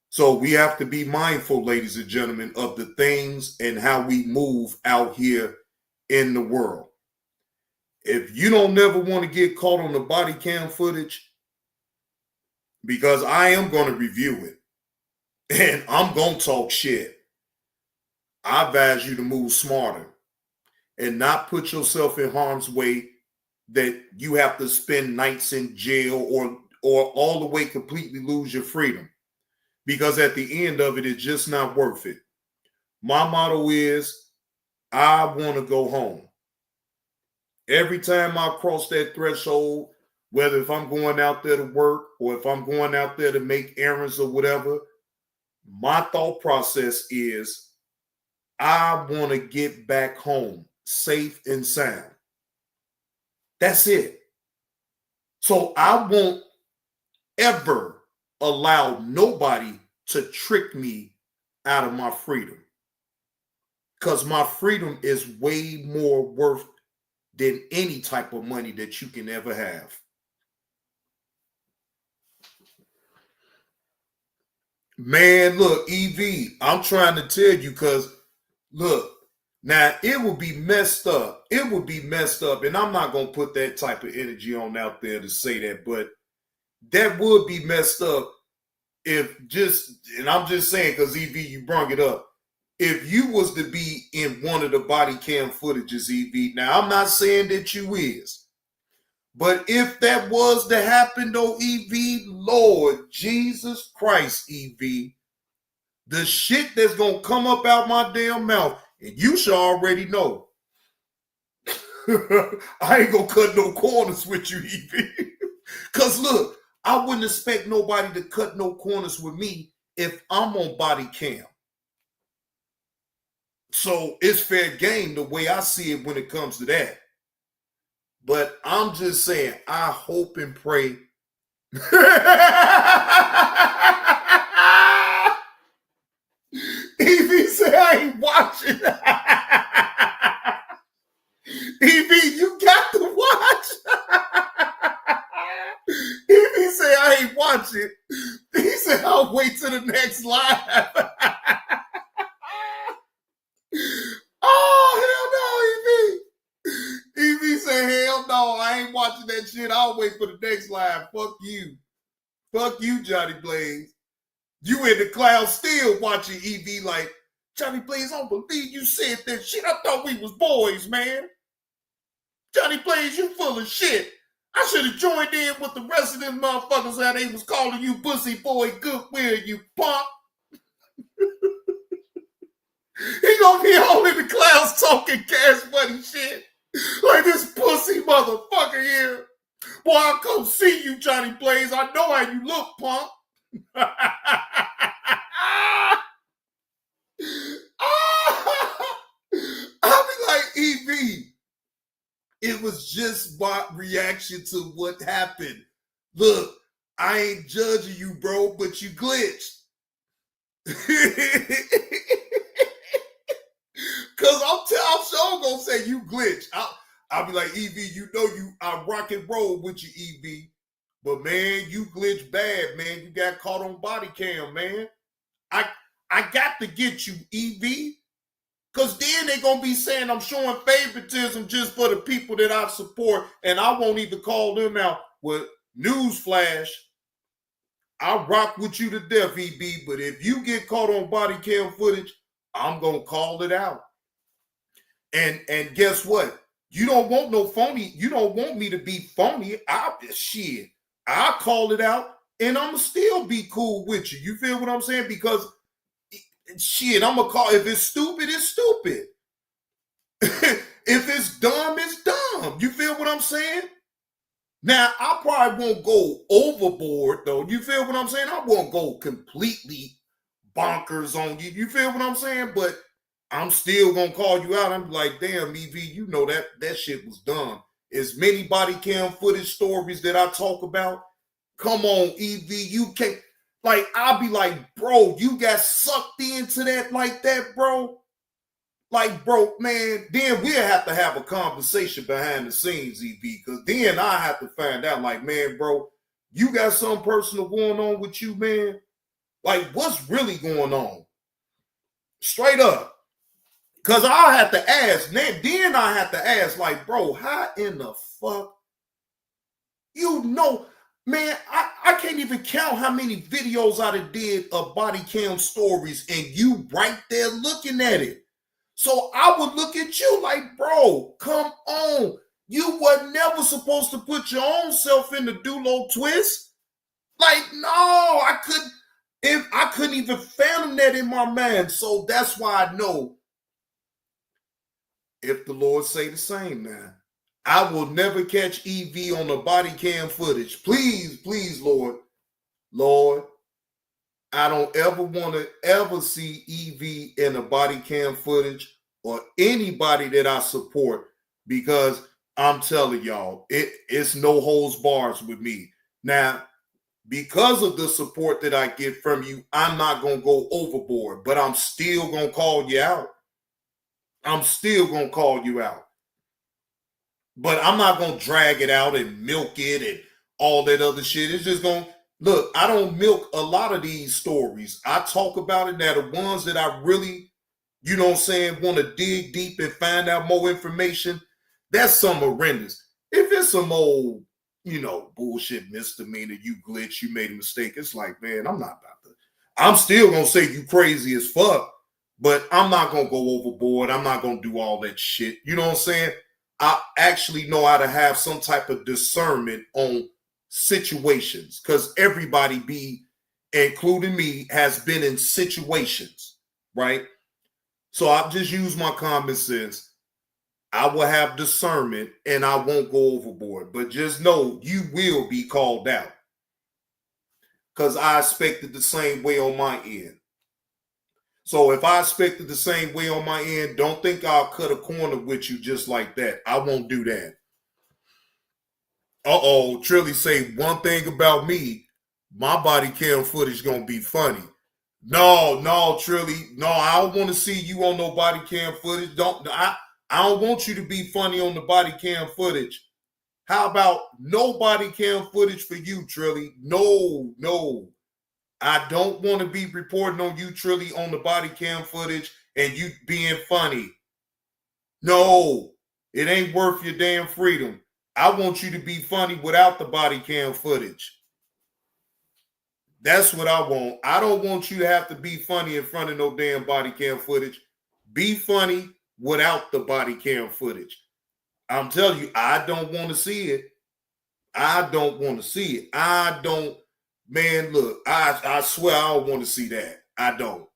So we have to be mindful, ladies and gentlemen, of the things and how we move out here in the world. If you don't never want to get caught on the body cam footage, because I am going to review it and I'm going to talk shit, I advise you to move smarter and not put yourself in harm's way that you have to spend nights in jail or all the way completely lose your freedom. Because at the end of it, it's just not worth it. My motto is, I want to go home. Every time I cross that threshold, whether if I'm going out there to work or if I'm going out there to make errands or whatever, my thought process is I want to get back home safe and sound. That's it. So I won't ever allow nobody to trick me out of my freedom. Because my freedom is way more worth than any type of money that you can ever have. Man, look, EV, I'm trying to tell you because, look, now it would be messed up. It would be messed up, and I'm not going to put that type of energy on out there to say that, but that would be messed up if and I'm just saying because, EV, you brought it up. If you was to be in one of the body cam footages, EV, now I'm not saying that you is, but if that was to happen though, EV, Lord Jesus Christ, EV, the shit that's gonna come up out my damn mouth, and you should already know. I ain't gonna cut no corners with you, EV. Cause look, I wouldn't expect nobody to cut no corners with me if I'm on body cam. So it's fair game the way I see it when it comes to that. But I'm just saying, I hope and pray. EV say I ain't watching. EV, you got to watch. EV say I ain't watching. He said I'll wait till the next live. Oh, hell no, EV. EV say, hell no, I ain't watching that shit. I'll wait for the next live. Fuck you. Fuck you, Johnny Blaze. You in the cloud still watching EV like, Johnny Blaze, I don't believe you said that shit. I thought we was boys, man. Johnny Blaze, you full of shit. I should have joined in with the rest of them motherfuckers how they was calling you pussy boy goodwill, you punk. He gonna be all in the clouds talking cash money shit. Like this pussy motherfucker here. Boy, I'll come see you, Johnny Blaze. I know how you look, punk. I'll be like, EV, it was just my reaction to what happened. Look, I ain't judging you, bro, but you glitched. Cause I'm sure gonna say you glitched. I'll be like, EV, you know I rock and roll with you, EV. But man, you glitched bad, man. You got caught on body cam, man. I got to get you, EV. Cause then they gonna be saying I'm showing favoritism just for the people that I support, and I won't even call them out. Well, newsflash, I rock with you to death, EB. But if you get caught on body cam footage, I'm gonna call it out. And guess what? You don't want no phony. You don't want me to be phony. I'll call it out, and I'ma still be cool with you. You feel what I'm saying? Because shit, I'm gonna call. If it's stupid, it's stupid. If it's dumb, it's dumb. You feel what I'm saying? Now, I probably won't go overboard, though. You feel what I'm saying? I won't go completely bonkers on you. You feel what I'm saying? But I'm still gonna call you out. I'm like, damn, EV, you know that shit was dumb. As many body cam footage stories that I talk about, come on, EV, you can't. Like, I'll be like, bro, you got sucked into that like that, bro. Like, bro, man, then we'll have to have a conversation behind the scenes, EV, because then I have to find out, like, man, bro, you got something personal going on with you, man? Like, what's really going on? Straight up. Because I'll have to ask, then I have to ask, like, bro, how in the fuck? You know, man, I can't even count how many videos I did of body cam stories and you right there looking at it. So I would look at you like, bro, come on. You were never supposed to put your own self in the Dulo twist. Like, no, I couldn't even fathom that in my mind. So that's why I know if the Lord say the same now, I will never catch EV on the body cam footage. Please, please, Lord. Lord, I don't ever want to ever see Evie in a body cam footage or anybody that I support, because I'm telling y'all, it's no holds bars with me. Now, because of the support that I get from you, I'm not going to go overboard, but I'm still going to call you out. I'm still going to call you out. But I'm not going to drag it out and milk it and all that other shit. It's just going to, look, I don't milk a lot of these stories. I talk about it. Now, the ones that I really, you know what I'm saying, want to dig deep and find out more information, that's some horrendous. If it's some old, you know, bullshit misdemeanor, you glitch, you made a mistake, it's like, man, I'm not about to. I'm still going to say you crazy as fuck, but I'm not going to go overboard. I'm not going to do all that shit. You know what I'm saying? I actually know how to have some type of discernment on situations, because everybody including me, has been in situations, right? So I've just used my common sense. I will have discernment and I won't go overboard. But just know you will be called out, because I expected the same way on my end. So if I expected the same way on my end, don't think I'll cut a corner with you just like that. I won't do that. Uh-oh, Trilly say one thing about me, my body cam footage gonna be funny. No, Trilly. No, I don't want to see you on no body cam footage. I don't want you to be funny on the body cam footage. How about no body cam footage for you, Trilly? No. I don't want to be reporting on you, Trilly, on the body cam footage and you being funny. No, it ain't worth your damn freedom. I want you to be funny without the body cam footage. That's what I want. I don't want you to have to be funny in front of no damn body cam footage. Be funny without the body cam footage. I'm telling you, I don't want to see it. I don't want to see it. I don't, man, look, I swear I don't want to see that. I don't.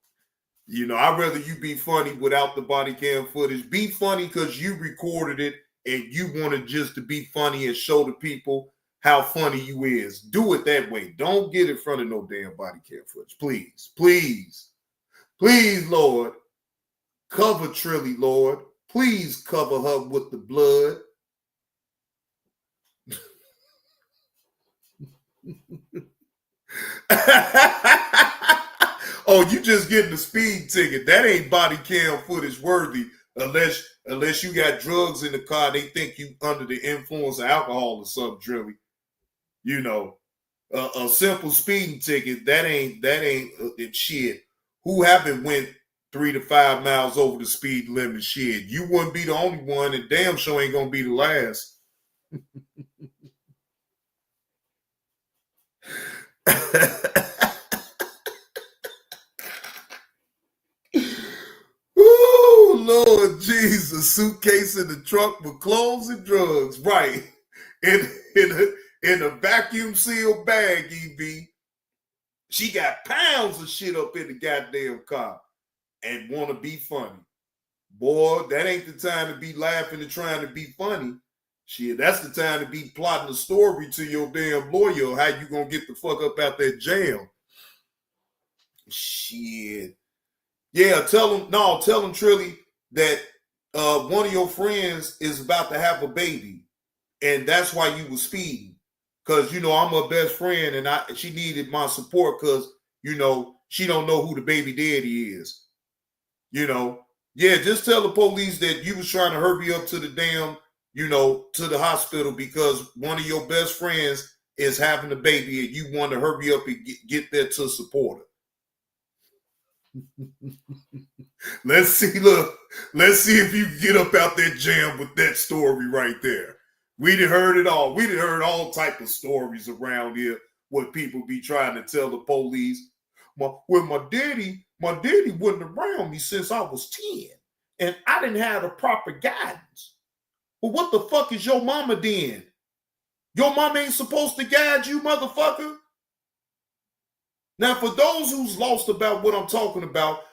You know, I'd rather you be funny without the body cam footage. Be funny because you recorded it and you wanted just to be funny and show the people how funny you is. Do it that way. Don't get in front of no damn body cam footage. Please, Lord. Cover Trilly, Lord. Please cover her with the blood. Oh, you just getting the speed ticket. That ain't body cam footage worthy unless you got drugs in the car. They think you under the influence of alcohol or something, Trilly. You know, a simple speeding ticket, that ain't shit. Who haven't went 3 to 5 miles over the speed limit? Shit, you wouldn't be the only one, and damn sure ain't gonna be the last. Ooh, Lord Jesus. Suitcase in the trunk with clothes and drugs. Right. In a vacuum sealed bag, EB. She got pounds of shit up in the goddamn car and want to be funny. Boy, that ain't the time to be laughing and trying to be funny. Shit, that's the time to be plotting a story to your damn lawyer how you gonna get the fuck up out that jail. Shit. Yeah, tell him, Trilly, that one of your friends is about to have a baby, and that's why you was speeding. Because, you know, I'm her best friend, and she needed my support because, you know, she don't know who the baby daddy is. You know, yeah, just tell the police that you was trying to hurry up to the damn, you know, to the hospital because one of your best friends is having a baby and you want to hurry up and get there to support her. Let's see if you can get up out that jam with that story right there. We done heard it all. We done heard all type of stories around here what people be trying to tell the police. My daddy wasn't around me since I was 10, and I didn't have the proper guidance. Well, what the fuck is your mama then? Your mama ain't supposed to guide you, motherfucker. Now, for those who's lost about what I'm talking about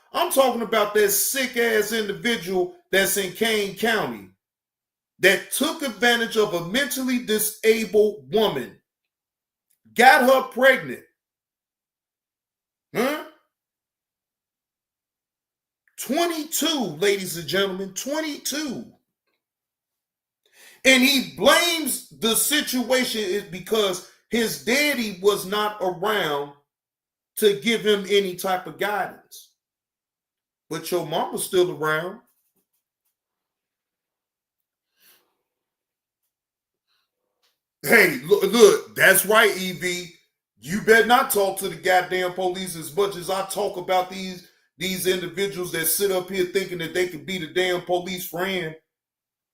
that sick-ass individual that's in Kane County that took advantage of a mentally disabled woman, got her pregnant. Huh? 22, ladies and gentlemen, 22. And he blames the situation is because his daddy was not around to give him any type of guidance. But your mama's still around. Hey, look, that's right, EV. You better not talk to the goddamn police as much as I talk about these individuals that sit up here thinking that they could be the damn police friend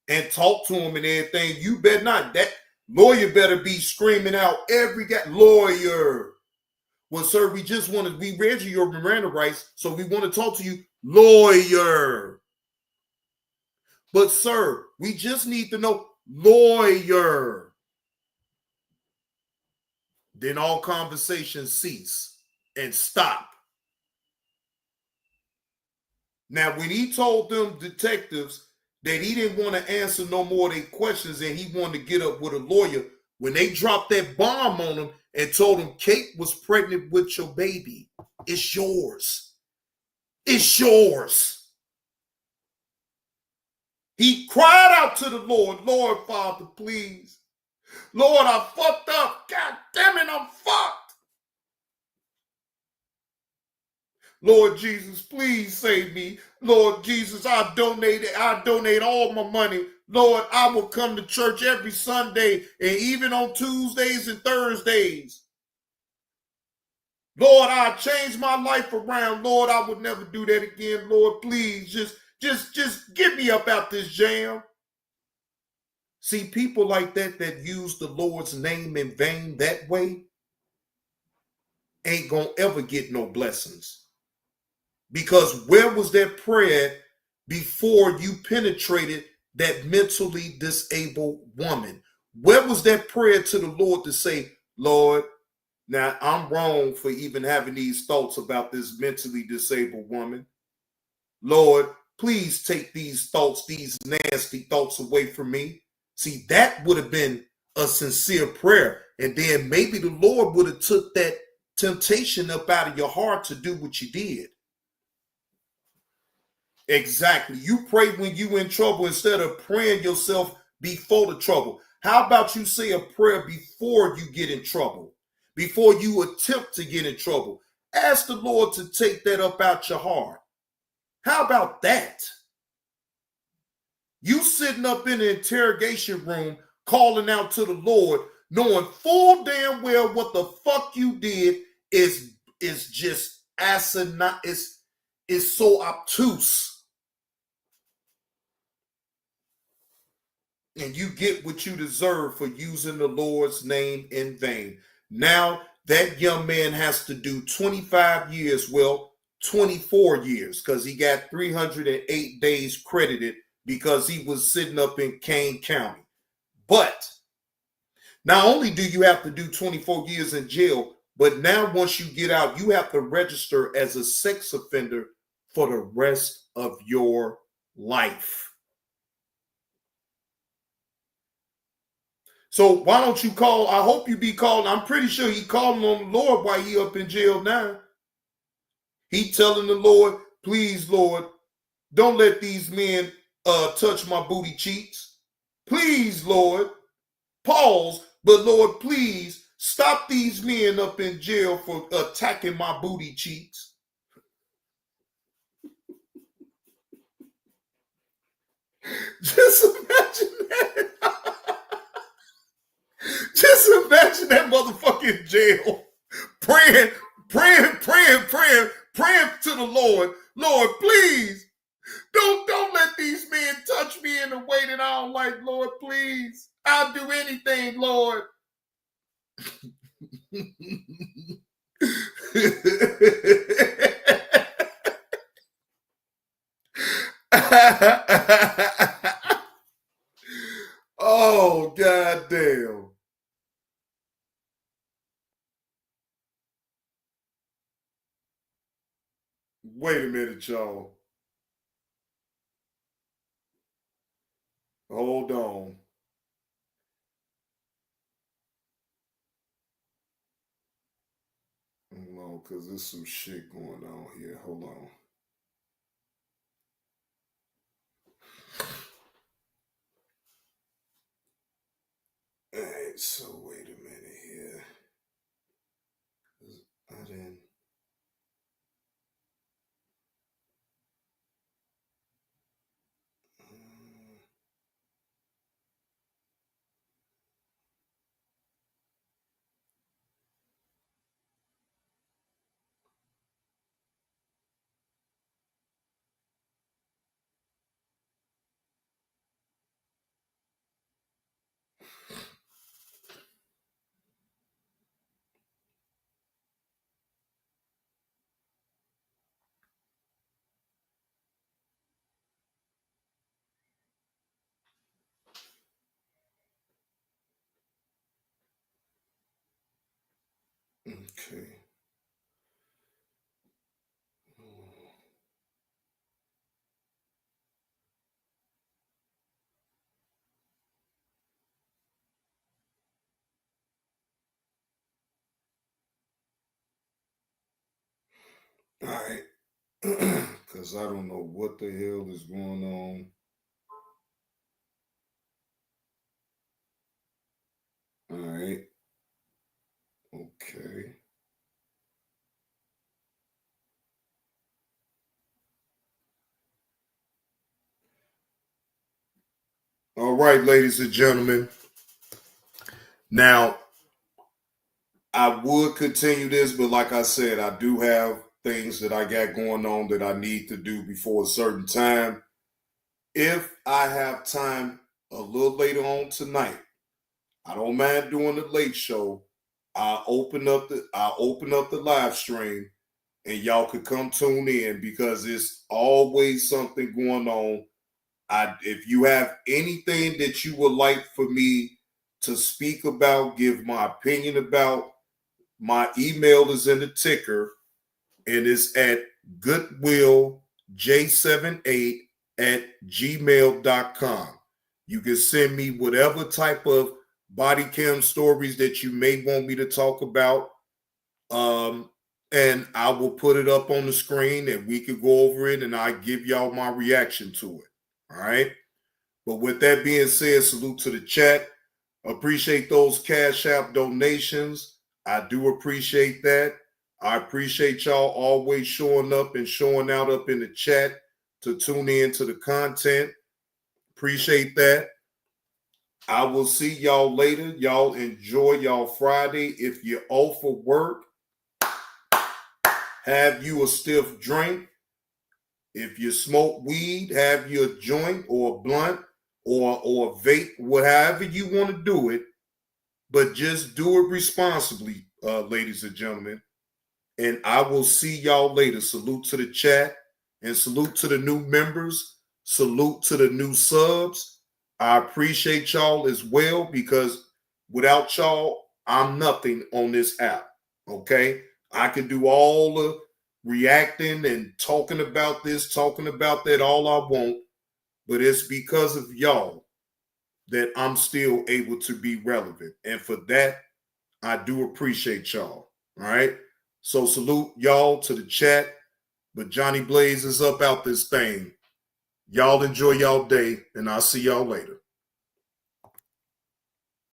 and talk to them and everything. You better not. That lawyer better be screaming out every lawyer. Well, sir, we read you your Miranda rights, so we want to talk to you, lawyer. But sir, we just need to know, lawyer. Then all conversations cease and stop. Now, when he told them detectives that he didn't want to answer no more of their questions and he wanted to get up with a lawyer, when they dropped that bomb on him and told him Kate was pregnant with your baby, it's yours. It's yours. He cried out to the Lord, Lord, Father, please. Lord, I fucked up. God damn it, I'm fucked. Lord Jesus, please save me. Lord Jesus, I donate all my money. Lord, I will come to church every Sunday and even on Tuesdays and Thursdays. Lord, I changed my life around. Lord, I would never do that again. Lord, please just get me up out this jam. See, people like that use the Lord's name in vain that way ain't gonna ever get no blessings. Because where was that prayer before you penetrated that mentally disabled woman? Where was that prayer to the Lord to say, Lord, now I'm wrong for even having these thoughts about this mentally disabled woman. Lord, please take these thoughts, these nasty thoughts away from me. See, that would have been a sincere prayer. And then maybe the Lord would have took that temptation up out of your heart to do what you did. Exactly. You pray when you in trouble instead of praying yourself before the trouble. How about you say a prayer before you get in trouble? Before you attempt to get in trouble? Ask the Lord to take that up out your heart. How about that? You sitting up in the interrogation room calling out to the Lord, knowing full damn well what the fuck you did is just asinine, is so obtuse. And you get what you deserve for using the Lord's name in vain. Now that young man has to do 25 years, well, 24 years, because he got 308 days credited because he was sitting up in Kane County. But not only do you have to do 24 years in jail, but now once you get out, you have to register as a sex offender for the rest of your life. So why don't you call? I hope you be calling. I'm pretty sure he calling on the Lord while he up in jail now. He telling the Lord, please, Lord, don't let these men touch my booty cheeks. Please, Lord, pause. But Lord, please stop these men up in jail for attacking my booty cheeks. Just imagine that. Just imagine that motherfucker in jail, praying to the Lord. Lord, please, don't let these men touch me in a way that I don't like. Lord, please, I'll do anything, Lord. Oh, goddamn. Wait a minute, y'all. Hold on. Hold on, because there's some shit going on here. Hold on. so wait a minute here. I didn't. Okay. All right. Because I don't know what the hell is going on. All right. Okay. All right, ladies and gentlemen. Now, I would continue this, but like I said, I do have things that I got going on that I need to do before a certain time. If I have time a little later on tonight, I don't mind doing the late show. I'll open up the live stream and y'all could come tune in because it's always something going on. If you have anything that you would like for me to speak about, give my opinion about, my email is in the ticker and it's at goodwilljj78@gmail.com. You can send me whatever type of body cam stories that you may want me to talk about. And I will put it up on the screen and we could go over it and I give y'all my reaction to it. All right. But with that being said, salute to the chat. Appreciate those Cash App donations. I do appreciate that. I appreciate y'all always showing up and showing out up in the chat to tune in to the content. Appreciate that. I will see y'all later. Y'all enjoy y'all Friday. If you're off for work, have you a stiff drink. If you smoke weed, have you a joint or a blunt or a vape, whatever you want to do it. But just do it responsibly, ladies and gentlemen. And I will see y'all later. Salute to the chat and salute to the new members. Salute to the new subs. I appreciate y'all as well because without y'all, I'm nothing on this app. Okay? I can do all the reacting and talking about this, talking about that, all I want. But it's because of y'all that I'm still able to be relevant. And for that, I do appreciate y'all. All right. So salute y'all to the chat. But Johnny Blaze is up out this thing. Y'all enjoy y'all day, and I'll see y'all later.